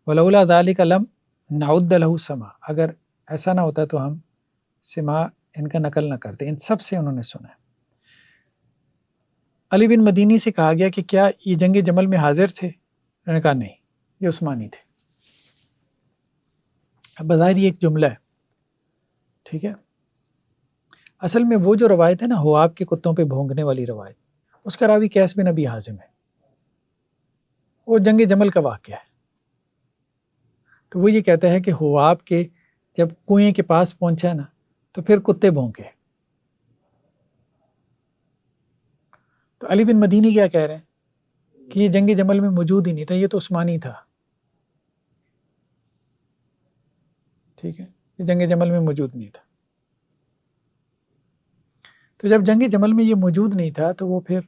ولولا ذلک لم نعد له سماع، اگر ایسا نہ ہوتا تو ہم سماع ان کا نقل نہ کرتے. ان سب سے انہوں نے سنا ہے. علی بن مدینی سے کہا گیا کہ کیا یہ جنگ جمل میں حاضر تھے؟ انہوں نے کہا نہیں، یہ عثمانی تھے. اب بظاہر یہ ایک جملہ ہے، ٹھیک ہے. اصل میں وہ جو روایت ہے نا ہواب کے کتوں پہ بھونکنے والی روایت، اس کا راوی قیس بن ابی حازم ہے. وہ جنگ جمل کا واقعہ ہے. تو وہ یہ کہتا ہے کہ ہواب کے جب کنویں کے پاس پہنچا نا تو پھر کتے بھونکے. تو علی بن مدینی کیا کہہ رہے ہیں کہ یہ جنگ جمل میں موجود ہی نہیں تھا، یہ تو عثمانی تھا. ٹھیک ہے، یہ جنگ جمل میں موجود نہیں تھا. تو جب جنگ جمل میں یہ موجود نہیں تھا تو وہ پھر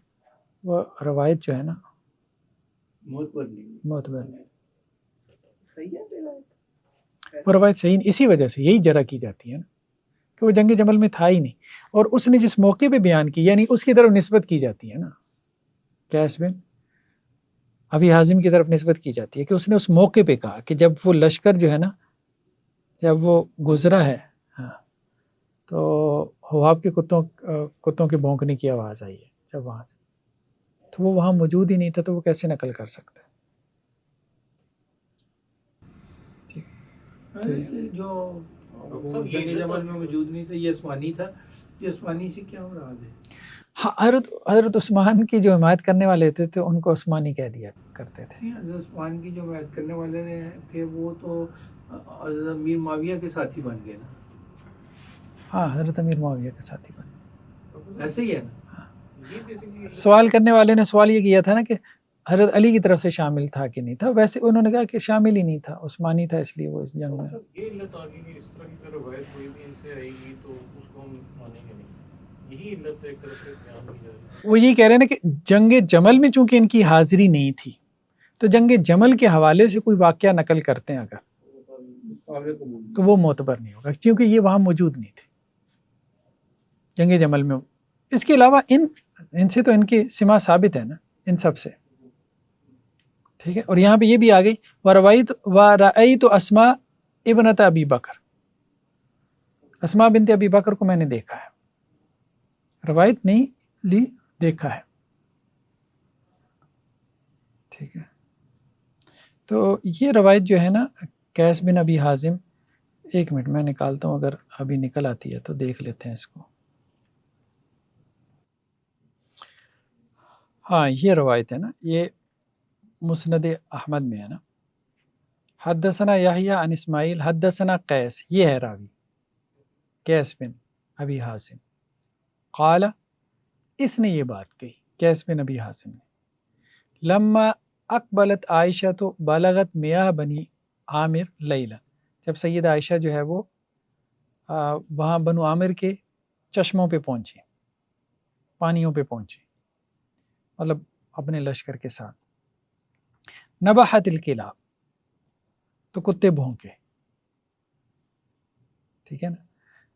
وہ روایت جو ہے نا معتبر نہیں. وہ روایت صحیح نہیں، اسی وجہ سے یہی جرح کی جاتی ہے نا کہ وہ جنگ جمل میں تھا ہی نہیں، اور اس نے جس موقع پہ بیان کی یعنی اس کی طرف نسبت کی جاتی ہے نا، قیس بن ابی حازم کی طرف نسبت کی جاتی ہے کہ اس نے اس موقع پہ کہا کہ جب وہ لشکر جو ہے نا جب وہ گزرا ہے ہاں تو ہواب کے کتوں کے بھونکنے کی آواز آئی ہے جب وہاں سے، تو وہ وہاں موجود ہی نہیں تھا تو وہ کیسے نقل کر سکتا ہے. جو جنگ جمل میں موجود نہیں تھا یہ عثمانی تھا، یہ عثمانی سے کیا مراد ہے؟ ہاں، حضرت عثمان کی جو حمایت کرنے والے تھے تو ان کو عثمانی کہہ دیا کرتے تھے. حضرت عثمان کی جو حمایت کرنے والے تھے وہ تو حضرت امیر معاویہ کے ساتھی بن گئے نا. ہاں، حضرت امیر معاویہ کے ساتھی بن، ایسے ہی ہے نا. سوال کرنے والے نے سوال یہ کیا تھا نا کہ حضرت علی کی طرف سے شامل تھا کہ نہیں تھا، ویسے انہوں نے کہا کہ شامل ہی نہیں تھا، عثمانی تھا، اس لیے وہ اس جنگ میں. یہ علت آ گئی کہ اس طرح کی روایت کوئی بھی ان سے آئے گی تو اس کو ہم مانیں گے نہیں، یہی علت ایک طرف سے بیان کی جائے گی. وہ یہی کہہ رہے ہیں نا کہ جنگ جمل میں چونکہ ان کی حاضری نہیں تھی تو جنگ جمل کے حوالے سے کوئی واقعہ نقل کرتے ہیں اگر تو وہ معتبر نہیں ہوگا کیونکہ یہ وہاں موجود نہیں تھے جنگ جمل میں. اس کے علاوہ ان سے تو ان کی سماع ثابت ہے نا ان سب سے، ٹھیک ہے. اور یہاں پہ یہ بھی آ گئی وَرَأَيْتُ أَسْمَاءَ ابنۃ ابی بکر، اسماء بنت ابی بکر کو میں نے دیکھا ہے، روایت نہیں لی، دیکھا ہے. ٹھیک ہے. تو یہ روایت جو ہے نا قیس بن ابی حازم، ایک منٹ میں نکالتا ہوں اگر ابھی نکل آتی ہے تو دیکھ لیتے ہیں اس کو. ہاں یہ روایت ہے نا، یہ مسند احمد میں ہے نا. حدثنا یحییٰ عن اسماعیل حدثنا قیس، یہ ہے راوی قیس بن ابی حازم. قال، اس نے یہ بات کہی قیس بن ابی حازم نے، لما اقبلت عائشہ تو بلغت میاہ بنی عامر لیلا، جب سید عائشہ جو ہے وہ وہاں بنو عامر کے چشموں پہ پہنچی، پانیوں پہ پہنچی، مطلب اپنے لشکر کے ساتھ. نبحت الکلاب، تو کتے بھونکے، ٹھیک ہے نا.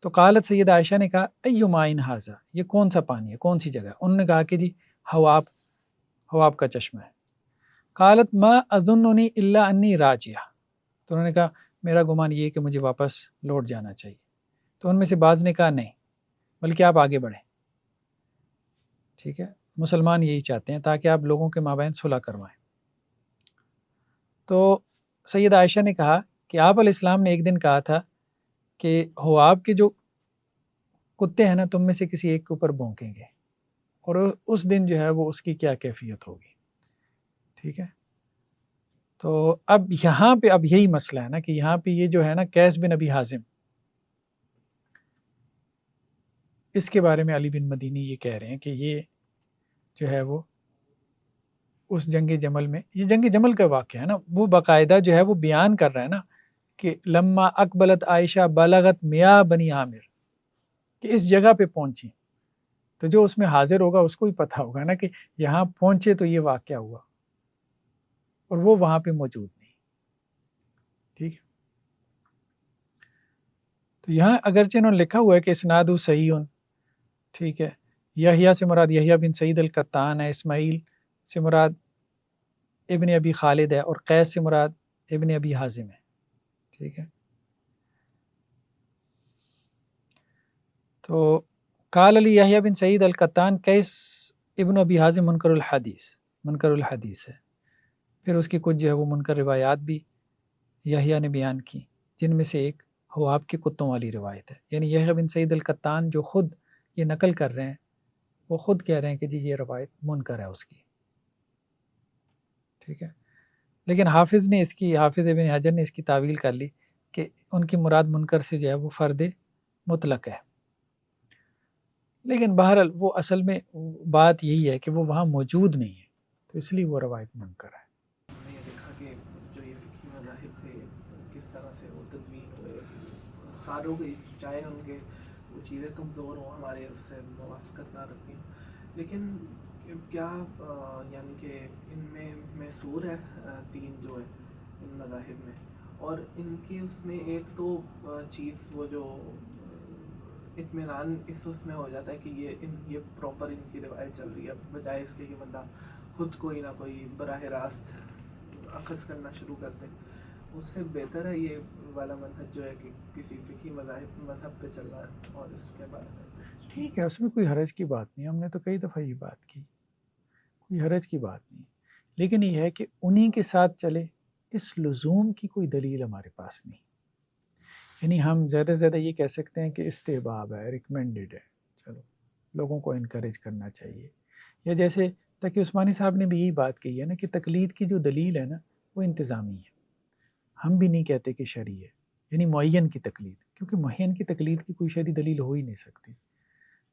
تو قالت سید عائشہ نے کہا ایو مائن ھذا، یہ کون سا پانی ہے، کون سی جگہ؟ انہوں نے کہا کہ جی ہواب کا چشمہ ہے. قالت ما اظننی الا انی راجعہ، تو انہوں نے کہا میرا گمان یہ ہے کہ مجھے واپس لوٹ جانا چاہیے. تو ان میں سے بعض نے کہا نہیں بلکہ آپ آگے بڑھیں، ٹھیک ہے، مسلمان یہی چاہتے ہیں تاکہ آپ لوگوں کے مابین صلح کروائیں. تو سید عائشہ نے کہا کہ آپ علیہ السلام نے ایک دن کہا تھا کہ ہواب کے جو کتے ہیں نا تم میں سے کسی ایک کے اوپر بھونکیں گے، اور اس دن جو ہے وہ اس کی کیا کیفیت ہوگی. ٹھیک ہے. تو اب یہاں پہ اب یہی مسئلہ ہے نا کہ یہاں پہ یہ جو ہے نا قیس بن ابی حازم، اس کے بارے میں علی بن مدینی یہ کہہ رہے ہیں کہ یہ جو ہے وہ اس جنگ جمل میں، یہ جنگ جمل کا واقعہ ہے نا، وہ باقاعدہ جو ہے وہ بیان کر رہا ہے نا کہ لما اقبلت عائشہ بلغت میاہ بنی عامر، کہ اس جگہ پہ پہنچی. تو جو اس میں حاضر ہوگا اس کو ہی پتہ ہوگا نا کہ یہاں پہنچے تو یہ واقعہ ہوا، اور وہ وہاں پہ موجود نہیں. ٹھیک ہے. تو یہاں اگرچہ انہوں نے لکھا ہوا ہے کہ اسناد صحیح، ٹھیک ہے، یحییٰ سے مراد یحییٰ بن سعید القطان ہے، اسماعیل سے مراد ابن ابی خالد ہے، اور قیس سے مراد ابن ابی حازم ہے. ٹھیک ہے. تو قال علی یحییٰ بن سعید القطان قیس ابن ابی حازم منکر الحدیث ہے. پھر اس کی کچھ جو ہے وہ منکر روایات بھی یحییٰ نے بیان کی، جن میں سے ایک حواب کے کتوں والی روایت ہے. یعنی یحییٰ بن سعید القطان جو خود یہ نقل کر رہے ہیں، وہ خود کہہ رہے ہیں کہ جی یہ روایت منکر ہے اس کی. ٹھیک ہے، لیکن حافظ ابن حجر نے اس کی تعویل کر لی کہ ان کی مراد منکر سے جو ہے وہ فرد مطلق ہے. لیکن بہرحال وہ اصل میں بات یہی ہے کہ وہ وہاں موجود نہیں ہے، تو اس لیے وہ روایت منکر ہے. ہم نے یہ دیکھا کہ جو یہ فقہی مذاہب تھے کس طرح سے وہ تدوین ہوئے، ساروں کے چاہے ان کے وہ چیزیں کمزور ہوں، ہمارے اس سے موافقت نہ رکھتی ہوں، لیکن کیا یعنی کہ ان میں محصور ہے تین جو ہے ان مذاہب میں، اور ان کے اس میں ایک تو چیز وہ جو اطمینان اس میں ہو جاتا ہے کہ یہ پراپر ان کی روایت چل رہی ہے، بجائے اس کے کہ بندہ خود کوئی نہ کوئی براہ راست اخذ کرنا شروع کر دے. اس سے بہتر ہے یہ والا منہج جو ہے کہ کسی فقہی مذہب پہ چلنا ہے اور اس کے بارے میں. ٹھیک ہے، اس میں کوئی حرج کی بات نہیں، ہم نے تو کئی دفعہ یہ بات کی، کوئی حرج کی بات نہیں. لیکن یہ ہے کہ انہی کے ساتھ چلے، اس لزوم کی کوئی دلیل ہمارے پاس نہیں. یعنی ہم زیادہ سے زیادہ یہ کہہ سکتے ہیں کہ استحباب ہے، ریکمینڈڈ ہے، چلو لوگوں کو انکریج کرنا چاہیے. یا جیسے تقی عثمانی صاحب نے بھی یہی بات کہی ہے نا کہ تقلید کی جو دلیل ہے نا وہ انتظامی ہے. ہم بھی نہیں کہتے کہ شرعی ہے، یعنی معین کی تقلید، کیونکہ معین کی تقلید کی کوئی شرعی دلیل ہو ہی نہیں سکتی.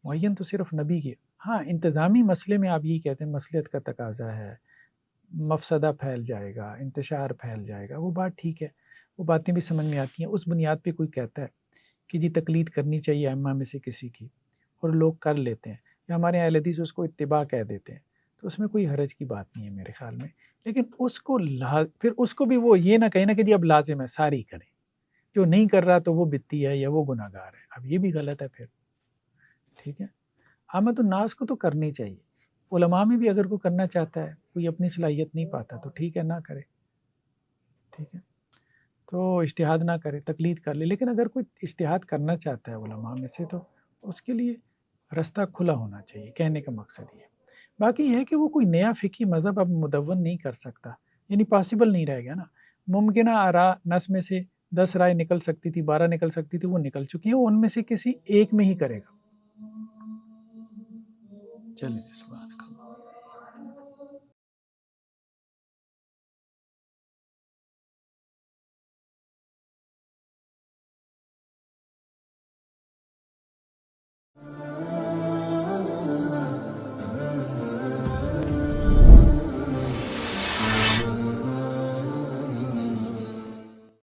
معین تو صرف نبی کی. ہاں انتظامی مسئلے میں آپ یہی کہتے ہیں مصلحت کا تقاضا ہے، مفسدہ پھیل جائے گا، انتشار پھیل جائے گا، وہ بات ٹھیک ہے، وہ باتیں بھی سمجھ میں آتی ہیں. اس بنیاد پہ کوئی کہتا ہے کہ جی تقلید کرنی چاہیے ائمہ میں سے کسی کی، اور لوگ کر لیتے ہیں، یا ہمارے اہل حدیث اس کو اتباع کہہ دیتے ہیں، تو اس میں کوئی حرج کی بات نہیں ہے میرے خیال میں. لیکن اس کو پھر اس کو بھی وہ یہ نہ کہیں نا کہ جی اب لازم ہے ساری کریں، جو نہیں کر رہا تو وہ بدتی ہے یا وہ گناہ گار ہے. اب یہ بھی غلط ہے پھر. ٹھیک ہے، عامت الناس کو تو کرنی چاہیے. علماء میں بھی اگر کوئی کرنا چاہتا ہے، کوئی اپنی صلاحیت نہیں پاتا تو ٹھیک ہے، نہ کرے. ٹھیک ہے، تو اجتہاد نہ کرے، تقلید کر لے. لیکن اگر کوئی اجتہاد کرنا چاہتا ہے علماء میں سے، تو اس کے لیے رستہ کھلا ہونا چاہیے. کہنے کا مقصد یہ ہے. باقی یہ ہے کہ وہ کوئی نیا فقہی مذہب اب مدون نہیں کر سکتا، یعنی پاسبل نہیں رہے گا نا. ممکنہ آراء نص میں سے 10 رائے نکل سکتی تھی، 12 نکل سکتی تھی، وہ نکل چکی ہیں، وہ ان میں سے کسی ایک میں ہی کرے گا. چلیں اس بات